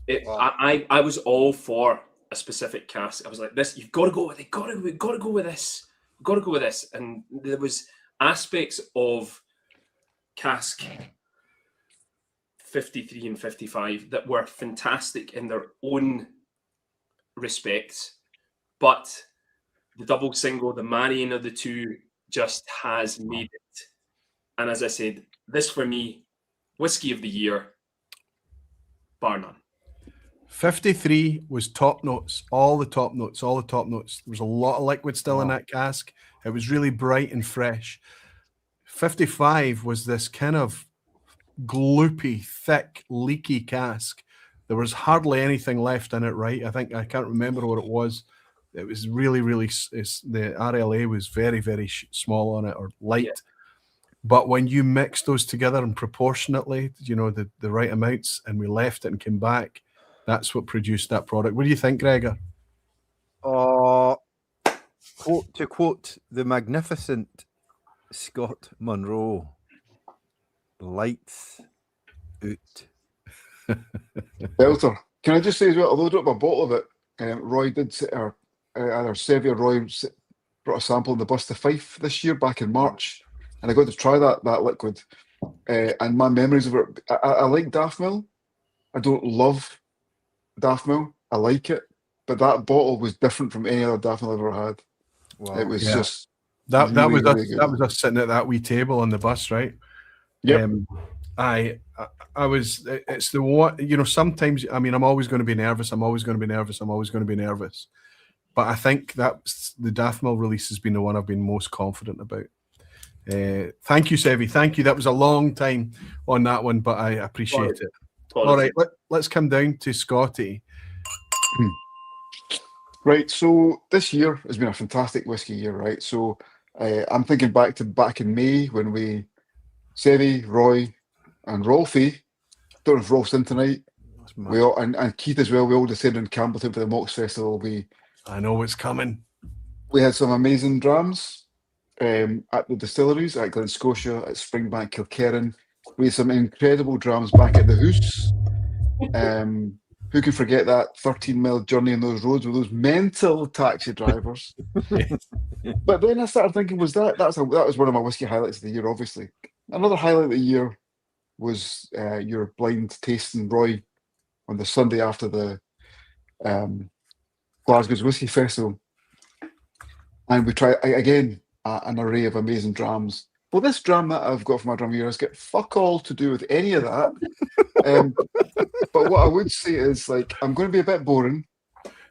I was all for a specific cask. I was like, this, you've got to go with it. We've got to go with this. We've got to go with this. And there was aspects of cask 53 and 55 that were fantastic in their own respects, but the double single, the marrying of the two, just has made it. And as I said, this for me, whiskey of the year, bar none. 53 was top notes, all the top notes. There was a lot of liquid still in that cask. It was really bright and fresh. 55 was this kind of gloopy, thick, leaky cask. There was hardly anything left in it, right? I can't remember what it was. It was really, the RLA was very, very small on it, or light. Yeah. But when you mix those together and proportionately, the right amounts, and we left it and came back, that's what produced that product. What do you think, Gregor? To quote the magnificent Scott Monroe, lights out. Belter. Can I just say as well, although I don't have a bottle of it, Roy did, or either Seve or Roy brought a sample in the bus to Fife this year, back in March, and I got to try that liquid. And my memories of it, I like Daffodil. I don't love Daffodil. I like it, but that bottle was different from any other Daffodil I've ever had. Wow. It was just that was us sitting at that wee table on the bus, right? Yeah. I was. It's the one. Sometimes, I mean, I'm always going to be nervous. But I think that's the Daffodil release has been the one I've been most confident about. Thank you, Seve. Thank you. That was a long time on that one, but I appreciate it. All right, let's come down to Scotty. Right, so this year has been a fantastic whiskey year, right? So I'm thinking back in May when Seve, Roy, and Rolfie, don't know if Rolf's in tonight, we all, and Keith as well, we all descended in Campbelltown for the Mox Festival. I know what's coming. We had some amazing drams at the distilleries, at Glen Scotia, at Springbank, Kilkerran. We had some incredible drams back at the Hoose. Who can forget that 13-mile journey on those roads with those mental taxi drivers? But then I started thinking, that was one of my whiskey highlights of the year, obviously. Another highlight of the year was your blind tasting, Roy, on the Sunday after the Glasgow's Whiskey Festival. And we tried, again, an array of amazing drams. Well, this dram that I've got for my dram year has got fuck all to do with any of that. But what I would say is, I'm going to be a bit boring,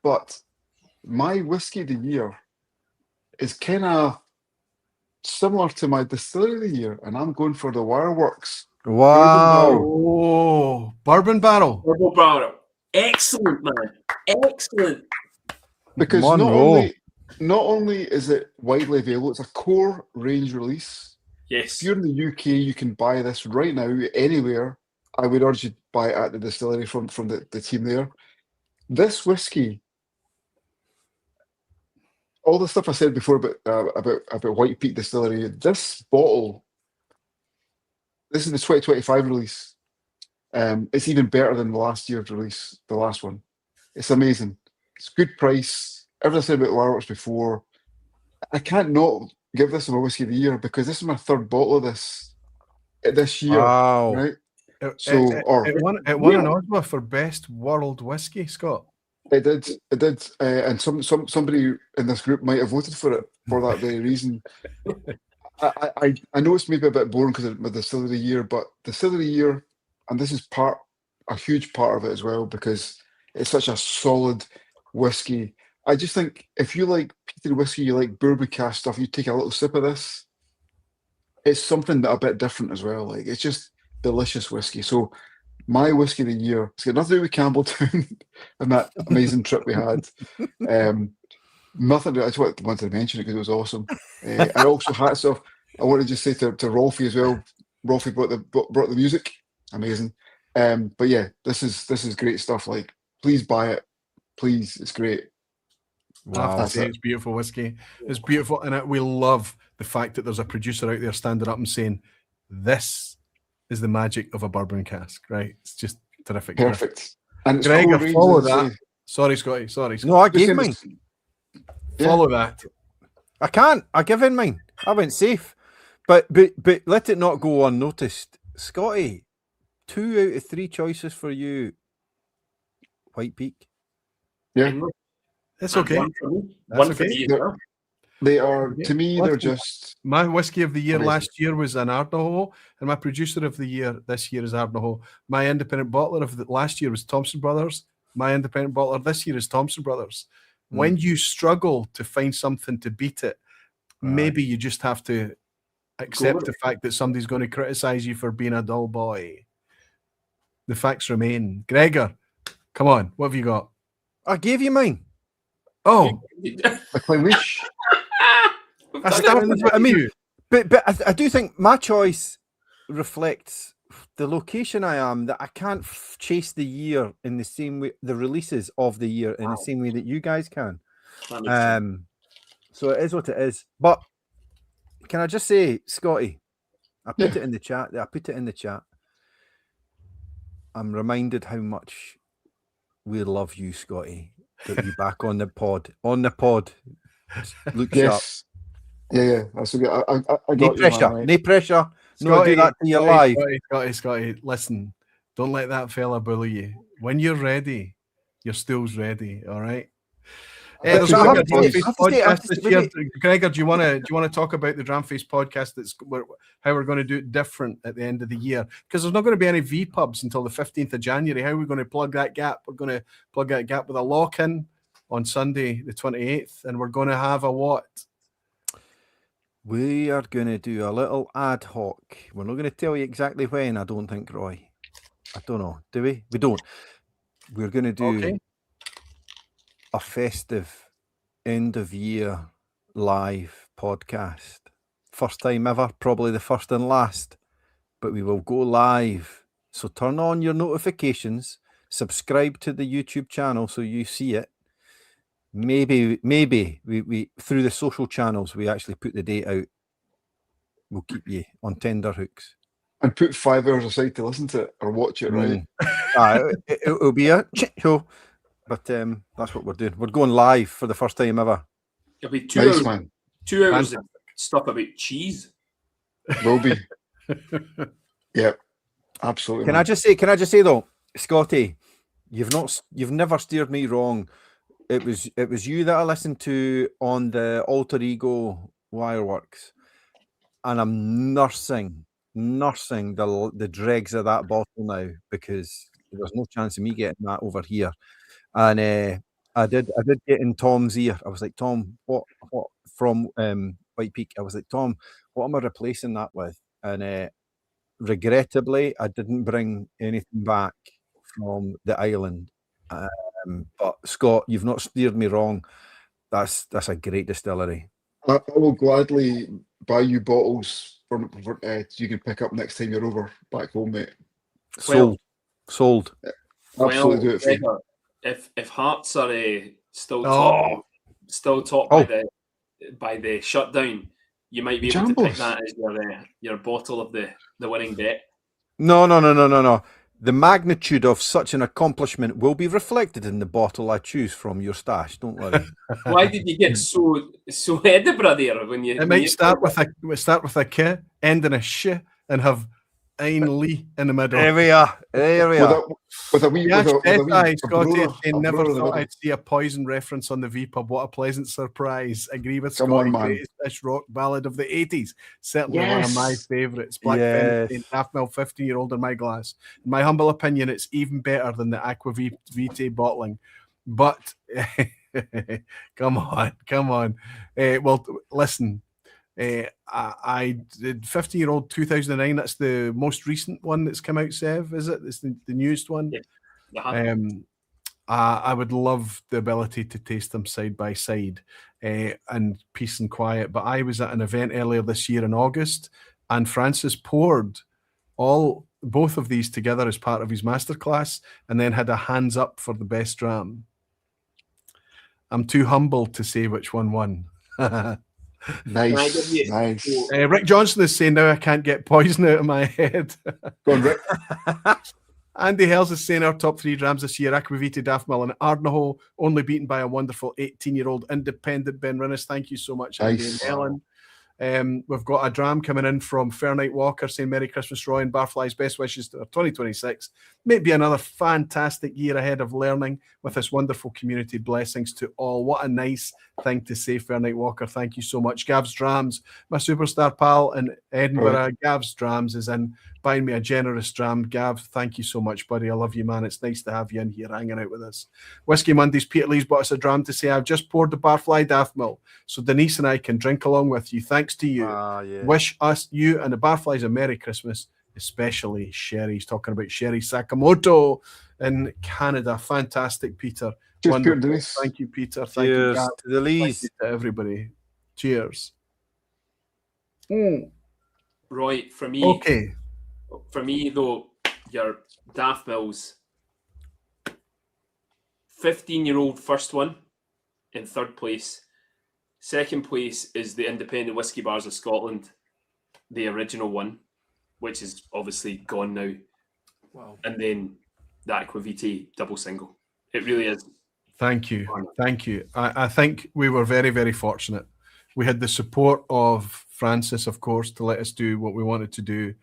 but my whiskey of the year is kind of similar to my distillery of the year, and I'm going for the Wireworks. Wow! Bourbon Barrel. Bourbon Barrel. Excellent, man. Excellent. Because not only is it widely available, it's a core range release. Yes. If you're in the UK, you can buy this right now anywhere. I would urge you to buy it at the distillery from the team there. This whiskey, all the stuff I said before about White Peak Distillery, this bottle, this is the 2025 release. It's even better than the last year's release, the last one. It's amazing. It's good price. Everything I said about Wireworks before, I can't not give this my whiskey of the year because this is my third bottle of this year, Wow. right? It, So, or it won an Oscar for best world whiskey, Scott. it did, and somebody in this group might have voted for it for that very reason. I know it's maybe a bit boring because of the distillery of the year, but distillery of the year, and this is a huge part of it as well because it's such a solid whiskey. I just think if you like peated whiskey, you like bourbon cask stuff, you take a little sip of this. It's something that a bit different as well. Like it's just delicious whiskey. So my whiskey of the year, it's got nothing to do with Campbelltown and that amazing trip we had. Nothing. I just wanted to mention it because it was awesome. I also hats off. I want to just say to Rolfie as well. Rolfie brought the music, amazing. But yeah, this is great stuff. Like, please buy it, please. It's great. Wow, it's beautiful whiskey. It's beautiful, and we love the fact that there's a producer out there standing up and saying, "This is the magic of a bourbon cask." Right? It's just terrific. Perfect. And Gregor, follow that. Sorry, Scotty. Sorry, Scotty. No, I gave mine. Follow that. I can't. I give in mine. I went safe, but let it not go unnoticed. Scotty, 2 out of 3 choices for you. White Peak. Yeah, it's okay. One for me as well. They are, to me, they're just... My whiskey of the year amazing. last year was an Ardnahoe, and my producer of the year this year is Ardnahoe. My independent bottler of the last year was Thompson Brothers. My independent bottler this year is Thompson Brothers. When you struggle to find something to beat it, maybe you just have to accept the fact that somebody's going to criticize you for being a dull boy. The facts remain. Gregor, come on, what have you got? I gave you mine. Oh, McLean-Wish. I started with you. But I do think my choice reflects the location I am, that I can't chase the year in the same way, the releases of the year in the same way that you guys can. So it is what it is. But can I just say, Scotty, I put it in the chat. I'm reminded how much we love you, Scotty. Get you back on the pod. Look sharp. Yeah. That's okay. I got no pressure. Right. No pressure. Scotty, no, do that to your life. Scotty, listen. Don't let that fella bully you. When you're ready, your stool's ready. All right. There's a podcast this year. Gregor, do you want to talk about the Dramface podcast? How we're going to do it different at the end of the year, because there's not going to be any vPubs until the 15th of January. How are we going to plug that gap? We're going to plug that gap with a lock-in on Sunday, the 28th, and we're going to have a what? We are going to do a little ad hoc. We're not going to tell you exactly when, I don't think, Roy. I don't know. Do we? We don't. We're going to do a festive end of year live podcast. First time ever, probably the first and last, but we will go live. So turn on your notifications, subscribe to the YouTube channel so you see it. Maybe we through the social channels we actually put the date out. We'll keep you on tender hooks. And put 5 hours aside to listen to it or watch it, right? It'll be a show. But that's what we're doing. We're going live for the first time ever. It'll be 2 hours. Man. 2 hours of stuff about cheese. Will be. Yeah, absolutely. Can I just say though, Scotty, you've never steered me wrong. It was you that I listened to on the Alter Ego Wireworks, and I'm nursing the dregs of that bottle now, because there's no chance of me getting that over here. And I did get in Tom's ear. I was like, Tom, what from White Peak? I was like, Tom, what am I replacing that with? And regrettably, I didn't bring anything back from the island. But Scott, you've not steered me wrong. That's a great distillery. I will gladly buy you bottles for you can pick up next time you're over back home, mate. Sold. Absolutely do it for you. If Hearts are still top by the shutdown, you might be able to pick that as your bottle of the winning bet. No. The magnitude of such an accomplishment will be reflected in the bottle I choose from your stash. Don't worry. Why did you get so Edinburgh there when you? It might start with a K, end in a sh, and have Ein Lee in the middle. There we are. There we are. With a wee, Yeah, with a wee, Scotty, I never brother in the thought middle. I'd see a Poison reference on the vPub. What a pleasant surprise. Agree with Come on, Scotty. man. Greatest British rock ballad of the 80s. Certainly one of my Yes. favourites. Black Yes. Fenton, half mil 15-year-old in my glass. In my humble opinion, it's even better than the Aqvavitae bottling. But come on. Well, listen. I did 15-year-old 2009. That's the most recent one that's come out, Sev, is it? It's the newest one. Yeah. Uh-huh. I would love the ability to taste them side by side and peace and quiet. But I was at an event earlier this year in August, and Francis poured both of these together as part of his masterclass, and then had a hands up for the best dram. I'm too humble to say which one won. Nice. Rick Johnson is saying now I can't get Poison out of my head. Go on, Rick. Andy Hells is saying our top 3 drams this year: Aqvavitae, Daffmill, and Ardnahoe, only beaten by a wonderful 18-year-old independent Ben Rinnes. Thank you so much, Andy Nice. and Ellen. We've got a dram coming in from Fairnight Walker saying Merry Christmas, Roy, and Barfly's best wishes to 2026. May be another fantastic year ahead of learning with this wonderful community. Blessings to all. What a nice thing to say, Fairnight Walker. Thank you so much. Gav's Drams, my superstar pal in Edinburgh. Gav's Drams is in buying me a generous dram. Gav, thank you so much, buddy. I love you, man. It's nice to have you in here hanging out with us. Whiskey Mondays, Peter Lee's bought us a dram to say, I've just poured the Barfly Daffmill so Denise and I can drink along with you. Thanks to you. Yeah. Wish us, you and the Barflies, a Merry Christmas, especially Sherry. He's talking about Sherry Sakamoto in Canada. Fantastic, Peter. Cheers, Wonderful. Peter Denise. Thank you, Peter. Thank you, Cheers Gav. to the Lees. Thank you to everybody. Cheers. Roy, for me, Okay. though, your Daft Mills, 15-year-old first one in third place. Second place is the Independent Whiskey Bars of Scotland, the original one, which is obviously gone now. Wow. And then the Aqvavitae double single. It really is. Thank you. Thank you. I think we were very, very fortunate. We had the support of Francis, of course, to let us do what we wanted to do.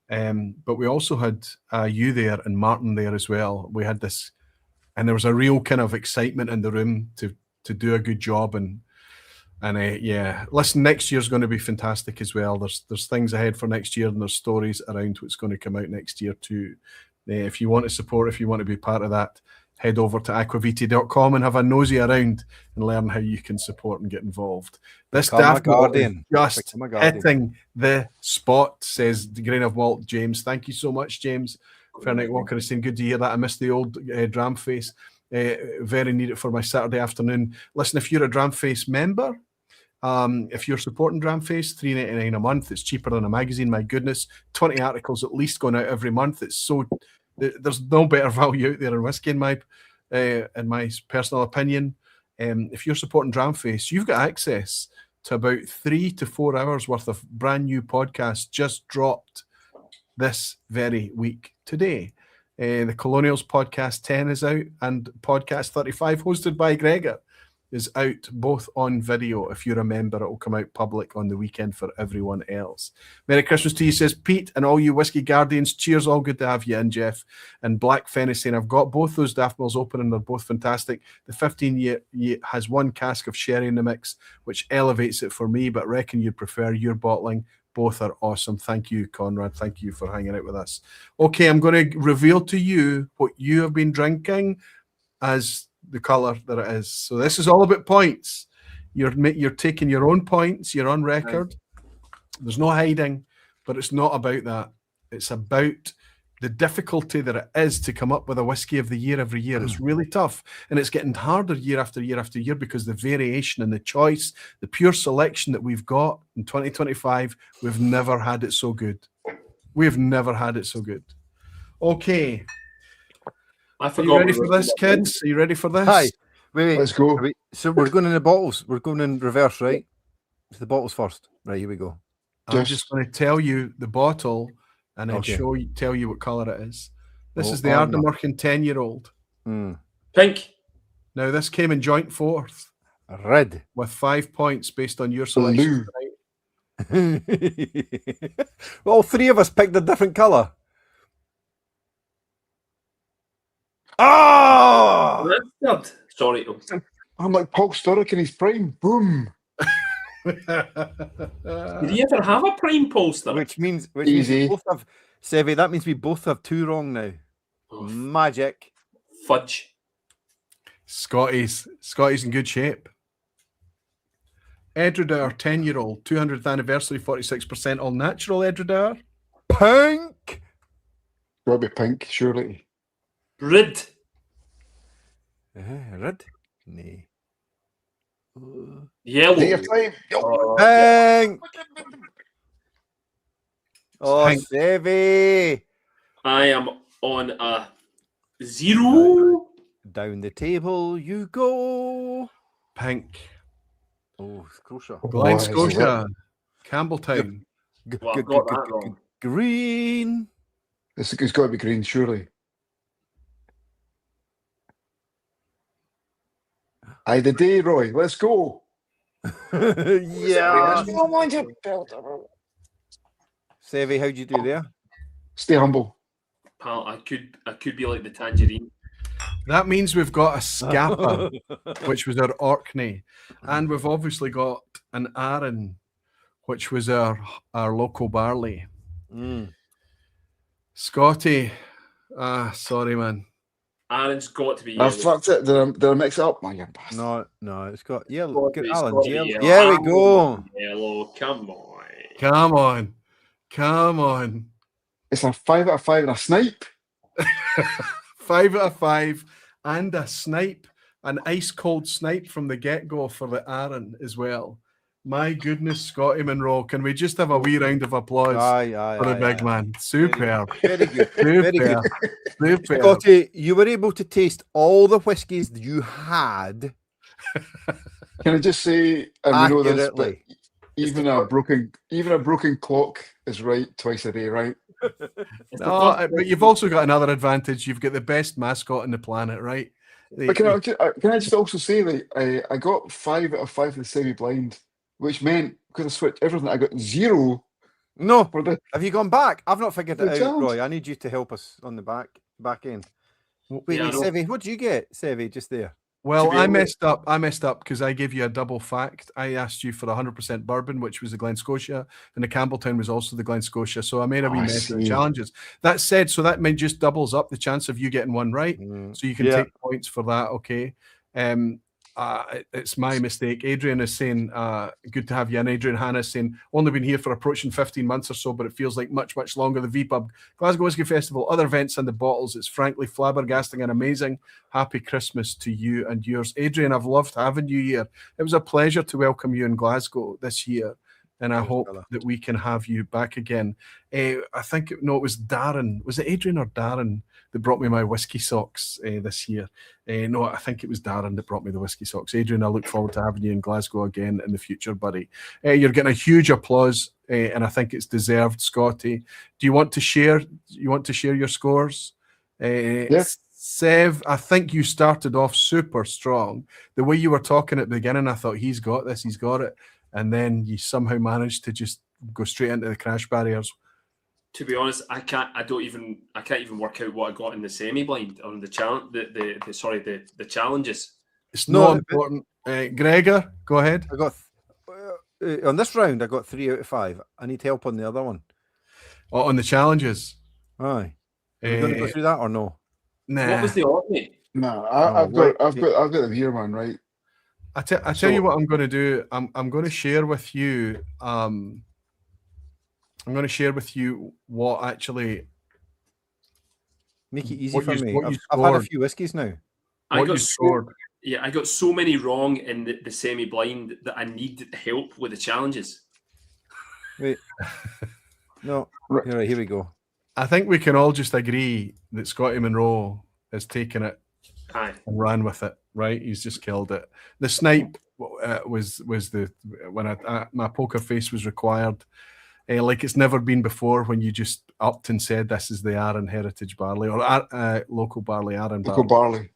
But we also had you there and Martin there as well. We had this, and there was a real kind of excitement in the room to do a good job. And yeah, listen, next year's going to be fantastic as well. There's things ahead for next year, and there's stories around what's going to come out next year too. If you want to support, if you want to be part of that, head over to aqvavitae.com and have a nosy around and learn how you can support and get involved. This Daft Guardian just hitting the spot, says the Grain of Malt James. Thank you so much, James. Fairnight Walker is saying, good to hear that. I missed the old Dram Face. Very need it for my Saturday afternoon. Listen, if you're a Dram Face member, if you're supporting Dram Face, $3.99 a month. It's cheaper than a magazine. My goodness, 20 articles at least going out every month. It's so... There's no better value out there in whiskey, in my personal opinion. If you're supporting Dramface, you've got access to about 3 to 4 hours worth of brand new podcasts just dropped this very week today. The Colonials podcast 10 is out, and podcast 35, hosted by Gregor, is out both on video. If you're a member, it will come out public on the weekend for everyone else. Merry Christmas to you, says Pete, and all you Whiskey Guardians. Cheers, all good to have you in, Jeff. And Black Fen is saying, I've got both those Daft Mills open and they're both fantastic. The 15-year has one cask of sherry in the mix, which elevates it for me, but reckon you'd prefer your bottling. Both are awesome. Thank you, Conrad. Thank you for hanging out with us. Okay, I'm going to reveal to you what you have been drinking as the colour that it is. So this is all about points. You're taking your own points. You're on record. There's no hiding, but it's not about that. It's about the difficulty that it is to come up with a whiskey of the year every year. It's really tough, and it's getting harder year after year after year because the variation and the choice, the pure selection that we've got in 2025, we've never had it so good. We've never had it so good. Okay. I forgot. Are you ready for this, kids? Are you ready for this? Hi. Wait. Let's go. So we're going in the bottles. We're going in reverse, right? So the bottles first. Right, here we go. I'm just going to tell you the bottle, and then Okay. tell you what colour it is. This Oh, is the Ardnamurchan. Ardnamurchan 10-year-old. Pink. Now, this came in joint fourth Red. with 5 points based on your selection Blue. tonight. All three of us picked a different colour. Oh! That's good. Sorry. I'm like Paul Sturrock in his prime. Boom. Did you ever have a prime poster? Which means we Easy. both have Seve. That means we both have 2 wrong now. Oh, Magic. fudge. Scotty's in good shape. Edredauer 10-year-old, 200th anniversary, 46% all natural Edredauer. Pink. Gotta be pink, surely. Red. Red. Nay. Yellow. Take your time. Pink. Oh, Pink. Seve. I am on a 0. Down the table you go. Pink. Oh, Scotia. Glen Boy, Scotia. Campbelltown. Well, I've got that wrong. Green. It's got to be green, surely. Aye, the day, Roy. Let's go. Yeah. Stay Seve, how'd you do there? humble. Pal, I could be like the tangerine. That means we've got a Scappa, which was our Orkney. And we've obviously got an Arran, which was our local barley. Scotty. Sorry, man. Aaron's got to be I yellow. fucked it. Did I mix it up? My young bastard. No, it's got yellow. Got Look to at be- Alan's got to be yellow. yellow. Here we go. Yellow, come on. Come on. Come on. It's a 5 out of 5 and a snipe. 5 out of 5 and a snipe, an ice cold snipe from the get-go for the Arran as well. My goodness, Scotty Monroe. Can we just have a wee round of applause for the big man? Superb. Very good. Very good. Superb. Scotty, you were able to taste all the whiskies you had Can I just say, and we know this, but accurately. even a broken clock is right twice a day, right? No, but you've also got another advantage. You've got the best mascot on the planet, right? But can I just also say that I got 5 out of 5 for the semi-blind, which meant because I switched everything, I got 0 No, for the. have you gone back? I've not figured it The out, challenge. Roy. I need you to help us on the back end. Wait, Yeah, I know. Seve, what did you get, Seve, just there? Well, be I honest- messed up because I gave you a double fact. I asked you for 100% bourbon, which was the Glen Scotia, and the Campbelltown was also the Glen Scotia. So I made a wee I mess of the see. challenges. That said, so that just doubles up the chance of you getting one right. So you can Yeah. take points for that. Okay. It's my mistake. Adrian is saying, good to have you. And Adrian Hannah is saying, only been here for approaching 15 months or so, but it feels like much, much longer. The vPub, Glasgow Whisky Festival, other events and the bottles. It's frankly flabbergasting and amazing. Happy Christmas to you and yours. Adrian, I've loved having you here. It was a pleasure to welcome you in Glasgow this year. And I Thanks, hope fella. that we can have you back again. I think, it was Darren. Was it Adrian or Darren that brought me my whiskey socks this year? No, I think it was Darren that brought me the whiskey socks. Adrian, I look forward to having you in Glasgow again in the future, buddy. You're getting a huge applause, and I think it's deserved, Scotty. Do you want to share? You want to share your scores? Yes. Sev, I think you started off super strong. The way you were talking at the beginning, I thought he's got this, he's got it, and then you somehow managed to just go straight into the crash barriers. To be honest, I can't even work out what I got in the semi-blind or the challenge. The challenges. It's No, not but- important. Gregor, go ahead. I got on this round. I got 3 out of 5. I need help on the other one. Oh, on the challenges. Aye, are we going to go through that or no? Nah. What was the Orkney? No, Oh, wait. I've got them here, man. Right. I tell you what I'm going to do. I'm going to share with you. I'm going to share with you what actually Make it easy What for you- me. what you I've had a scored. few whiskies now. I what you got scored. I got so many wrong in the semi-blind that I need help with the challenges. Wait, no. Right. All right, here we go. I think we can all just agree that Scotty Monroe has taken it Aye. and ran with it. Right, he's just killed it. The snipe was the when my poker face was required. like it's never been before when you just upped and said this is the Arran Heritage Barley or local barley, Arran Local barley.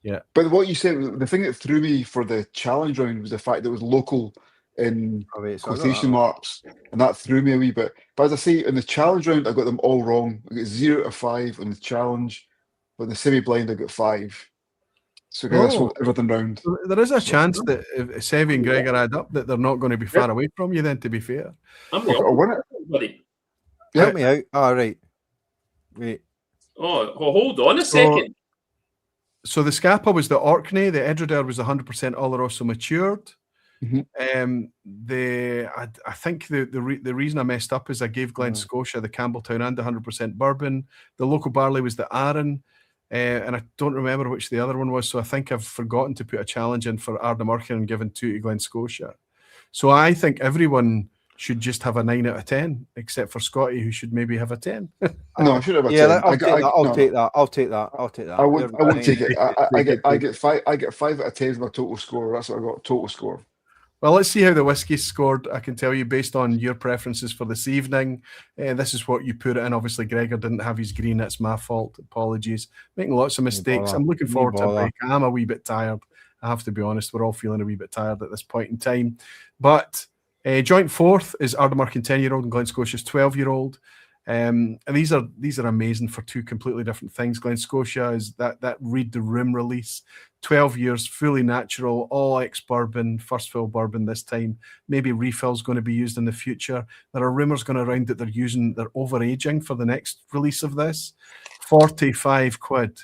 Yeah. But what you said, the thing that threw me for the challenge round was the fact that it was local in quotation marks, and that threw me a wee bit. But as I say, in the challenge round, I got them all wrong. I got 0 out of 5 on the challenge, but in the semi-blind, I got 5. So I swapped everything round. There is a chance that if Seve and Gregor add up, that they're not going to be far away from you then, to be fair. I'm I'll win it. Buddy. Help me out. All right. Wait. Oh, hold on a second. So the Scapa was the Orkney, the Edredale was 100% Oloroso matured. Mm-hmm. I think the reason I messed up is I gave Glen Scotia the Campbelltown and 100% bourbon. The local barley was the Arran, and I don't remember which the other one was. So I think I've forgotten to put a challenge in for Ardnamurchan and given 2 to Glen Scotia. So I think everyone should just have a 9 out of 10, except for Scotty, who should maybe have a 10. No, I should have a 10. Yeah, I'll take that. I'll take that. I wouldn't take it. I get 5 out of 10 as my total score. That's what I got, total score. Well, let's see how the whiskey scored. I can tell you based on your preferences for this evening. This is what you put it in. Obviously, Gregor didn't have his green. That's my fault. Apologies. Making lots of mistakes. I'm looking forward to a break. I'm a wee bit tired. I have to be honest. We're all feeling a wee bit tired at this point in time. But joint fourth is Ardnamurchan 10-year-old and Glen Scotia's 12-year-old. And these are amazing for 2 completely different things. Glen Scotia is that Read the Room release, 12 years, fully natural, all ex-bourbon, first fill bourbon this time. Maybe refills going to be used in the future. There are rumours going around that they're over-aging for the next release of this. 45 quid.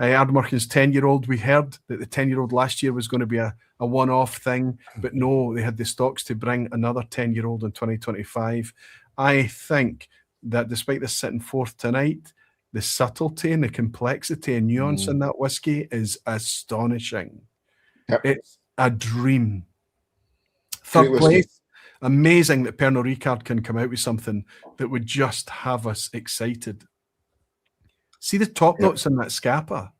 Ardnamurchan's 10-year-old, we heard that the 10-year-old last year was going to be a one-off thing, but no, they had the stocks to bring another 10-year-old in 2025. I think that despite this sitting fourth tonight, the subtlety and the complexity and nuance in that whiskey is astonishing. Yep. It's a dream. Third place, amazing that Pernod Ricard can come out with something that would just have us excited. See the top notes in that Scapa.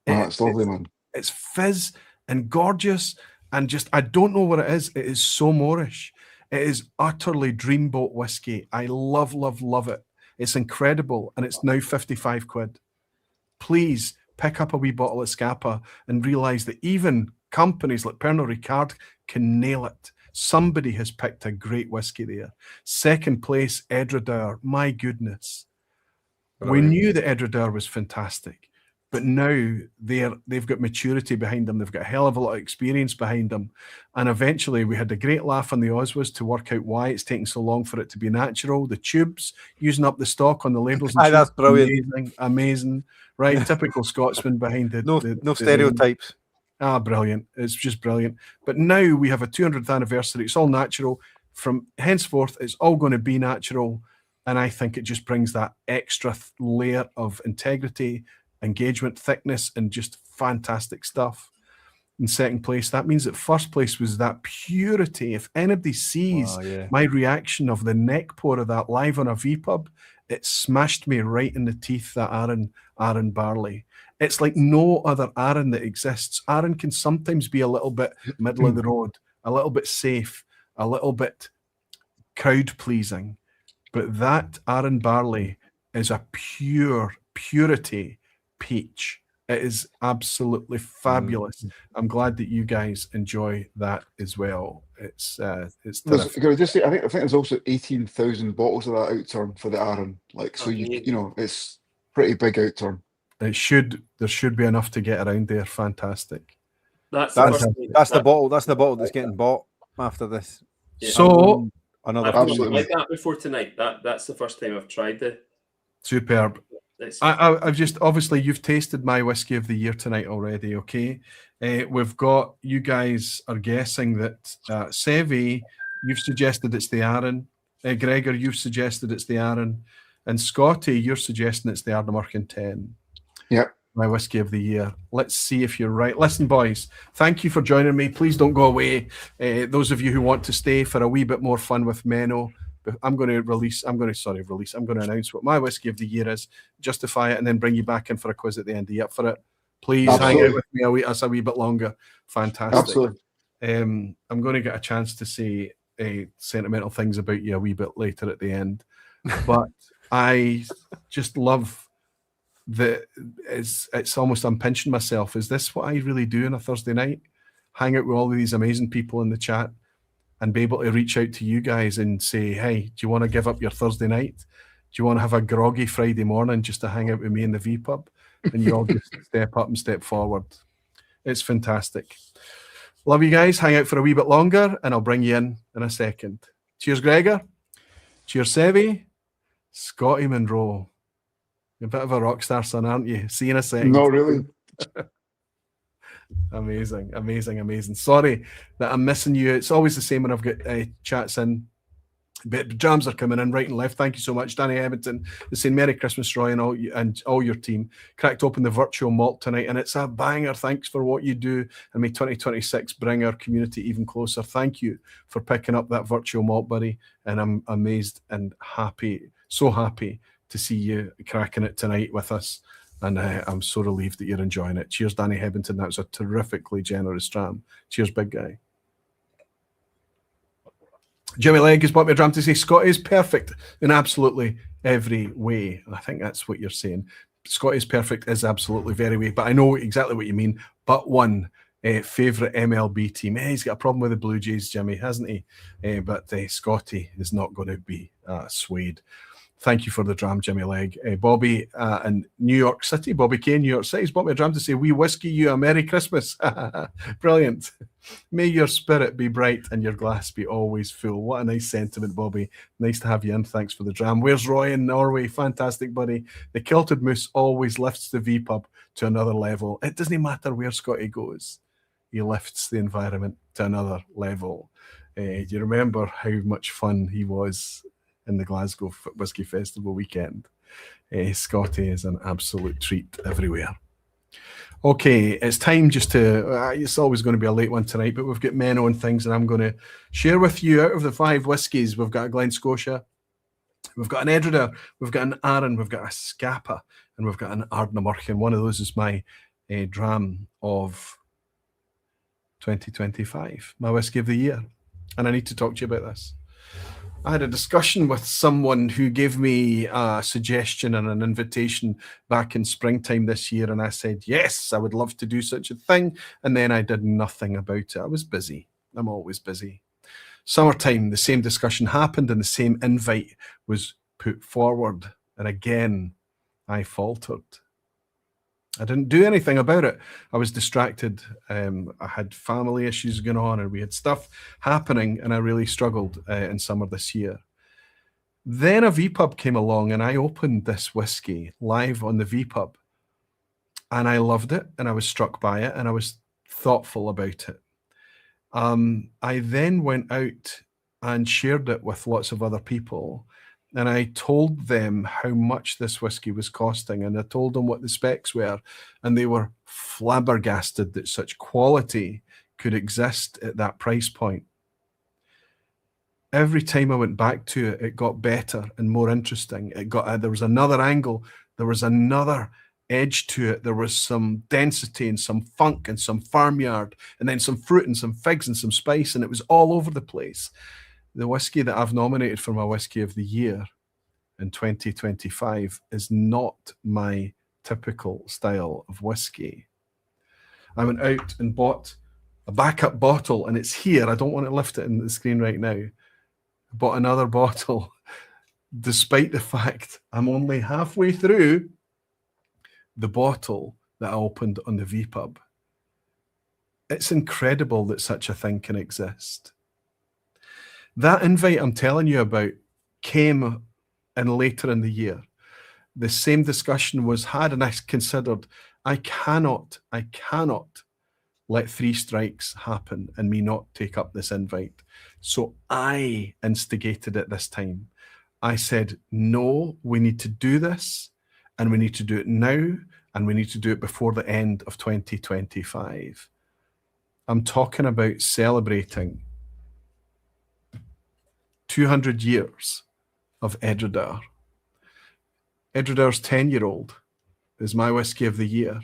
It's lovely, man. It's fizz and gorgeous and just, I don't know what it is. It is so Moorish. It is utterly dreamboat whiskey. I love, love, love it. It's incredible, and it's now 55 quid. Please pick up a wee bottle of Scapa and realise that even companies like Pernod Ricard can nail it. Somebody has picked a great whiskey there. Second place, Edredale. My goodness. We knew that Edredale was fantastic, but now they've got maturity behind them. They've got a hell of a lot of experience behind them. And eventually we had a great laugh on the Oswas to work out why it's taking so long for it to be natural. The tubes, using up the stock on the labels. And that's brilliant. Amazing. Right, typical Scotsman behind the... No stereotypes. Brilliant. It's just brilliant. But now we have a 200th anniversary. It's all natural. From henceforth, it's all going to be natural. And I think it just brings that extra layer of integrity, engagement, thickness, and just fantastic stuff. In second place, that means that first place was that purity. If anybody sees my reaction of the neck pour of that live on a vPub, it smashed me right in the teeth, that Arran barley. It's like no other Arran that exists. Arran can sometimes be a little bit middle of the road, a little bit safe, a little bit crowd-pleasing. But that Arran barley is a purity peach. It is absolutely fabulous. I'm glad that you guys enjoy that as well. It's terrific. Can I just say, I think there's also 18,000 bottles of that outturn for the Arran. So you know, it's pretty big outturn. There should be enough to get around there. Fantastic. That's the bottle that's getting bought after this. Yeah. So another I've not tried that before tonight. That's the first time I've tried it. Superb. I've just, obviously you've tasted my whiskey of the year tonight already. Okay, we've got, you guys are guessing that Seve, you've suggested it's the Arran. Gregor, you've suggested it's the Arran, and Scotty, you're suggesting it's the Ardnamurchan 10. Yep. My whiskey of the year. Let's see if you're right. Listen, boys, thank you for joining me. Please don't go away. Those of you who want to stay for a wee bit more fun with Menno, I'm going to announce what my whiskey of the year is, justify it, and then bring you back in for a quiz at the end. Are you up for it? Please hang out with me a wee bit longer. Fantastic. Absolutely. I'm going to get a chance to say sentimental things about you a wee bit later at the end. But I just love that it's almost I'm pinching myself. Is this what I really do on a Thursday night? Hang out with all of these amazing people in the chat and be able to reach out to you guys and say, hey, do you want to give up your Thursday night? Do you want to have a groggy Friday morning just to hang out with me in the vPub? And you all just step up and step forward. It's fantastic. Love you guys. Hang out for a wee bit longer and I'll bring you in a second. Cheers, Gregor. Cheers, Seve. Scotty Monroe. You're a bit of a rock star, son, aren't you? See you in a second. No, really. Amazing, amazing, amazing. Sorry that I'm missing you. It's always the same when I've got chats in. But drams are coming in right and left. Thank you so much, Danny Edmonton. They're saying Merry Christmas, Roy, and all your team. Cracked open the virtual malt tonight, and it's a banger. Thanks for what you do, and may 2026 bring our community even closer. Thank you for picking up that virtual malt, buddy. And I'm amazed and happy, so happy to see you cracking it tonight with us. And I'm so relieved that you're enjoying it. Cheers, Danny Hebington. That was a terrifically generous dram. Cheers, big guy. Jimmy Legg has bought me a dram to say Scotty is perfect in absolutely every way. And I think that's what you're saying. Scotty is perfect is absolutely very way. But I know exactly what you mean. But one favourite MLB team. He's got a problem with the Blue Jays, Jimmy, hasn't he? But Scotty is not going to be swayed. Thank you for the dram, Jimmy Legg. Bobby in New York City, Bobby K in New York City, has bought me a dram to say, we whiskey you a Merry Christmas. Brilliant. May your spirit be bright and your glass be always full. What a nice sentiment, Bobby. Nice to have you in. Thanks for the dram. Where's Roy in Norway? Fantastic, buddy. The Kilted Moose always lifts the vPub to another level. It doesn't matter where Scotty goes. He lifts the environment to another level. Do you remember how much fun he was in the Glasgow Whisky Festival weekend? Scotty is an absolute treat everywhere. Okay, it's time just to, it's always going to be a late one tonight, but we've got Menno and things, and I'm going to share with you out of the 5 whiskies. We've got a Glen Scotia, we've got an Edredar, we've got an Arran, we've got a Scapa, and we've got an Ardnamurchan. One of those is my dram of 2025, my whiskey of the year. And I need to talk to you about this. I had a discussion with someone who gave me a suggestion and an invitation back in springtime this year, and I said, yes, I would love to do such a thing, and then I did nothing about it. I was busy. I'm always busy. Summertime, the same discussion happened, and the same invite was put forward, and again, I faltered. I didn't do anything about it. I was distracted. I had family issues going on, and we had stuff happening, and I really struggled in summer this year. Then a vPub came along, and I opened this whiskey live on the vPub, and I loved it, and I was struck by it, and I was thoughtful about it. I then went out and shared it with lots of other people, and I told them how much this whiskey was costing, and I told them what the specs were, and they were flabbergasted that such quality could exist at that price point. Every time I went back to it, it got better and more interesting. It got there was another angle, there was another edge to it. There was some density and some funk and some farmyard, and then some fruit and some figs and some spice, and it was all over the place. The whiskey that I've nominated for my whiskey of the year in 2025 is not my typical style of whiskey. I went out and bought a backup bottle, and it's here. I don't want to lift it in the screen right now. I bought another bottle, despite the fact I'm only halfway through the bottle that I opened on the vPub. It's incredible that such a thing can exist. That invite I'm telling you about came in later in the year. The same discussion was had, and I considered, I cannot let 3 strikes happen and me not take up this invite. So I instigated it this time. I said, no, we need to do this, and we need to do it now, and we need to do it before the end of 2025. I'm talking about celebrating 200 years of Edredar. Edredar's 10-year-old is my whiskey of the year.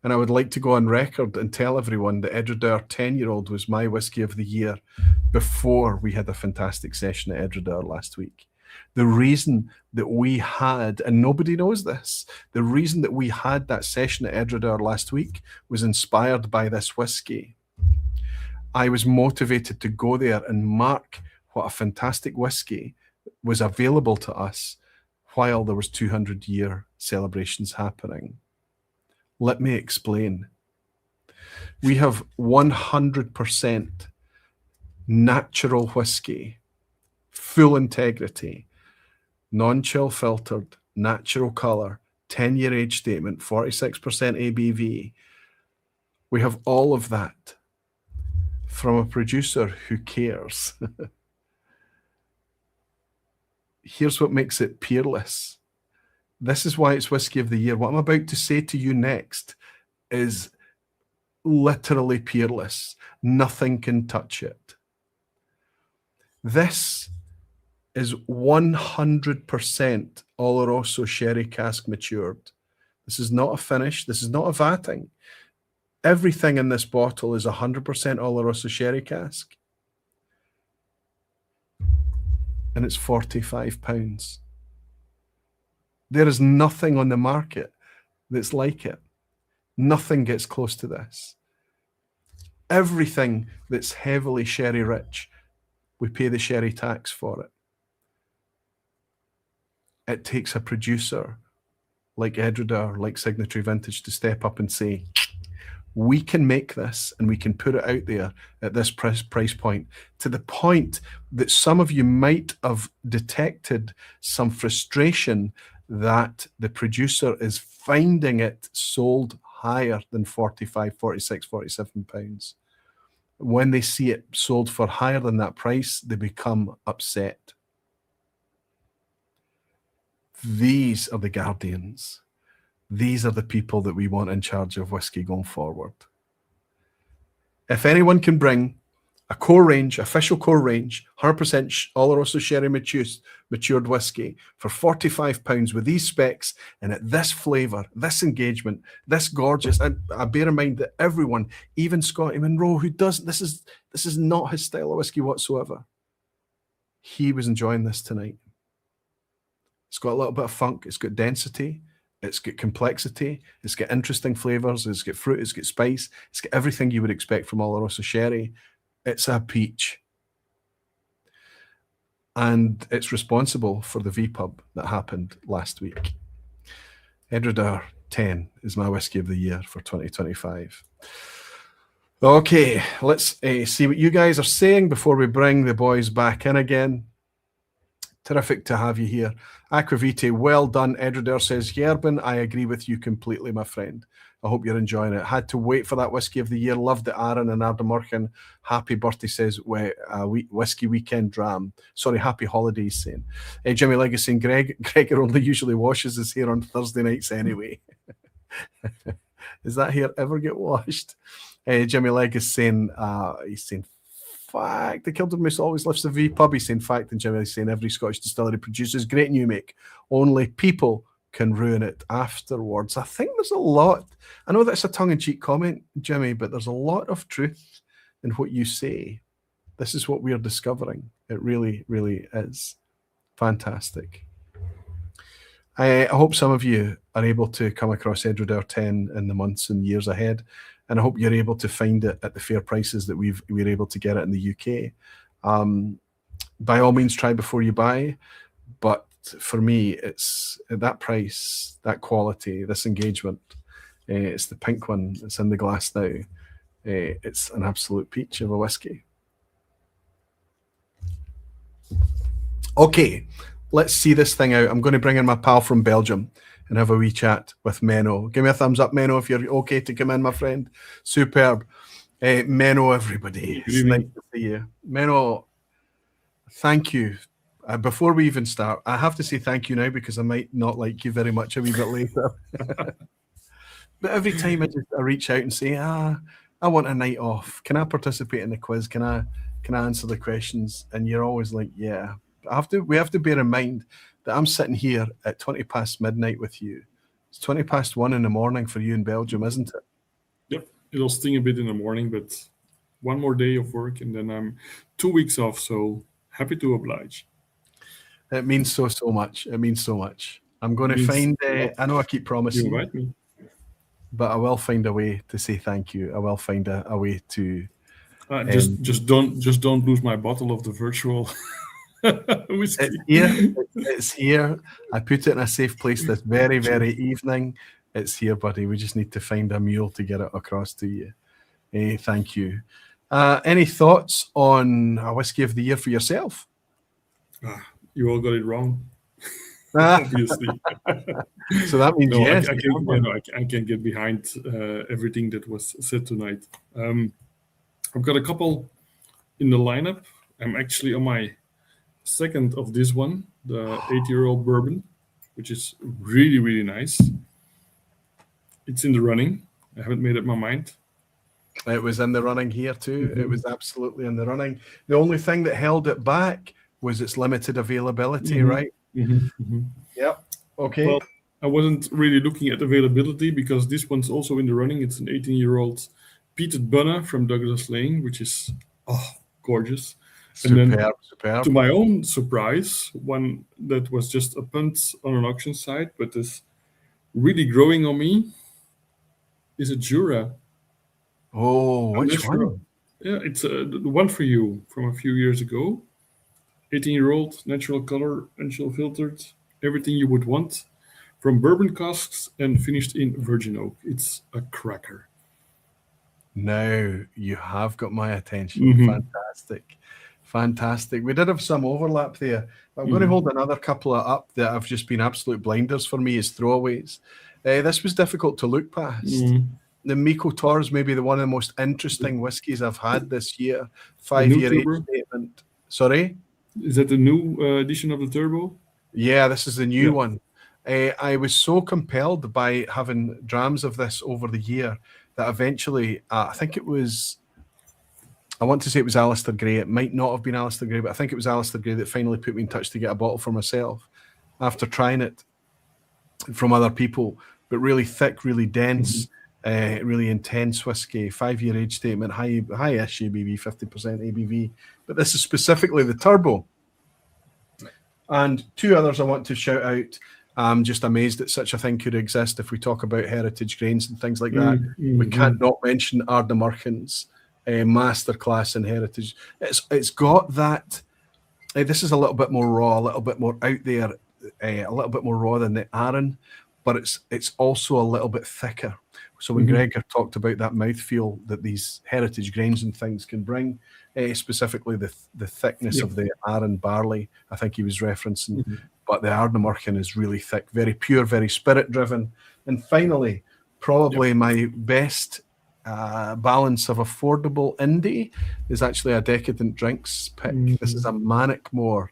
And I would like to go on record and tell everyone that Edredeur 10-year-old was my whiskey of the year before we had a fantastic session at Edredeur last week. The reason that we had, and nobody knows this, the reason that we had that session at Edredeur last week was inspired by this whiskey. I was motivated to go there and mark what a fantastic whiskey was available to us while there was 200-year celebrations happening. Let me explain. We have 100% natural whiskey, full integrity, non-chill filtered, natural colour, 10-year age statement, 46% ABV. We have all of that from a producer who cares. Here's what makes it peerless. This is why it's Whiskey of the Year. What I'm about to say to you next is literally peerless. Nothing can touch it. This is 100% Oloroso sherry cask matured. This is not a finish. This is not a vatting. Everything in this bottle is 100% Oloroso sherry cask. And it's £45. There is nothing on the market that's like it. Nothing gets close to this. Everything that's heavily sherry rich, we pay the sherry tax for it. It takes a producer like Edredeur, like Signatory Vintage to step up and say, we can make this and we can put it out there at this price point, to the point that some of you might have detected some frustration that the producer is finding it sold higher than 45, 46, 47 pounds. When they see it sold for higher than that price, they become upset. These are the guardians. These are the people that we want in charge of whiskey going forward. If anyone can bring a core range, official core range, 100% Oloroso sherry matured whiskey for £45 with these specs and at this flavour, this engagement, this gorgeous, and I bear in mind that everyone, even Scotty Monroe, who doesn't, this is not his style of whiskey whatsoever. He was enjoying this tonight. It's got a little bit of funk, it's got density, it's got complexity, it's got interesting flavours, it's got fruit, it's got spice, it's got everything you would expect from Oloroso sherry. It's a peach. And it's responsible for the vPub that happened last week. Edredeur 10 is my whiskey of the year for 2025. Okay, let's see what you guys are saying before we bring the boys back in again. Terrific to have you here. Aqvavitae, well done. Edredeur says, Yerbin, I agree with you completely, my friend. I hope you're enjoying it. Had to wait for that whiskey of the year. Loved it, Aaron and Ardamurchan. Happy birthday, says Whiskey Weekend Dram. Sorry, happy holidays, saying. Jimmy Leggett saying, Gregor only usually washes his hair on Thursday nights anyway. Does that hair ever get washed? Jimmy Leggett saying, he's saying, fact, the Kilder Moose always lifts the vPub. He's saying fact, and Jimmy is saying every Scottish distillery produces great new make. Only people can ruin it afterwards. I think there's a lot. I know that's a tongue-in-cheek comment, Jimmy, but there's a lot of truth in what you say. This is what we're discovering. It really, really is fantastic. I hope some of you are able to come across Edredeur 10 in the months and years ahead. And I hope you're able to find it at the fair prices that we're able to get it in the UK. By all means, try before you buy. But for me, it's at that price, that quality, this engagement. It's the pink one. It's in the glass now. It's an absolute peach of a whiskey. Okay, let's see this thing out. I'm going to bring in my pal from Belgium and have a wee chat with Menno. Give me a thumbs up, Menno, if you're okay to come in, my friend. Superb. Menno, everybody. It's nice to see you. Menno, thank you. Before we even start, I have to say thank you now because I might not like you very much a wee bit later. But every time I reach out and say, I want a night off. Can I participate in the quiz? Can I answer the questions? And you're always like, yeah. We have to bear in mind that I'm sitting here at 20 past midnight with you It's 1:20 in the morning for you in Belgium, isn't it? Yep, it'll sting a bit in the morning, but one more day of work and then I'm 2 weeks off, so happy to oblige. It means so much. It means so much. I'm going to find, I know I keep You promising, invite me. but I will find a way to say thank you. I will find a way to... Just don't lose my bottle of the virtual whiskey. It's here. I put it in a safe place this very, very evening. It's here, buddy. We just need to find a mule to get it across to you. Thank you. Any thoughts on a whiskey of the year for yourself? You all got it wrong. Obviously. So that means yes. I can get behind everything that was said tonight. I've got a couple in the lineup. I'm actually on my second of this one, the 8-year-old bourbon, which is really, really nice. It's in the running. I haven't made up my mind. It was in the running here too. It was absolutely in the running. The only thing that held it back was its limited availability, right? Yep. Okay. Well, I wasn't really looking at availability because this one's also in the running. It's an 18-year-old peated Bunna from Douglas Lane, which is gorgeous. Superb. To my own surprise, one that was just a punt on an auction site, but is really growing on me, is a Jura. Oh, which one? Yeah, it's the one for you from a few years ago. 18-year-old, natural color, unchill filtered, everything you would want, from bourbon casks and finished in virgin oak. It's a cracker. Now you have got my attention. Fantastic. We did have some overlap there. But I'm going to hold another couple of up that have just been absolute blinders for me as throwaways. This was difficult to look past. The Miko Tor is maybe one of the most interesting whiskies I've had this year. 5-year age statement. Sorry? Is that the new edition of the Turbo? Yeah, this is the new one. I was so compelled by having drams of this over the year that eventually, I think it was, I want to say it was Alistair Gray. It might not have been Alistair Gray, but I think it was Alistair Gray that finally put me in touch to get a bottle for myself after trying it from other people. But really thick, really dense, really intense whiskey, 5-year age statement, high-ish ABV, 50% ABV. But this is specifically the Turbo. And two others I want to shout out. I'm just amazed that such a thing could exist if we talk about heritage grains and things like that. We can't not mention Ardnamurchan's masterclass in heritage. It's got that. This is a little bit more raw, a little bit more out there, a little bit more raw than the Arran, but it's also a little bit thicker. So when Gregor talked about that mouthfeel that these heritage grains and things can bring, specifically the thickness of the Arran barley, I think he was referencing. But the Ardnamurchan is really thick, very pure, very spirit-driven. And finally, probably my best balance of affordable Indy is actually a Decadent Drinks pick. This is a Manickmore,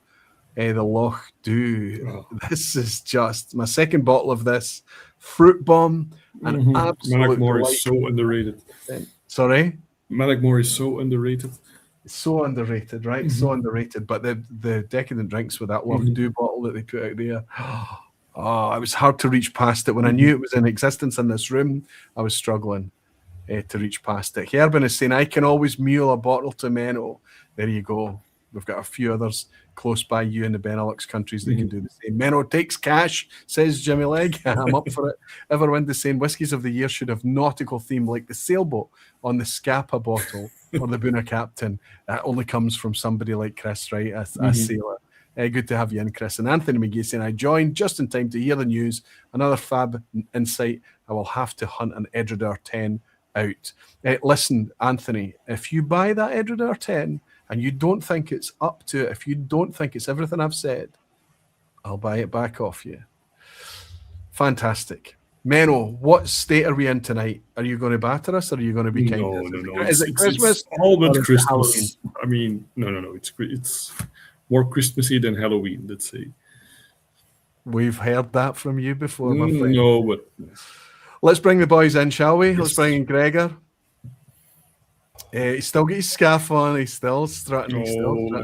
the Loch Dew. This is just my second bottle of this. Fruit bomb. An absolute Manickmore is so underrated. Sorry? Manickmore is so underrated. So underrated, right? So underrated. But the Decadent Drinks with that Loch Dew bottle that they put out there, it was hard to reach past it. When I knew it was in existence in this room, I was struggling to reach past it. Herben is saying, I can always mule a bottle to Menno. There you go. We've got a few others close by you in the Benelux countries that can do the same. Menno takes cash, says Jimmy Legg. I'm up for it. Everyone is saying whiskies of the year should have nautical theme like the sailboat on the Scapa bottle or the Boona Captain. That only comes from somebody like Chris, right? A sailor. Good to have you in, Chris. And Anthony McGee saying, I joined just in time to hear the news. Another fab insight. I will have to hunt an Edredar 10 out. Listen, Anthony, if you buy that Edredar 10 and you don't think it's up to it, if you don't think it's everything I've said, I'll buy it back off you. Fantastic. Menno, what state are we in tonight? Are you going to batter us or are you going to be kind? No. Is it Christmas? It's all but Christmas. Halloween? I mean, no. It's more Christmassy than Halloween, let's say. We've heard that from you before, my friend. No, but let's bring the boys in, shall we? Let's bring in Gregor. He's still got his scarf on. He's still strutting.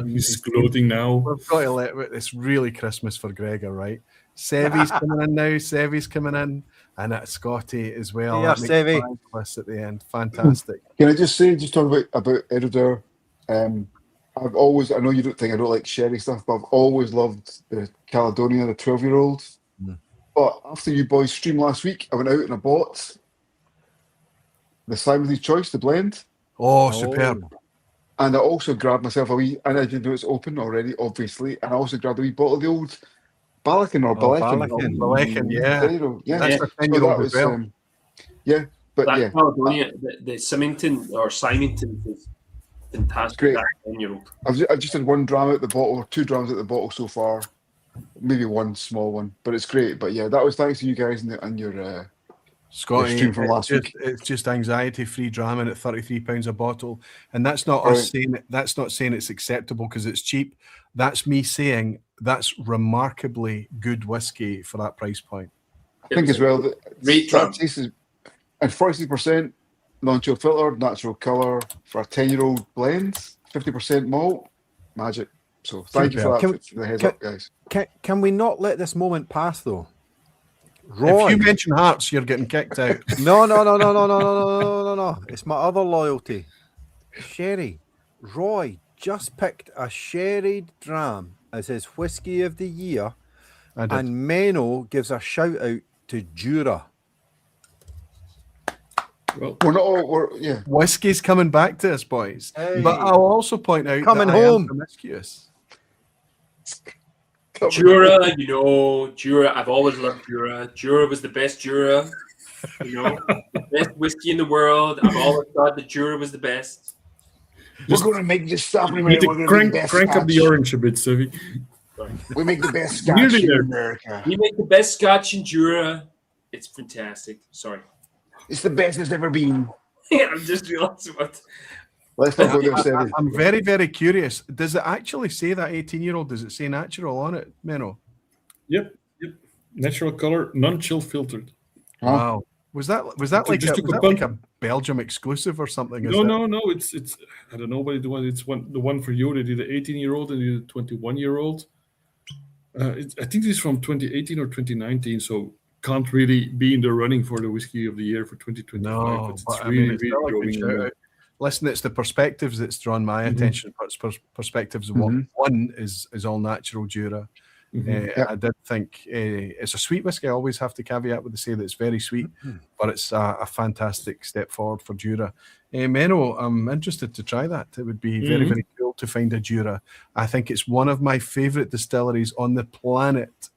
He's gloating now. We've got to let it. It's really Christmas for Gregor, right? Seve's coming in now. Seve's coming in. and at Scotty as well. Yeah, That makes Seve. five lists at the end. Fantastic. Can I just say, just talk about Editor? I know you don't think I don't like sherry stuff, but I've always loved the Caledonia, the 12-year-old. Mm. But after you boys streamed last week, I went out and I bought the Simon's Choice, the blend. Oh, superb. And I also grabbed myself a wee, and I didn't know it's open already, obviously. And I also grabbed a wee bottle of the old Ballechin or Ballechin. Ballechin, yeah. Yeah. That's a 10-year-old as well. Yeah, but That yeah. Caledonia, the Symington or Simonton is fantastic. Great. That 10-year-old. I just had 1 dram out the bottle, or 2 drams out the bottle so far. Maybe 1 small one, but it's great. But yeah, that was thanks to you guys and your Scotty, stream from last week. It's just anxiety-free dramming at £33 a bottle, and that's not us saying it. That's not saying it's acceptable because it's cheap. That's me saying that's remarkably good whiskey for that price point. I think as well that Great dram. taste is, and 46% non-chill filtered, natural colour for a 10-year-old blend, 50% malt, magic. So thank you for that. For the heads up, guys. Can we not let this moment pass though? Roy. If you mention Hearts, you're getting kicked out. No. It's my other loyalty. Sherry. Roy just picked a sherried dram as his whiskey of the year, and Menno gives a shout out to Jura. Well, We're not all, yeah. Whiskey's coming back to us, boys. Hey. But I'll also point out Coming that I home. am promiscuous. Jura, Jura. I've always loved Jura. Jura was the best Jura. The best whiskey in the world. I've always thought that Jura was the best. We're going to make this stuff. you need to crank up the orange a bit, Seve. We make the best scotch in America. We make the best scotch in Jura. It's fantastic. Sorry. It's the best it's ever been. I'm just realizing what. Let's not go there, Seve. I'm very, very curious. Does it actually say that 18-year-old? Does it say natural on it, Menno? Yep. Natural color, non-chill filtered. Wow. Was that like a Belgium exclusive or something? No. It's I don't know, but it's the one for you. They did the 18-year-old and the 21-year-old. I think it's from 2018 or 2019, so can't really be in the running for the whiskey of the year for 2025. No, but it's but really it's not like growing a in shout out. Listen, it's the perspectives that's drawn my attention. Perspectives. One is all natural Jura. I did think it's a sweet whiskey. I always have to caveat with to say that it's very sweet, but it's a fantastic step forward for Jura. Menno, I'm interested to try that. It would be very, very cool to find a Jura. I think it's one of my favourite distilleries on the planet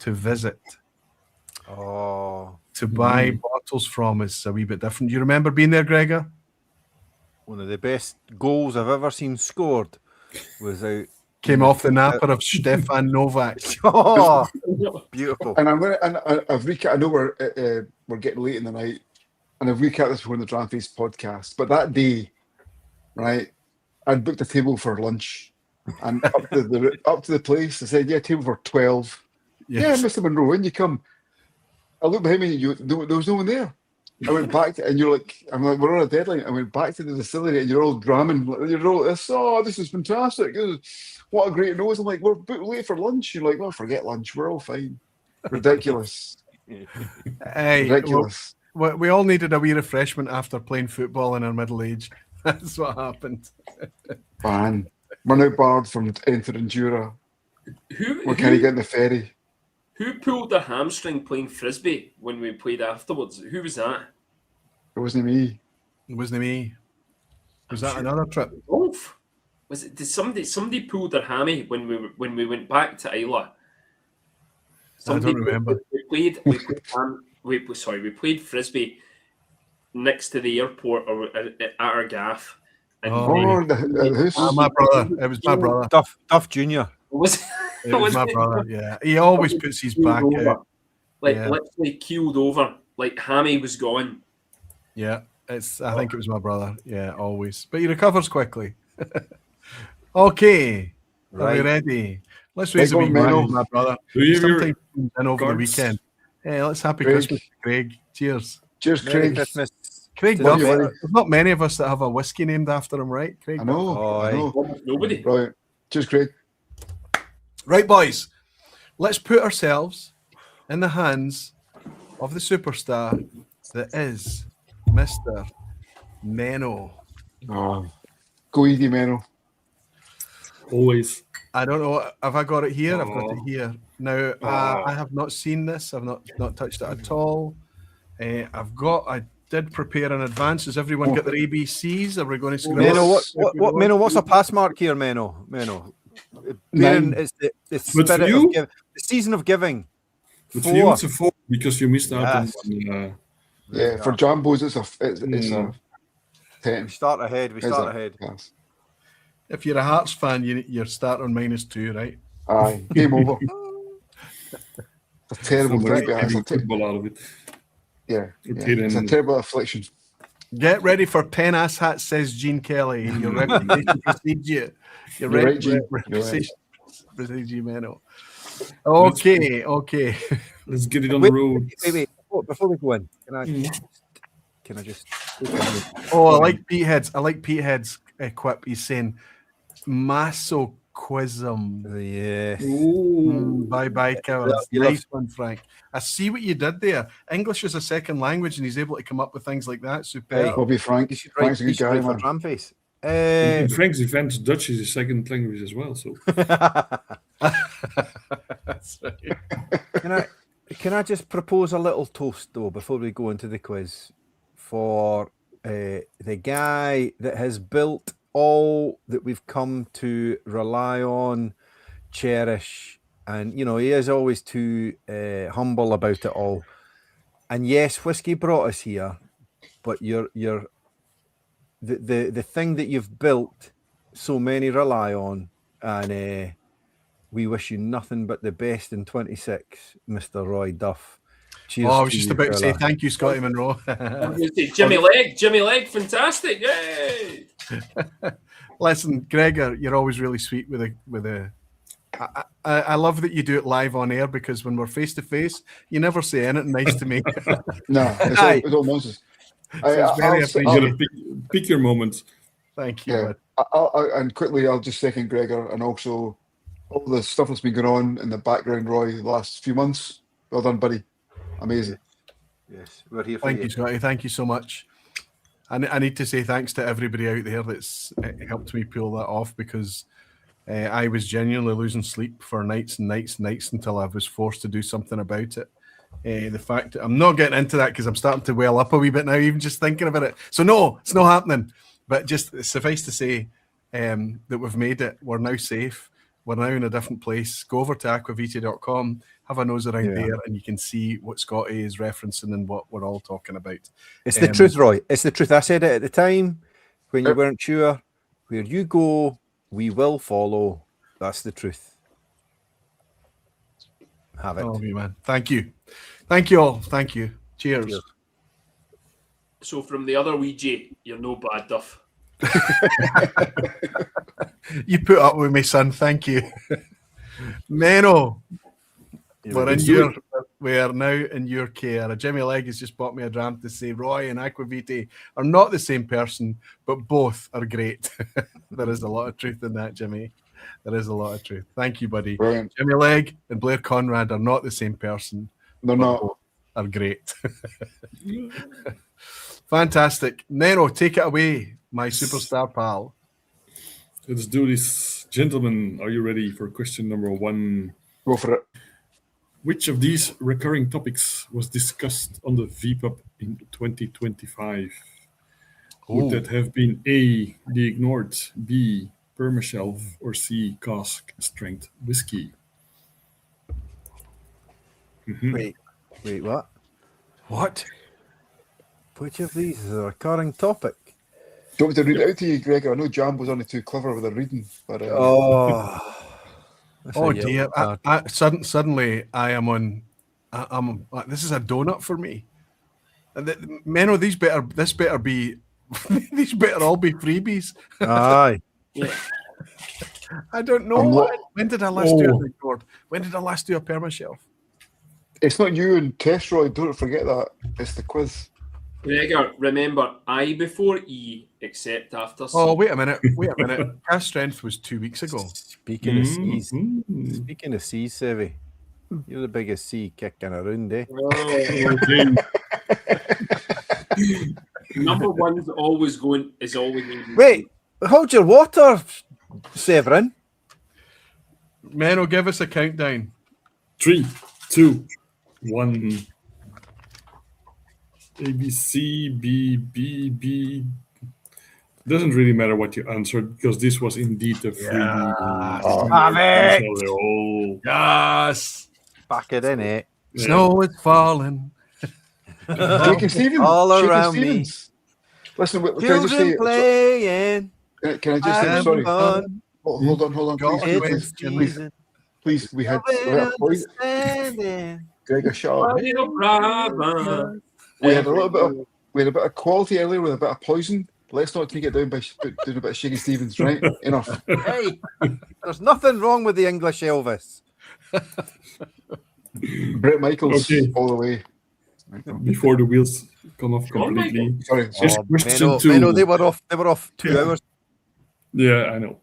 to visit. Oh, to buy bottles from is a wee bit different. Do you remember being there, Gregor? one of the best goals I've ever seen scored was out. Came off the napper of Stefan Novak. Oh, beautiful. And I've recapped. I know we're getting late in the night, and I've recapped this before in the Dram Face podcast. But that day, right, I'd booked a table for lunch, and up to the place, I said, "Yeah, table for 12." Yes. Yeah, Mr. Monroe, when you come, I looked behind me, and there was no one there. I went back, and you're like, I'm like, we're on a deadline. I went back to the distillery, and you're all drumming. You're all, this is fantastic. What a great nose. I'm like, we're booked late for lunch. You're like, well, forget lunch. We're all fine. Ridiculous. Ridiculous. We all needed a wee refreshment after playing football in our middle age. That's what happened. Man, we're now barred from entering Jura. We're kind of getting the ferry. Who pulled their hamstring playing frisbee when we played afterwards? Who was that? It wasn't me. It wasn't me. Was that another trip? Golf. Was it? Did somebody pulled their hammy when we went back to Isla? I don't remember. We played frisbee next to the airport or at our gaff. And my brother. It was my brother. Duff Jr. It was my brother, yeah. He always puts his back out. Literally keeled over. Like hammy was gone. Yeah, I think it was my brother. Yeah, always. But he recovers quickly. Okay. Right. Are we ready? Let's raise a wee glass, my brother. Something over the weekend. Hey, let's happy Christmas, Craig. Cheers. Cheers, Craig. Craig Duff. There's not many of us that have a whiskey named after him, right? Craig. I know. Nobody. Right. Cheers, Craig. Right, boys. Let's put ourselves in the hands of the superstar that is Mr. Menno. Oh, go easy, Menno. Always. I don't know. Have I got it here? I've got it Oh. here. Now, Oh. I have not seen this. I've not touched it at all. I did prepare in advance. Has everyone got their ABCs? Are we going to scribble? Menno, Menno, what's a pass mark here, Menno? Nine. It's the But spirit for of you? the season of giving. But for you, it's a 4 because you missed out Yes. on. Yeah, for Jambos, it's a 10. We start ahead. It's a pass. If you're a Hearts fan, you start on -2, right? Aye, game over. A terrible Very thing, heavy football out of it. yeah, Okay, it's a then. terrible affliction. Get ready for 10 ass hats, says Gene Kelly. Your reputation precedes you. Your You're right, Gene. You're reputation precedes you, Menno. Okay. Let's get it on the road. Wait. Before we go in, can I just? Oh, I like Pete Head's quip. He's saying masochism. Yeah. Bye, cowards. You love- Nice one, Frank. I see what you did there. English is a second language, and he's able to come up with things like that. Super. Bobby Frank. You should write, Frank's a good guy, for man. dram face. In Frank's defense, Dutch is his second language as well. So That's right. Can I just propose a little toast though before we go into the quiz for the guy that has built all that we've come to rely on, cherish, and he is always too humble about it all. And yes, whiskey brought us here, but you're the thing that you've built, so many rely on, and we wish you nothing but the best in 26, Mr. Roy Duff. Cheers. I was to just you, about to say fella. thank you, Scotty Monroe. Jimmy Leg, fantastic! Yay! Listen, Gregor, you're always really sweet with a. I love that you do it live on air, because when we're face to face, you never say anything nice to me. No, it's all nonsense. it's very you gotta pick your moments. Thank you. Yeah, bud. and quickly, I'll just second Gregor, and also all the stuff that's been going on in the background, Roy, the last few months. Well done, buddy. Amazing. Yes, we're here for Thank you. you, Scotty. Thank you so much. I need to say thanks to everybody out there that's helped me pull that off, because I was genuinely losing sleep for nights and nights and nights until I was forced to do something about it. The fact that I'm not getting into that because I'm starting to well up a wee bit now, even just thinking about it. So no, it's not happening. But just suffice to say that we've made it. We're now safe. We're now in a different place. Go over to Aqvavitae.com, have a nose around there, and you can see what Scotty is referencing and what we're all talking about. It's the truth, Roy. It's the truth. I said it at the time when you weren't sure. Where you go, we will follow. That's the truth. Have it. Oh, you man. Thank you. Thank you all. Thank you. Cheers. Cheers. So from the other Ouija, you're no bad, Duff. You put up with me, son. Thank you. Menno, we are now in your care. Jimmy Legg has just bought me a dram to say Roy and Aqvavitae are not the same person, but both are great. There is a lot of truth in that, Jimmy. There is a lot of truth. Thank you, buddy. Brilliant. Jimmy Legg and Blair Conrad are not the same person. They're but not. both are great. Fantastic. Menno, take it away, my superstar pal. Let's do this. Gentlemen, are you ready for question number 1? Go for it. Which of these recurring topics was discussed on the vPub in 2025? Would that have been A, the ignored, B, permashelf, or C, cask strength whiskey? Wait, what? What? Which of these is a recurring topic? Do you want me to read it out to you, Gregor? I know Jambo's only too clever with her reading, but Oh dear! Suddenly, I am on. I'm. This is a donut for me. Menno, this better be. These better all be freebies. Aye. Yeah. I don't know. When did I last do a record? When did I last do a permashelf? it's not you and Test, Roy. Don't forget that. It's the quiz. Gregor, remember, I before E, except after C. Oh, wait a minute. Cast strength was 2 weeks ago. Speaking of C's, Seve, You're the biggest sea kicking around, eh? Okay. Number one's always going. Is always going to be Wait, hold your water, Severin. Menno, give us a countdown. 3, 2, 1. A, B, C, B, B, B. Doesn't really matter what you answered because this was indeed the freebie. Have it! Oh, Yes. Back it in, eh? yeah. Snow is falling. Shaking Stevens. All Shaking around me. Stevens. Listen, can I just Children say? playing. Can I just say? having Sorry. fun. Hold on. Got Please, a please, question. please, please. We had a poison. Understanding. Gregor, shut up. We had a little bit of. We had a bit of quality earlier with a bit of poison. Let's not take it down by doing a bit of Shaking Stevens, right? Enough. Hey, there's nothing wrong with the English Elvis. Brett Michaels Okay. all the way. Before the wheels come off completely. Sorry. Just question two. Menno, they were off 2 hours. Yeah, I know.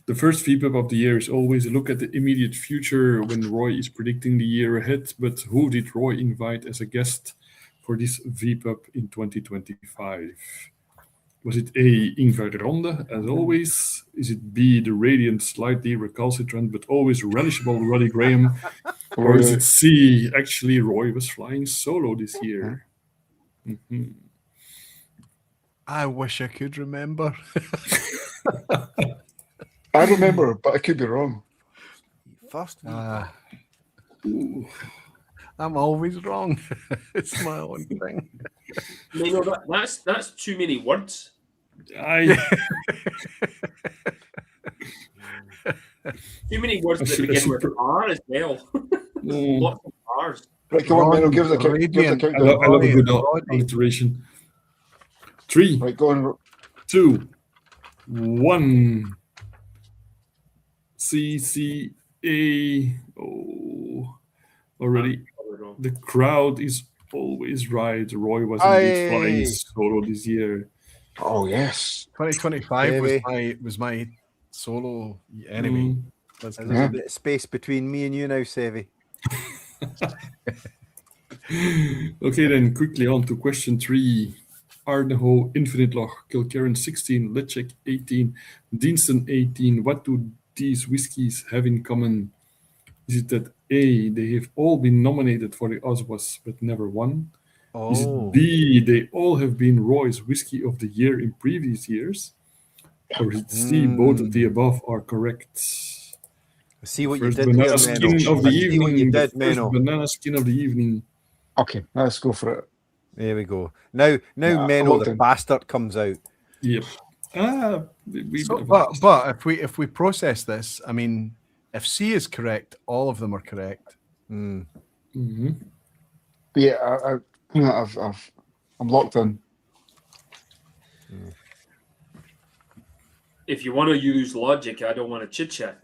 The first vPub of the year is always a look at the immediate future when Roy is predicting the year ahead. But who did Roy invite as a guest for this vPub in 2025? Was it A, Ingvar Ronde, as always? Is it B, the radiant, slightly recalcitrant, but always relishable Roddy Graham? Or is it C, actually Roy was flying solo this year? Mhm. I wish I could remember. I remember, but I could be wrong. First, Ooh. I'm always wrong. It's my own thing. That's too many words. Too many words that begin with R as well. Lots of R's. Right, come on, Menno, give us a Radiant. countdown. I love a good Roddy. alliteration. 3, Right, go on. 2, 1. C, A. Oh, already. The crowd is always right. Roy was indeed flying solo this year. Oh, yes. 2025 Baby. was my solo enemy. That's there's good. a bit of space between me and you now, Seve. Okay, then quickly on to question 3. Ardeho, Infinite Loch, Kilkerran 16, Lechek 18, Deanston 18. What do these whiskies have in common? Is it that A, they have all been nominated for the Oswas but never won? Is it B, they all have been Roy's Whiskey of the Year in previous years? Or is it C, both of the above are correct? See what you First did there, banana skin Menno. of the I see evening. what you The did, first Menno. banana skin of the evening. Okay, let's go for it. There we go. Now Menno, locked the in. bastard, comes out. Yep. But if we process this, I mean, if C is correct, all of them are correct. Mm-hmm. But yeah, I'm locked in. If you want to use logic, I don't want to chit chat.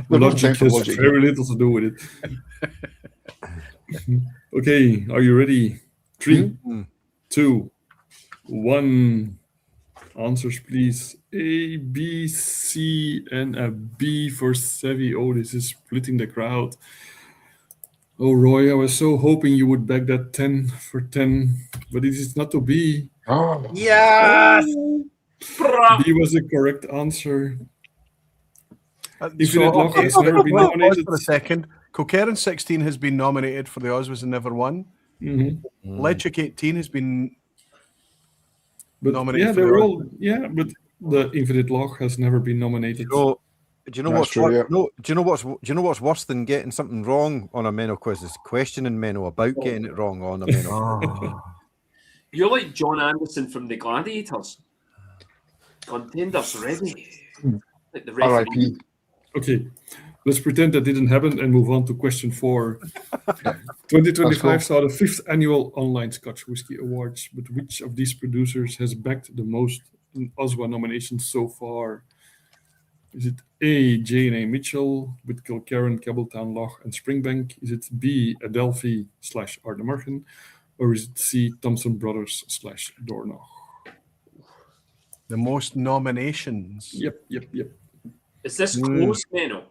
Logic has very little to do with it. Okay, are you ready? 3, 2, 1. Answers, please. A, B, C, and a B for Seve. Oh, this is splitting the crowd. Oh, Roy, I was so hoping you would back that 10 for 10, but it is not to be. Oh, Yes! B was the correct answer. Infinite Loch has never been Pause nominated. for a second. Kilkerran 16 has been nominated for the Oswas and never won. Mm-hmm. Lechick 18 has been nominated. Yeah, they're all. Yeah, but the Infinite Loch has never been nominated. Do you know That's what's true, yeah. no? Do you know what's worse than getting something wrong on a Menno quiz? Is questioning Menno about getting it wrong on a Menno. You're like John Anderson from the Gladiators. Contenders ready. Like the referee. R.I.P. Okay, let's pretend that didn't happen and move on to question 4. 2025 saw the 5th annual online Scotch Whisky Awards, but which of these producers has backed the most Oswa nominations so far? Is it A, J&A Mitchell with Kilkerran, Campbelltown, Loch, and Springbank? Is it B, Adelphi / Ardnamurchan? Or is it C, Thompson Brothers / Dornoch? The most nominations. Yep. Is this close, Menno?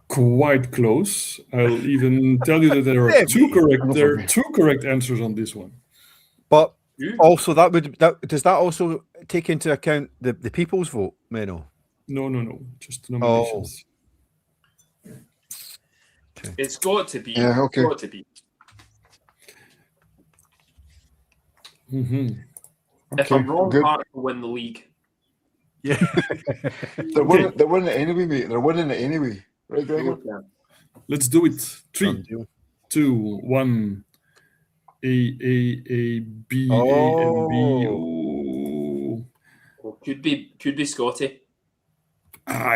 quite close. I'll even tell you that there are two correct answers on this one. But also, does that also take into account the people's vote, Menno? No. Just the nominations. Okay. It's got to be. Yeah, okay. It's got to be. Mm-hmm. If I'm wrong, Hart will win the league. Yeah. They're winning it anyway, mate. They're winning it anyway. Right, Gregor? Let's do it. 3, 2, 1. A, B, A, and B. Oh. Well, could be Scotty.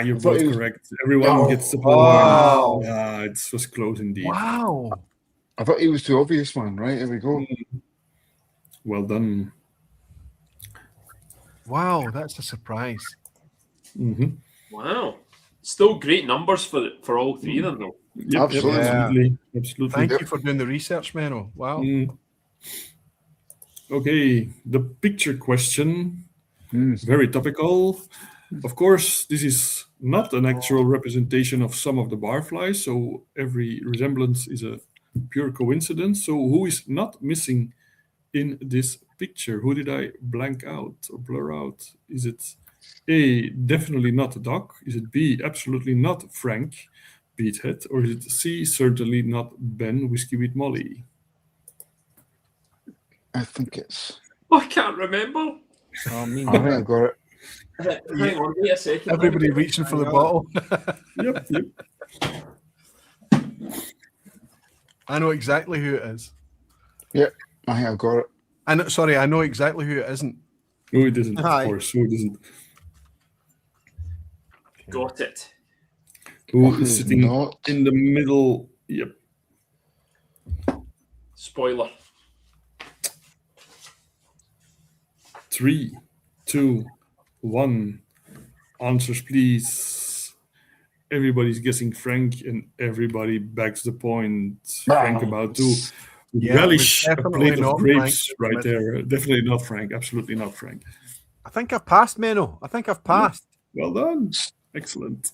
You're both correct. Everyone gets the point. Wow. It was close indeed. Wow. I thought he was too obvious, man. Right, here we go. Well done. Wow, that's a surprise. Mm-hmm. Wow. Still great numbers for all three of them, though. Yep, Absolutely. Absolutely. Thank you for doing the research, Menno. Wow. Okay, the picture question. Very topical. Of course, this is not an actual representation of some of the barflies, so every resemblance is a pure coincidence. So who is not missing in this picture? Who did I blank out or blur out? Is it A, definitely not Doc? Is it B, absolutely not Frank Beathead? Or is it C, certainly not Ben Whiskey with Molly? I think it's. Oh, I can't remember. I mean, I think I got it. Hang on, wait a second. Everybody reaching for the bottle. Yep. I know exactly who it is. Yeah, I think I got it. I know exactly who it isn't. No, it isn't, Hi. of course. Who it isn't? Got it. Who is sitting Not. in the middle? Yep. Spoiler. 3, 2, 1. Answers, please. Everybody's guessing Frank, and everybody backs the point. Frank about to relish a plate of grapes Frank. right there. Definitely not Frank. Absolutely not Frank. I think I've passed, Menno. I think I've passed. Well done. Excellent.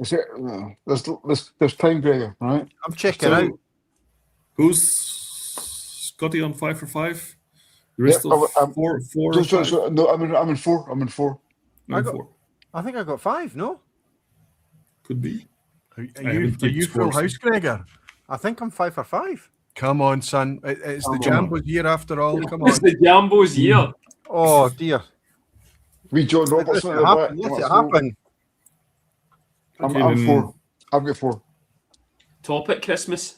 Is it? No. There's time, Gregor, right? I'm checking out. Who's Scotty on 5 for 5? The rest of four. No, I'm in 4. I'm in 4. No, 4. I think I got 5. No, Could be. Are you full house, Gregor? I think I'm 5 for 5. Come on, son. It's the Jambo's year after all. Come on. It's the Jambo's year. Oh dear. We John Robertson at the back. Let it happen. I'm 4. I've got 4. Topic Christmas.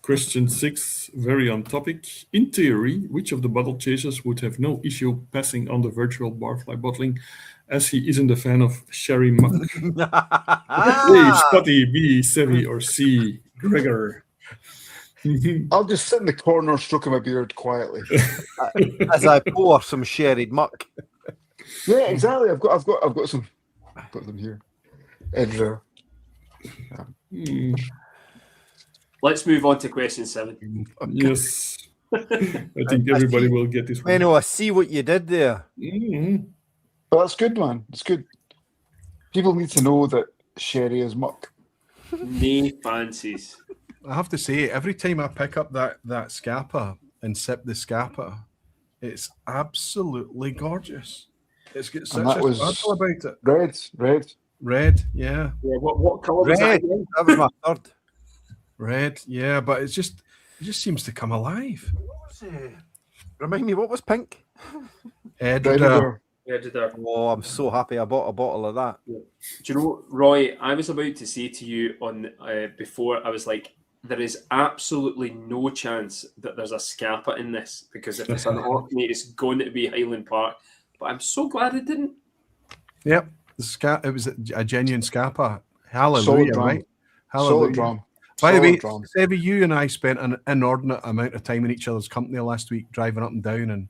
Question 6, very on topic. In theory, which of the Bottlechasers would have no issue passing on the virtual barfly bottling, as he isn't a fan of sherry muck? A, Scotty, B, Seve, or C, Gregor? I'll just sit in the corner, stroking my beard quietly. As I pour some sherried muck. Yeah, exactly. I've got some. I've got them here. Edger. Let's move on to question 7. Yes. I think everybody will get this one. Menno, I see what you did there. But that's good, man. It's good. People need to know that sherry is muck. Me fancies. I have to say, every time I pick up that Scapa and sip the Scapa, it's absolutely gorgeous. It's got such a sparkle about it. Red, yeah. Yeah, what colour was that Red. again? That was my third. Red, yeah, but it just seems to come alive. Remind me, what was pink? Editor. Oh, I'm so happy I bought a bottle of that. Do you know, Roy, I was about to say to you on before, I was like, there is absolutely no chance that there's a Scapa in this, because if it's an Orkney, it's going to be Highland Park. But I'm so glad it didn't. Yep, it was a genuine Scapa. Hallelujah, right? Hallelujah. Solid drum. By the way, Seve, you and I spent an inordinate amount of time in each other's company last week, driving up and down, and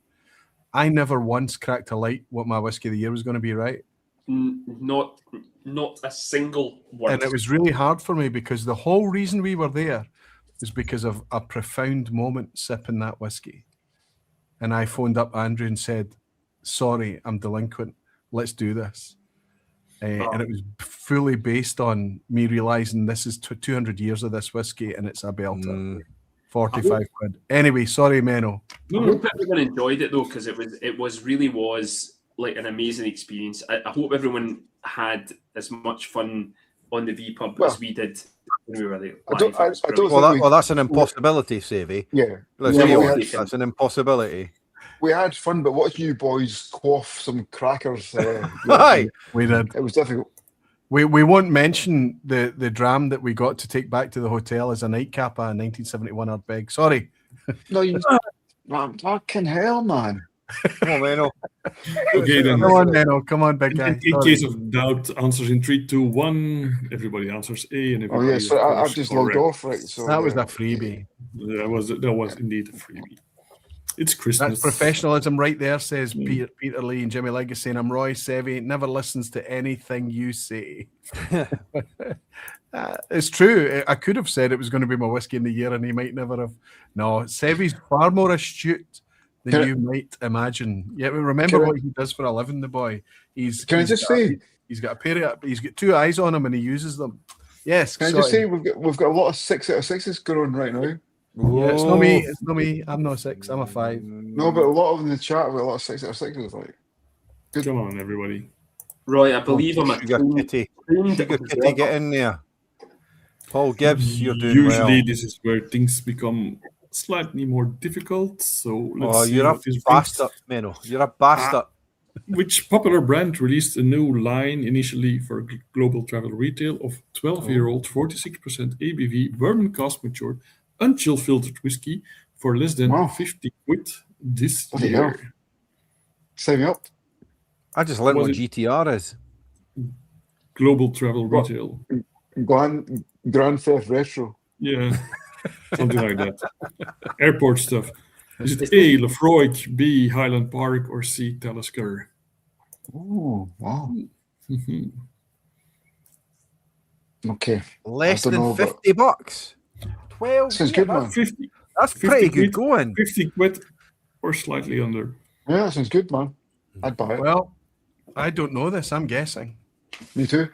I never once cracked a light what my whiskey of the year was going to be, right? Not a single word. And it was really hard for me, because the whole reason we were there was because of a profound moment sipping that whiskey. And I phoned up Andrew and said, sorry, I'm delinquent. Let's do this. and it was fully based on me realizing this is 200 years of this whiskey, and it's a belter. 45 quid. Anyway, sorry, Menno. I hope everyone enjoyed it though, because it was like an amazing experience. I hope everyone had as much fun on the vPub as we did when we were there. Well, that's an impossibility, Seve. Yeah. Let's be honest, that's an impossibility. We had fun, but watching you boys quaff some crackers, Aye, we did. it was difficult. We won't mention the dram that we got to take back to the hotel as a nightcap, a 1971 Ardbeg. Sorry. No, you man, fucking hell, man. come on, Menno. Okay, then. Come on, Menno. Come on, big guy. In case of doubt, answers in 3, 2, 1. Everybody answers A, and everybody. Oh yeah, so I've just logged correct. off, right? So That was a freebie. That was indeed a freebie. It's Christmas. That's professionalism right there, says Peter Lee and Jimmy Legge saying, I'm Roy Seve, never listens to anything you say. It's true. I could have said it was going to be my whiskey in the year, and he might never have. No, Seve's far more astute than you might imagine. Yeah, but remember what he does for a living, the boy. He's got a pair of, he's got 2 eyes on him, and he uses them. Yes. Can I just say we've got a lot of 6 out of 6s going on right now. Yeah, it's not me. It's not me. I'm not a 6. I'm a 5. No, but a lot of them in the chat have got a lot of 6 out of 6s. Like, good. Come on, everybody. Roy, I believe I'm a Sugar Kitty. Sugar Kitty, get in there. Paul Gibbs, you're doing Usually, well. this is where things become slightly more difficult. So let's see you're a what this bastard, Menno. You're a bastard. Which popular brand released a new line initially for global travel retail of 12-year-old 46% ABV bourbon cask matured unchill filtered whiskey for less than 50 quid this year? Sign me up. I just learned what GTR is. Global travel retail. Grand Theft Retro. Yeah, something like that. Airport stuff. Is it A, Lefroy, B, Highland Park, or C, Talisker? Oh, wow. Okay. Less than $50. 12. Sounds good, man. 50. That's pretty good going. 50 quid or slightly under. Yeah, that sounds good, man. I'd buy it. Well, I don't know this. I'm guessing. Me too.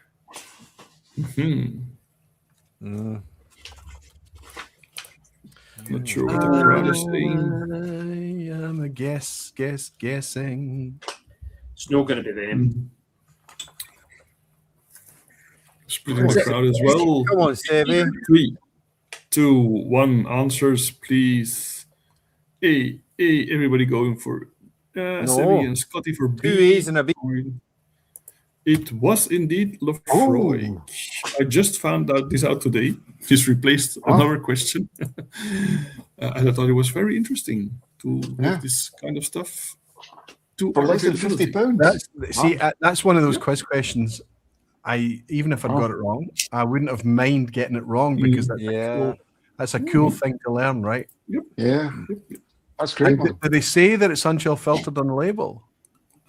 Not sure what the crowd is saying. I am a guessing. It's not going to be them. Splitting the crowd as well. Come on, Seve. 3, 2, 1. Answers, please. A. Everybody going for Seve and Scotty for B. 2 A's and a B. It was indeed Lefroy. I just found this out today. This replaced another question. And I thought it was very interesting to have this kind of stuff. For less than £50. That's one of those quiz questions. Even if I got it wrong, I wouldn't have mind getting it wrong because that's a cool thing to learn, right? Yep. Yeah. That's great. Did they say that it's unchill filtered on the label?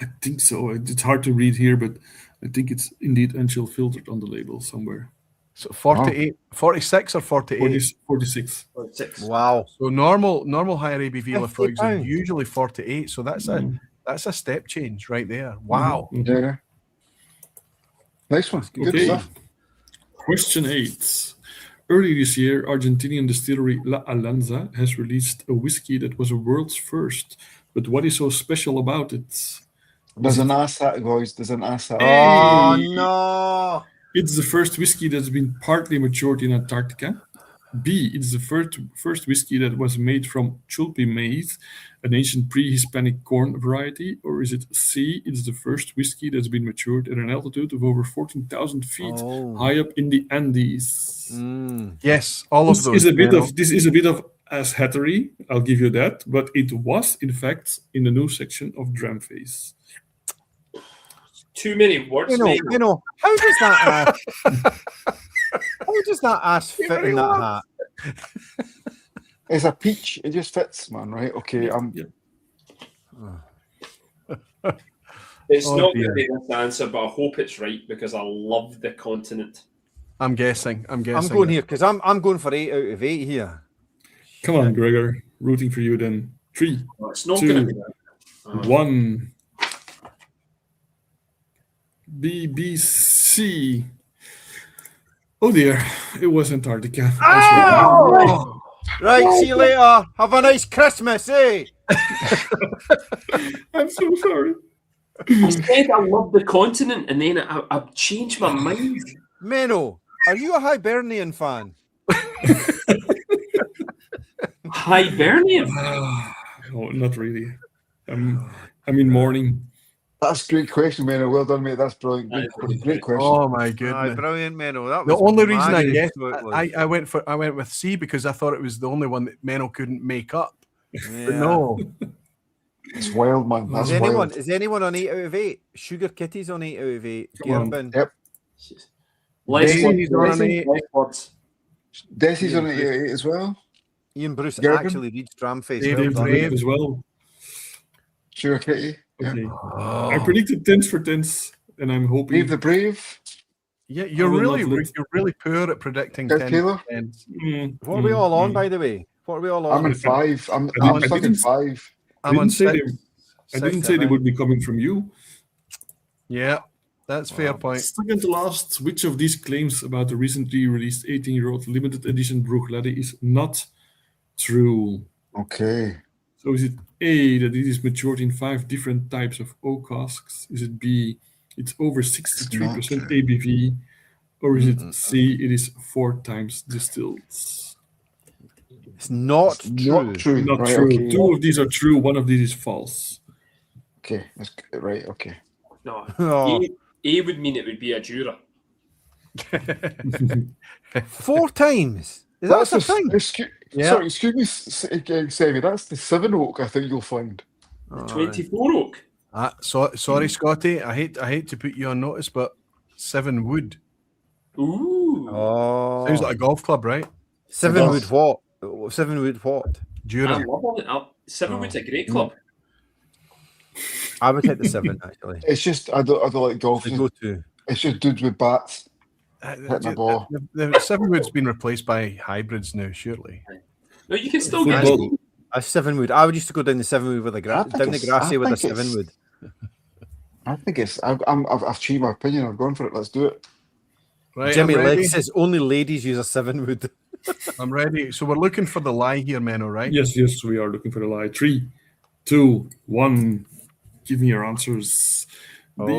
I think so. It's hard to read here, but I think it's indeed unchill filtered on the label somewhere. So 48, 46 or 48? 46. Wow. So normal higher ABV Lefroy's are £50. usually 48. So that's a step change right there. Wow. Yeah. Nice one. Good stuff. Question 8. Early this year, Argentinian distillery La Alanza has released a whiskey that was a world's first. But what is so special about it? There's an ass hat, guys. There's an ass hat. Oh, no. It's the first whiskey that's been partly matured in Antarctica. B, it's the first whiskey that was made from chulpi maize, an ancient pre-Hispanic corn variety. Or is it C, it's the first whiskey that's been matured at an altitude of over 14,000 feet high up in the Andes? Yes, all of those. This is a bit of ass-hattery, I'll give you that, but it was, in fact, in the new section of Dram Face. Too many words. You know, how does that ass fit in that hat? It's a peach. It just fits, man. Right? Okay. It's not going to be this answer, but I hope it's right because I love the continent. I'm guessing. I'm going here because I'm going for 8 out of 8 here. Come on, Gregor. Rooting for you then. 3, It's not 2, going to be that. 1. BBC. Oh dear, it was Antarctica. Oh! Right, see you later. Have a nice Christmas, eh? I'm so sorry. I said I love the continent, and then I've changed my mind. Menno, are you a Hibernian fan? Hibernian. No, not really. I'm in mourning. That's a great question, man. Well done, mate. That's brilliant. Great question. Oh my Aye, goodness. brilliant, Menno. That The was only reason I magic, guessed, so it was. I went with C because I thought it was the only one that Menno couldn't make up. Yeah. But no, It's wild, man. That's wild. Is anyone on 8 out of 8? Sugar Kitty's on 8 out of 8. Come on. Gearbin. Yep. Daisy's on an 8. Desi's on 8 as well. Ian Bruce Gearbin. actually reads Dramface. Dave Well done. Brave. As well. Sure, Kitty. Yeah. Okay. Oh. I predicted 10s for 10s, and I'm hoping. Brave the Brave. Yeah, you're will really not let- you're really poor at predicting Ted 10 Taylor? tens. What are we all on, by the way? What are we all on? I'm in 5. I'm I stuck in didn't- 5. I I'm on didn't say 6. I didn't say they would be coming from you. Yeah, that's fair point. Second to last, which of these claims about the recently released 18-year-old limited edition Bruichladdich is not true? Okay. So is it A, that it is matured in 5 different types of oak casks? Is it B, it's over 63% true. ABV? Or is it C, it is 4 times distilled? It's not true. Not true. Not Right, true. okay. 2 of these are true, 1 of these is false. Okay. That's right. Okay. No, Oh, A would mean it would be a Jura. 4 times. Is that the thing? Yeah. Sorry, excuse me, Seve. That's the 7 oak. I think you'll find. 24 oak. Sorry, Scotty. I hate to put you on notice, but 7 wood Ooh. Oh, sounds like a golf club, right? 7 does. wood what? 7 wood what? I Jura. love all it. Sevenwood's a great club. I would take the 7 actually. It's just I don't like golf. The go-to. It's just dudes with bats. Hitting a ball. The 7 wood's been replaced by hybrids now, surely. No, you can still get Football. A 7 wood. I would used to go down the 7 wood with a I think down the it's- grassy I with a think 7 it's- wood. I think it's. I've changed my opinion. I've gone for it. Let's do it. Right, Jimmy I'm ready. Leg says only ladies use a 7 wood. I'm ready. So we're looking for the lie here, Menno, right? Yes, we are looking for the lie. 3, 2, 1. Give me your answers. Oh, B,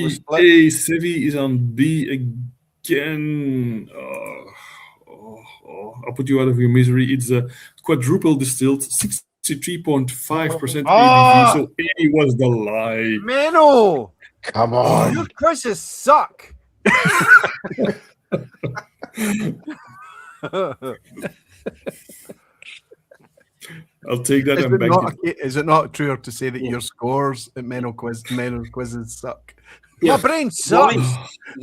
we're split. A, Seve is on B again. I'll put you out of your misery. It's a quadruple distilled, 63.5% Ah! ABV. So A was the lie. Menno! Come on. Your quizzes suck. I'll take that and back it. Is it not truer to say that your scores at Menno's quizzes suck? My brain sucks.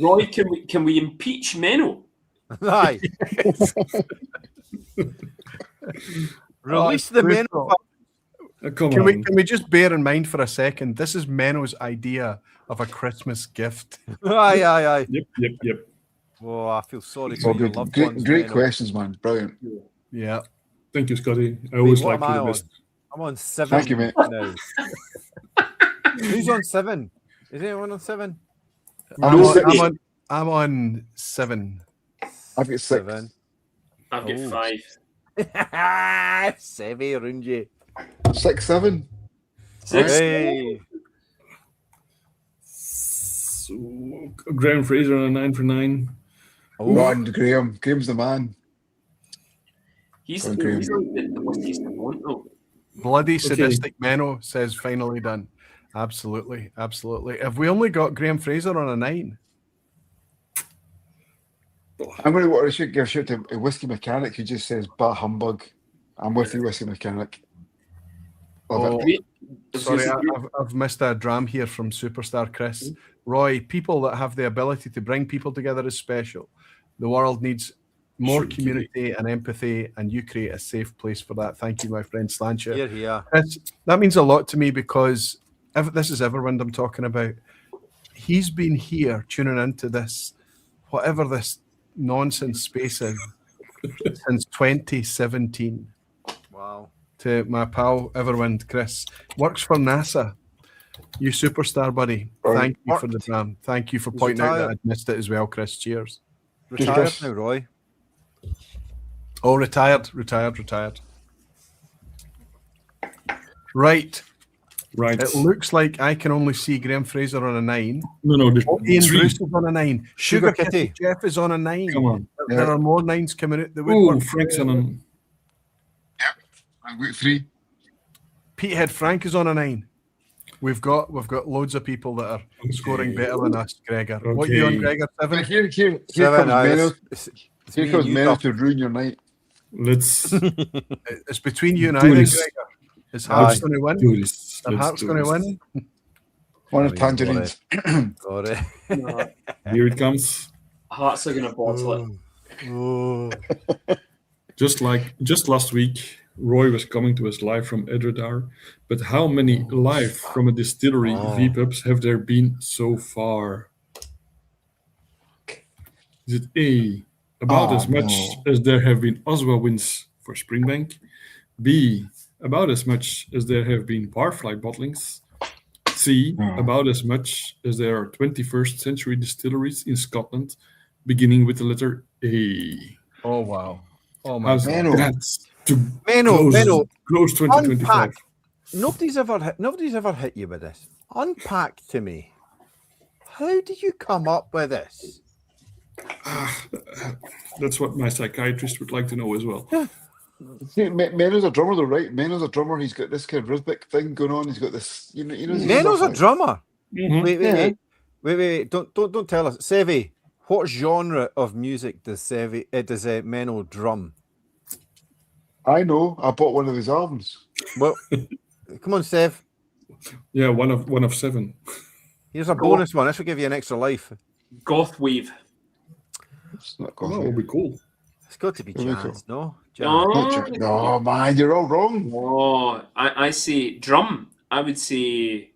Roy, can we impeach Menno? Aye. Release the Menno. Come Can on. we just bear in mind for a second? This is Menno's idea of a Christmas gift. Aye. Yep. Oh, I feel sorry for Well, your good. loved Great, ones. great Menno. questions, man. Brilliant. Yeah. Thank you, Scotty. I always what like am you I the best. I'm on 7 Thank you, mate. now. Who's on 7? Is anyone on 7? I'm on 6. I'm on 7. I've got 6. 7. I've got Oh. 5. Seve around you. 6, 7. 6. Hey. So, Graham Fraser on a 9 for 9. Run, Graham. Graham's the man. He's Okay. like the whiskies in Toronto. Bloody Okay. sadistic Menno says finally done. Absolutely. Have we only got Graham Fraser on a 9? I'm going to should give a shout to a whiskey mechanic who just says "bah humbug." I'm with you, whiskey mechanic. Love it. Sorry, I've missed a dram here from Superstar Chris. Roy, people that have the ability to bring people together is special. The world needs more community and empathy, and you create a safe place for that. Thank you, my friend Slancher. Here. That means a lot to me because this is Everwind I'm talking about. He's been here tuning into this, whatever this nonsense space is, since 2017. Wow. To my pal Everwind, Chris, works for NASA. You superstar, buddy. Right. Thank you for the dram. Thank you for He's pointing out that retired. I'd missed it as well, Chris. Cheers. Retired Chris. now, Roy. Oh, retired. Right. Right. It looks like I can only see Graham Fraser on a 9. No, the Ian 3. Bruce is on a 9. Sugar Sugar Kitty Kitty. Jeff is on a 9. Come on. There are more 9s coming out. The Oh, woodwork. Frank's on a... I've got 3. Petehead Frank is on a 9. We've got loads of people that are scoring better than us, Gregor. What are you on, Okay. Gregor? 7? Here Seven, comes aye, Menno. it's Here me comes and you, Menno Duff. to ruin your night. Let's It's between you and I, Do then, this. Gregor. Is Hearts Aye. going to win? do this. Are Let's Hearts do going to this. win? One Oh, of you tangerines. Sorry. No, Here it comes. Hearts are going to bottle it. Oh. Just last week, Roy was coming to us live from Edredar. But how many live from a distillery vPubs have there been so far? Is it A, about as much as there have been Oswa wins for Springbank? B, about as much as there have been Barfly bottlings? C, about as much as there are 21st century distilleries in Scotland, beginning with the letter A. Oh, wow. Oh, my How's God. Menno. that? To Menno, close 2025. unpack. Nobody's ever hit you with this. Unpack to me. How do you come up with this? That's what my psychiatrist would like to know as well. See, Menno's a drummer, though, right? Menno's a drummer. He's got this kind of rhythmic thing going on. He's got this, Menno's a drummer. Mhm. Wait. Don't tell us. Seve, what genre of music does Menno drum? I know. I bought one of his albums. Well, come on, Sev. Yeah, one of 7. Here's a bonus one. This will give you an extra life. Goth wave. It's not Oh, that coffee. would be cool. It's got to be Very jazz, no? Jazz. Oh, No, man, you're all wrong. oh, I say drum. I would say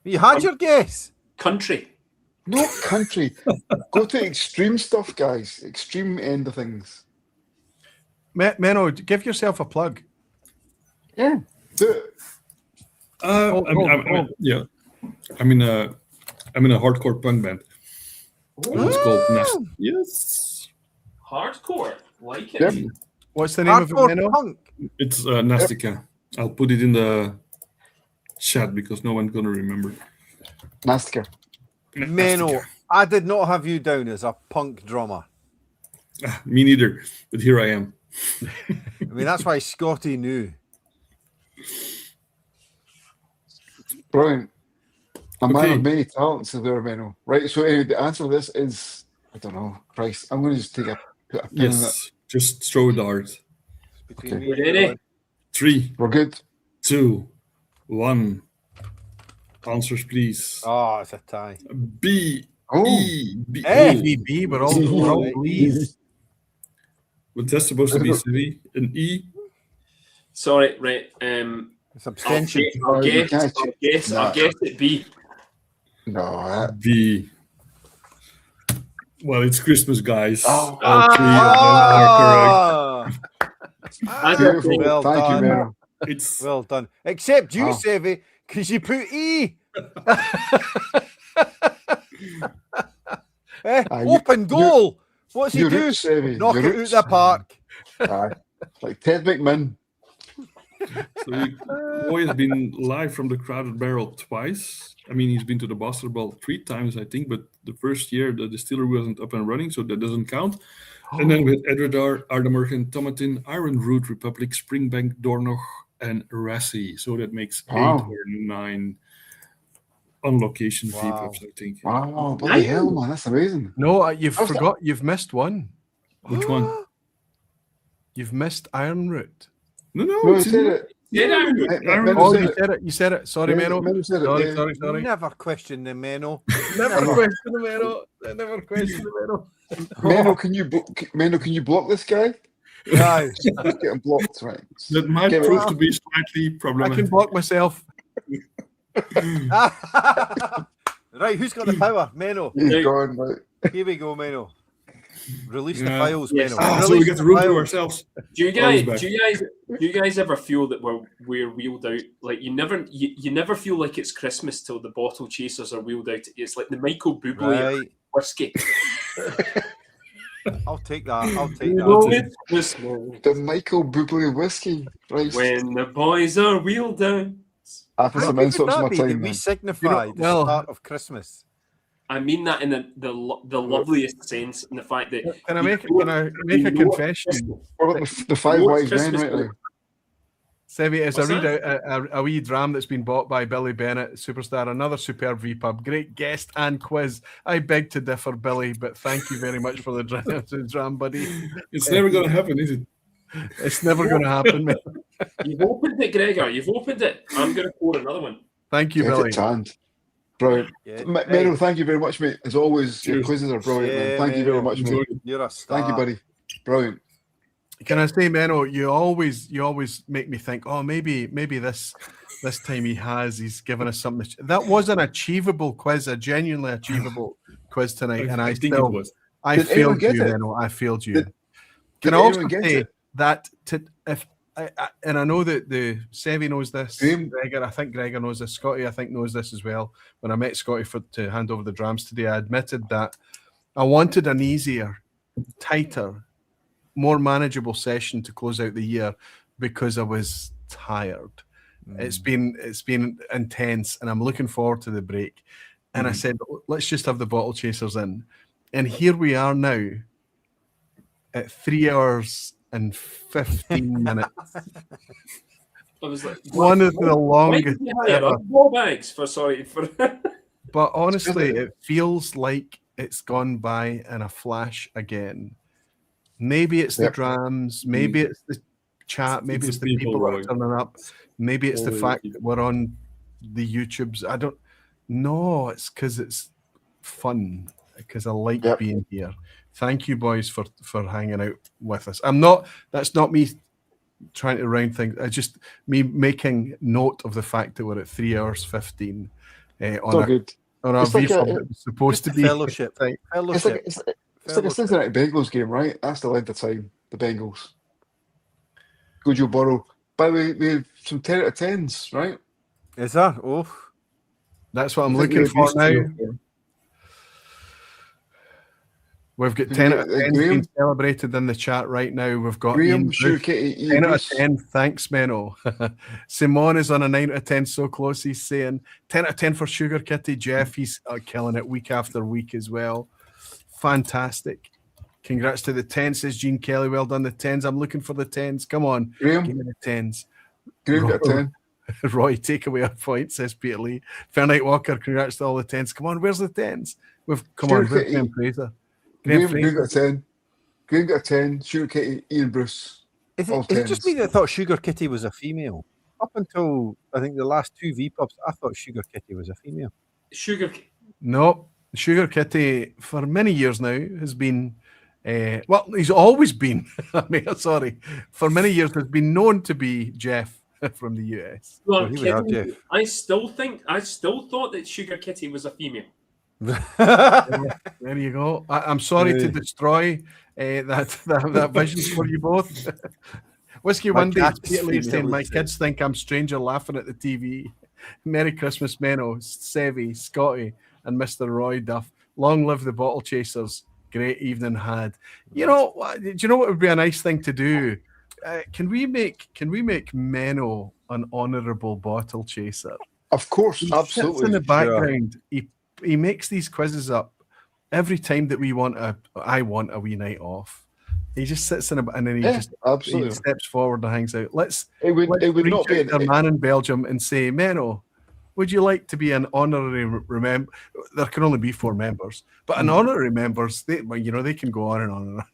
You had your guess. country. No country. Go to extreme stuff, guys. Extreme end of things. Menno, give yourself a plug. Yeah. Do it. Yeah, I'm in a hardcore punk band. It's called Nest. Yes, Hardcore. Like it. Yep. What's the name of it, Hardcore Menno? punk. it's Nastica. I'll put it in the chat because no one's gonna remember. Nastica. Menno, I did not have you down as a punk drummer. Me neither, but here I am. I mean, that's why Scotty knew. Brilliant. A man Okay. of many talents is there, Menno. Right, so anyway, the answer to this is, I don't know, Christ. I'm going to just put a pin in it. Yes, just throw a dart. Between Okay. me and Ready? you, 3, We're good. 2, 1. Answers, please. oh, it's a tie. B, Oh. E, B. Eh. Oh, BB, we're all pleased. but that's supposed to be C, an E. Sorry, right. It's abstention. Oh, you can't I'll guess Nah. it B. No, that. B. Well, it's Christmas, guys. Oh. All 3 of them are correct. Ah, Beautiful. well Thank done. you, Menno. It's Well done. Except you, Wow. Seve, because you put E. Open goal. What's he Your do? roots, Seve. Knock Your it out roots. the park. Aye. Like Ted McMinn. so Roy has been live from the Crowded Barrel twice. I mean, he's been to the Boston Ball 3 times, I think, but the first year the distillery wasn't up and running, so that doesn't count. And then with Edredar, Ardamurchan, Tomatin, Iron Root, Republic, Springbank, Dornoch, and Rassi. So that makes 8 Wow. or 9 on location Wow. vPubs, I think. Wow, bloody hell, man. That's amazing. No, you've How's that? forgot. You've missed one. Which one? You've missed Iron Root. No, No, it's he said in- it. Yeah, Iron Root. Menno Iron said Oh, Root. you said it. You said it. Sorry, Menno. Menno said it. Sorry, yeah. sorry, sorry. Never question the Menno. Never question the Menno. Never question the Menno. Menno, can you block this guy? Aye. He's getting blocked, right? That might Give it prove up. to be slightly I can problematic. block myself. Right, who's got the power? Menno. He's Right. gone, right? Here we go, Menno. Release the Yeah. files, Yes. Menno. So we Release get the the room to files. ourselves. Do you Always guys, back. do you guys ever feel that we're wheeled out? Like you never feel like it's Christmas till the bottle chasers are wheeled out. It's like the Michael Bublé Right. whiskey. I'll take that. I'll take You that. know it's Christmas The Michael Bublé whiskey. Right. when the boys are wheeled out. After How some good would insults that my be time, that we man. signify the well- start of Christmas? I mean that in the loveliest sense, in the fact that Can I you make know- can I you make a know it's confession? Christmas. We're like the five What's wise men Christmas right now. Sevy, as I What's read that? out a wee dram that's been bought by Billy Bennett, superstar, another superb vPub, great guest and quiz. I beg to differ, Billy, but thank you very much for the dram, buddy. It's never going to happen, is it? It's never going to happen, mate. You've opened it, Gregor. You've opened it. I'm going to pour another one. Thank you, Get Billy. it tanned. Brilliant. Yeah. Menno, thank you very much, mate. As always, your Cheers. quizzes are brilliant, Yeah, man. Thank you very Menno. much, mate. Enjoyed it. You're a star. Thank you, buddy. Brilliant. Can I say, Menno, you always make me think, oh, maybe this time he's given us something. That was an achievable quiz, a genuinely achievable quiz tonight, and I think still, it was. I Did anyone failed get you, it? Menno. I failed you. Did Can I also anyone get say it? that if and I know that the Seve knows this, Graham? Gregor, I think Gregor knows this, Scotty, I think knows this as well. When I met Scotty to hand over the drams today, I admitted that I wanted an easier, tighter, more manageable session to close out the year because I was tired. It's been intense, and I'm looking forward to the break. And I said, let's just have the bottle chasers in. And here we are now at 3 hours and 15 minutes. I was like, One of the why longest did you hire ever. us ball bags for But honestly, it feels like it's gone by in a flash again. Maybe it's the Yep. drams, maybe it's the chat, maybe it's the people that are turning up, maybe it's the All the fact people. that we're on the YouTubes. I don't know. It's because it's fun, because I like Yep. being here. Thank you, boys, for hanging out with us. That's not me trying to round things. It's just me making note of the fact that we're at 3 hours 15 So good. on our It's like VPub a- that was supposed to be Fellowship. Right. It's like Fellowship. it's like a Cincinnati Bengals game, right? That's the length of time. The Bengals. Go Joe Burrow. By the way, we have some 10 out of 10s, right? Is that? Oh, That's what I'm I think looking we for used now. to- We've got Did 10 you out of get, 10 Graham? being celebrated in the chat right now. We've got Graham, Ian Sugar Bruce, Kitty, 10 Ian out of Bruce. 10. Thanks, Menno. Simon is on a 9 out of 10. So close, he's saying. 10 out of 10 for Sugar Kitty. Jeff, he's killing it week after week as well. Fantastic. Congrats to the 10, says Gene Kelly. Well done, the 10s. I'm looking for the 10s. Come on. Give Graham, me the 10s. Graham got a 10. Roy, take away a point, says Peter Lee. Fairnight Walker, congrats to all the 10s. Come on, where's the 10s? Come on, Sugar where's Kitty. Graham Fraser? Graham Graham Fraser. got a 10. Graham got a 10. Sugar Kitty, Ian Bruce. is All it just 10s. me that thought Sugar Kitty was a female? Up until I think the last two VPubs, I thought Sugar Kitty was a female. Sugar. No, Sugar Kitty for many years now has been, well, he's always been, sorry, for many years has been known to be Jeff from the US. Well, Well, here we are, kidding. Jeff. I still thought that Sugar Kitty was a female. There you go. I'm sorry to Hey. destroy that vision for you both. Whiskey My one day, cat's Peter Lee saying, female, my he said. kids think I'm stranger laughing at the TV. Merry Christmas, Menno, Seve, Scotty, and Mr. Roy Duff. Long live the Bottle Chasers. Great evening had. You know, do you know what would be a nice thing to do? Can we make Menno an honourable bottle chaser? Of course, He sits in absolutely. the background. He makes these quizzes up every time that I want a wee night off. He just sits in and then he Yeah, just he absolutely. steps forward and hangs out. Let's It would reach not be out to a man in Belgium and say, Menno, would you like to be an honorary member? There can only be 4 members, but an honorary members, they can go on and on and on.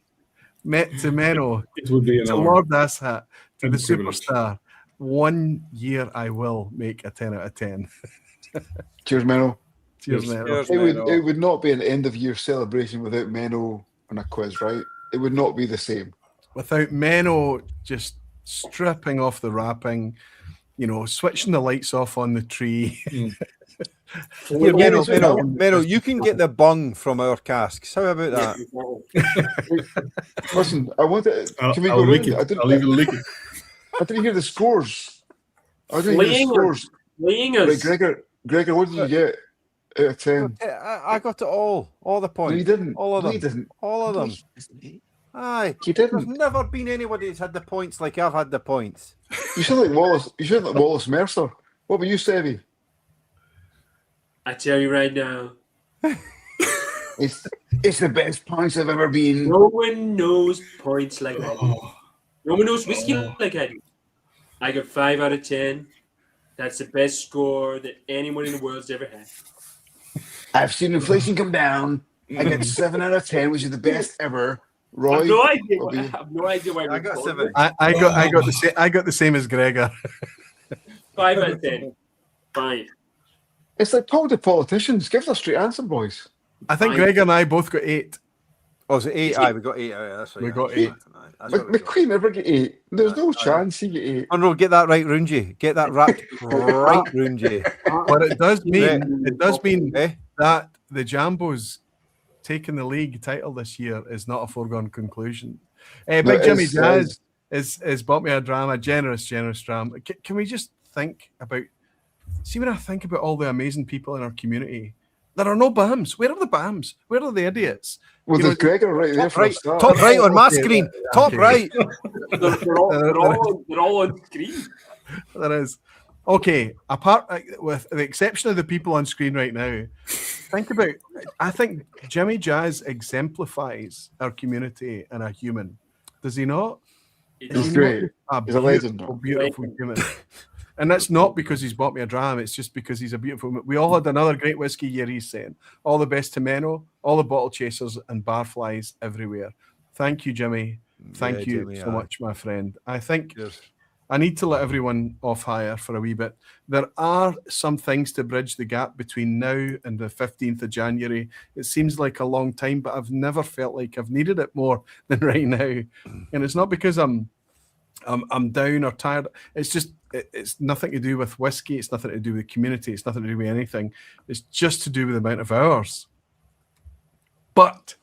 To Menno, It would be an to honor. Lord Asshat, to And the privilege. superstar. 1 year I will make a 10 out of 10. Cheers, Menno. Cheers, Cheers. Menno. Cheers. It would not be an end of year celebration without Menno on a quiz, right? It would not be the same. Without Menno just stripping off the wrapping, switching the lights off on the tree, Here, Menno, Menno, you can get the bung from our casks. How about that? Listen, I want to. Can we I'll go lick round? it. I'll even lick it. I didn't hear the scores. I didn't hear the scores. Fleeing Right, us. Gregor, what did you get out of 10? I got it all the No, points. you didn't. All of No, them. you didn't. All of them. Aye. You There's didn't. never been anybody that's had the points like I've had the points. You sound like Wallace. You sound like Wallace Mercer. What about you, Seve? I tell you right now, It's the best points I've ever been. no one knows points like I do. No one knows whiskey like I do. I got 5 out of 10. That's the best score that anyone in the world's ever had. I've seen inflation come down. I got 7 out of 10, which is the best ever. Roy, I what have no idea why. I got we're 7. I got the same as Gregor. 5 out of 10. 5. it's like talk to politicians. Give us a straight answer, boys. I think Gregor and I both got 8. Oh, is it 8? Aye, we got 8. Aye, that's right. We got 8. That's what we got. McQueen never get 8. There's no chance he get 8. Monroe, get that right, Runji. Get that wrapped right, Runji. But it does mean Eh? that the Jambos taking the league title this year is not a foregone conclusion. Big No, Jimmy it's- Jazz is bought me a dram, a generous dram. Can we just think about? See, when I think about all the amazing people in our community, there are no BAMs. Where are the BAMs? Where are the idiots? Well, You there's know, Gregor right there for a Right, start. top right on my Okay, screen. okay. Top right. They're all on screen. There is. Okay, apart with the exception of the people on screen right now, I think Jimmy Jazz exemplifies our community and a human. Does he not? He's great. He's a legend. Beautiful human. And that's not because he's bought me a dram, it's just because he's a beautiful. We all had another great whiskey year, he's saying. All the best to Menno, all the bottle chasers and barflies everywhere. Thank you, Jimmy. Thank you Jimmy, so much, my friend. I think Cheers. I need to let everyone off hire for a wee bit. There are some things to bridge the gap between now and the 15th of January. It seems like a long time, but I've never felt like I've needed it more than right now. And it's not because I'm down or tired. It's just it's nothing to do with whiskey. It's nothing to do with community. It's nothing to do with anything. It's just to do with the amount of hours. But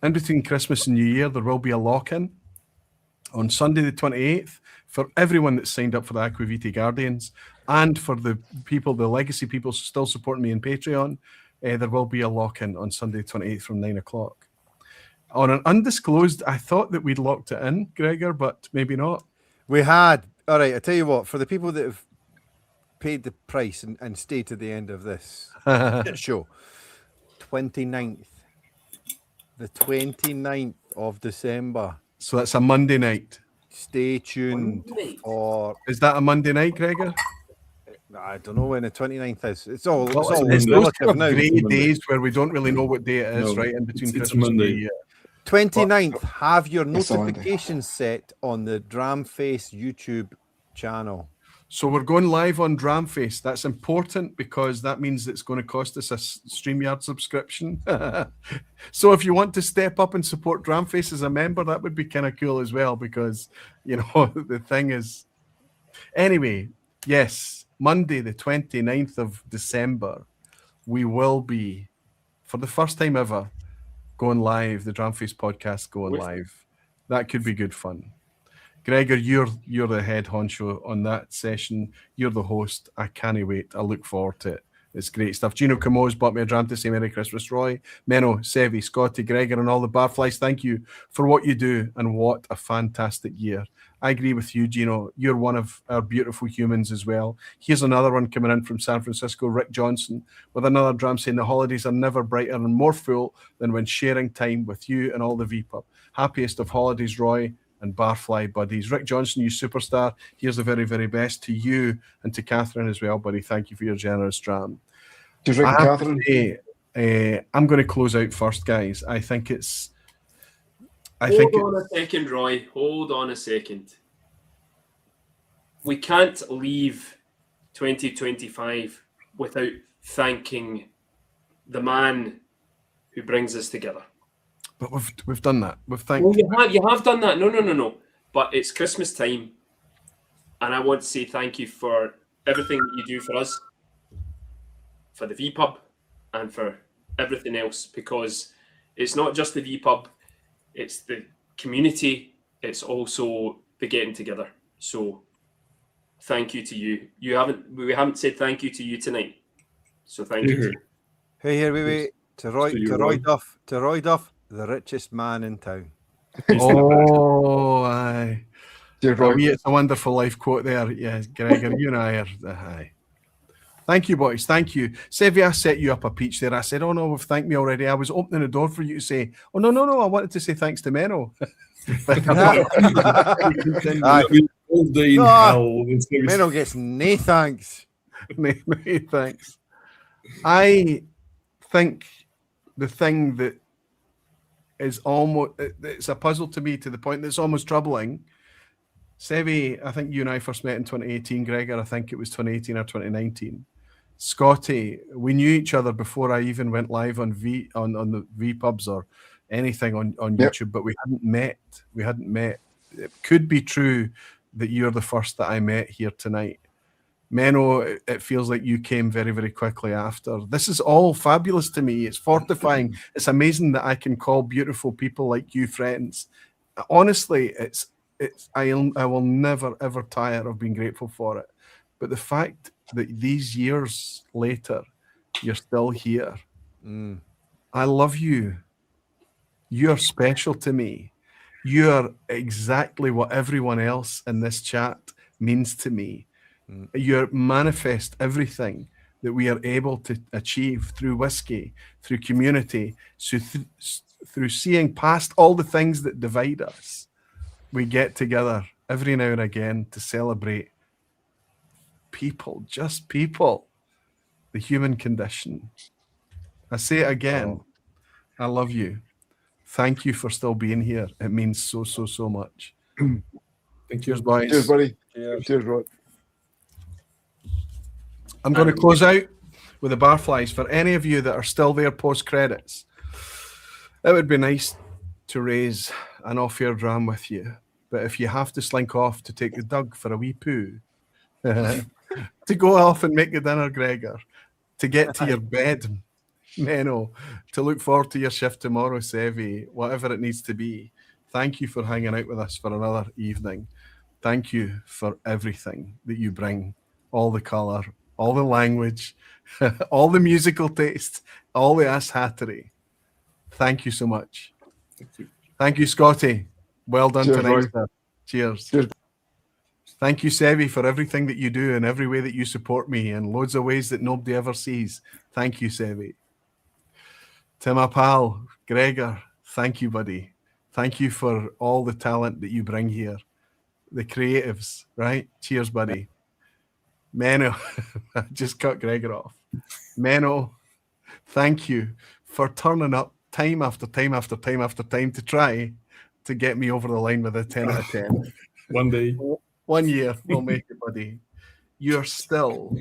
in between Christmas and New Year, there will be a lock-in on Sunday the 28th for everyone that's signed up for the Aqvavitae Guardians and for the people, the legacy people still supporting me on Patreon. There will be a lock-in on Sunday the 28th from 9 o'clock. On an undisclosed, I thought that we'd locked it in, Gregor, but maybe not. We had. All right, I tell you what, for the people that have paid the price and stayed to the end of this show, 29th. The 29th of December. So that's a Monday night. Stay tuned for. Is that a Monday night, Gregor? I don't know when the 29th is. It's all Well, relative it's those sort of now. grey days where we don't really know what day it is, No, right? In between it's Christmas and New Monday. Year. 29th, have your It's a Monday. notifications set on the Dramface YouTube channel. So we're going live on Dramface. That's important because that means it's going to cost us a StreamYard subscription. So if you want to step up and support Dramface as a member, that would be kind of cool as well because, you know, the thing is... Anyway, yes, Monday the 29th of December, we will be, for the first time ever, going live, the Dramface podcast going live. That could be good fun. Gregor, you're the head honcho on that session. You're the host. I can't wait. I look forward to it. It's great stuff. Gino Camo's bought me a dram to say Merry Christmas, Roy. Menno, Seve, Scotty, Gregor, and all the barflies. Thank you for what you do, and what a fantastic year. I agree with you, Gino. You're one of our beautiful humans as well. Here's another one coming in from San Francisco, Rick Johnson, with another dram saying the holidays are never brighter and more full than when sharing time with you and all the vPub. Happiest of holidays, Roy and barfly buddies. Rick Johnson, you superstar. Here's the very, very best to you and to Catherine as well, buddy. Thank you for your generous dram. Just Rick and I have to Catherine. say, I'm going to close out first, guys. I think it's... Hold on a second, Roy. Hold on a second. We can't leave 2025 without thanking the man who brings us together. But we've done that. We've thanked... Well, you have done that. No. But it's Christmas time, and I want to say thank you for everything that you do for us. for the vPub and for everything else, because it's not just the vPub, it's the community, it's also the getting together. So thank you to you. We haven't said thank you to you tonight. So thank you. Hey, wait. To Roy Duff, the richest man in town. Oh, aye. Dear Roy. It's a wonderful life quote there. Yeah, Gregor, you and I are aye. Thank you, boys. Thank you. Seve, I set you up a peach there. I said, oh, no, we've thanked me already. I was opening the door for you to say, oh, no. I wanted to say thanks to Menno. All day in hell. Menno gets no thanks. No thanks. I think the thing that is almost, it's a puzzle to me to the point that's almost troubling. Seve, I think you and I first met in 2018. Gregor, I think it was 2018 or 2019. Scotty, we knew each other before I even went live on the vPubs or anything on YouTube, but we hadn't met. It could be true that you're the first that I met here tonight. Menno, it feels like you came very, very quickly after. This is all fabulous to me. It's fortifying. It's amazing that I can call beautiful people like you friends. Honestly, I will never, ever tire of being grateful for it. But the fact that these years later, you're still here. I love you. You're special to me. You're exactly what everyone else in this chat means to me. You manifest everything that we are able to achieve through whiskey, through community, through seeing past all the things that divide us. We get together every now and again to celebrate people, just people, the human condition. I say it again, I love you. Thank you for still being here. It means so, so, so much. Thank you. Cheers, boys. Cheers, buddy. Cheers, Roy. I'm going to close out with the barflies. For any of you that are still there post-credits, it would be nice to raise an off-air dram with you. But if you have to slink off to take the Doug for a wee poo, to go off and make the dinner, Gregor, to get to your bed, Menno, to look forward to your shift tomorrow, Seve, whatever it needs to be. Thank you for hanging out with us for another evening. Thank you for everything that you bring, all the colour, all the language, all the musical taste, all the ass-hattery. Thank you so much. Thank you, Scotty. Well done tonight, sir. Cheers. Thank you, Seve, for everything that you do and every way that you support me in loads of ways that nobody ever sees. Thank you, Seve. To my pal, Gregor, thank you, buddy. Thank you for all the talent that you bring here. The creatives, right? Cheers, buddy. Menno, I just cut Gregor off. Menno, thank you for turning up time after time after time after time to try to get me over the line with a 10 out of 10. One day. 1 year, we'll make it, buddy. You're still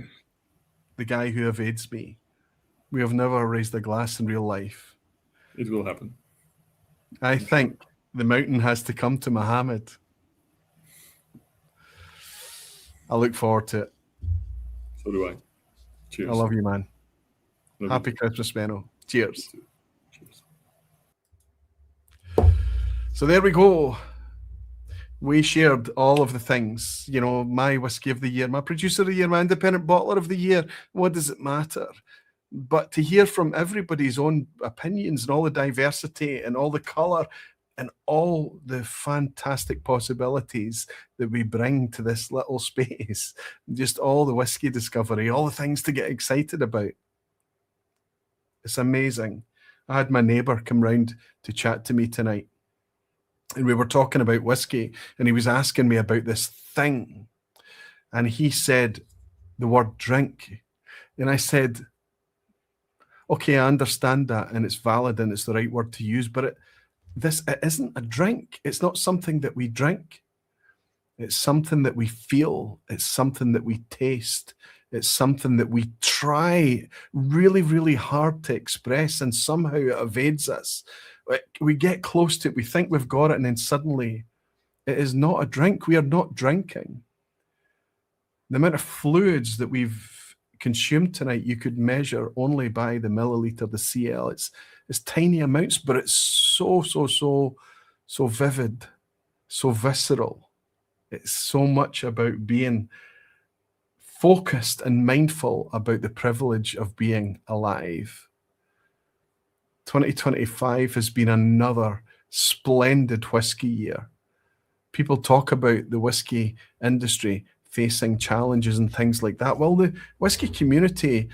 the guy who evades me. We have never raised a glass in real life. It will happen. I think the mountain has to come to Muhammad. I look forward to it. So do I. Cheers. I love you, man. Love Happy you. Christmas, Menno. Cheers. Cheers. So there we go. We shared all of the things, you know, my whiskey of the year, my producer of the year, my independent bottler of the year. What does it matter? But to hear from everybody's own opinions and all the diversity and all the colour and all the fantastic possibilities that we bring to this little space, just all the whiskey discovery, all the things to get excited about. It's amazing. I had my neighbour come round to chat to me tonight, and we were talking about whiskey, and he was asking me about this thing, and he said the word drink, and I said, okay, I understand that, and it's valid, and it's the right word to use, but it isn't a drink. It's not something that we drink. It's something that we feel. It's something that we taste. It's something that we try really, really hard to express, and somehow it evades us. We get close to it, we think we've got it, and then suddenly it is not a drink. We are not drinking. The amount of fluids that we've consumed tonight, you could measure only by the milliliter, the CL. It's tiny amounts, but it's so vivid, so visceral. It's so much about being focused and mindful about the privilege of being alive. 2025 has been another splendid whiskey year. People talk about the whiskey industry facing challenges and things like that. Well, the whiskey community,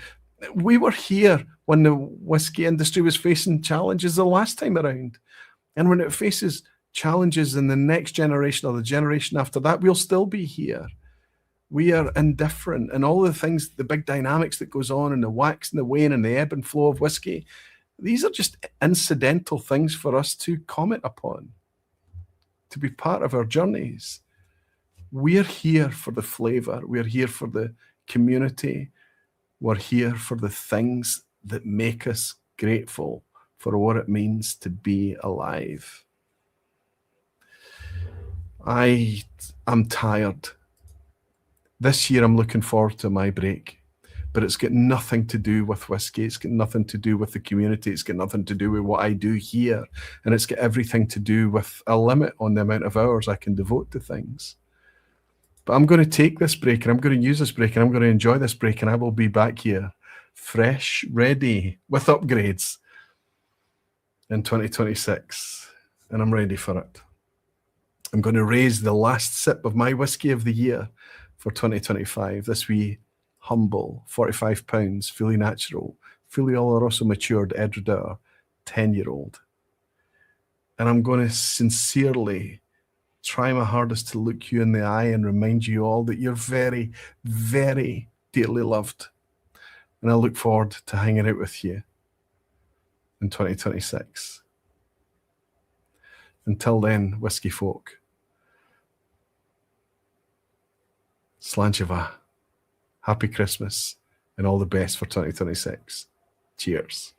we were here when the whiskey industry was facing challenges the last time around. And when it faces challenges in the next generation or the generation after that, we'll still be here. We are indifferent, and all the things, the big dynamics that goes on in the wax and the wane and the ebb and flow of whiskey, these are just incidental things for us to comment upon, to be part of our journeys. We're here for the flavor. We're here for the community. We're here for the things that make us grateful for what it means to be alive. I'm tired. This year I'm looking forward to my break, but it's got nothing to do with whiskey. It's got nothing to do with the community. It's got nothing to do with what I do here. And it's got everything to do with a limit on the amount of hours I can devote to things. But I'm going to take this break, and I'm going to use this break, and I'm going to enjoy this break, and I will be back here fresh, ready, with upgrades in 2026. And I'm ready for it. I'm going to raise the last sip of my whiskey of the year for 2025. This wee humble 45 pounds, fully natural, fully Oloroso matured Edredauer 10-year-old. And I'm going to sincerely try my hardest to look you in the eye and remind you all that you're very, very dearly loved. And I look forward to hanging out with you in 2026. Until then, whiskey folk, Slancheva, happy Christmas, and all the best for 2026. Cheers.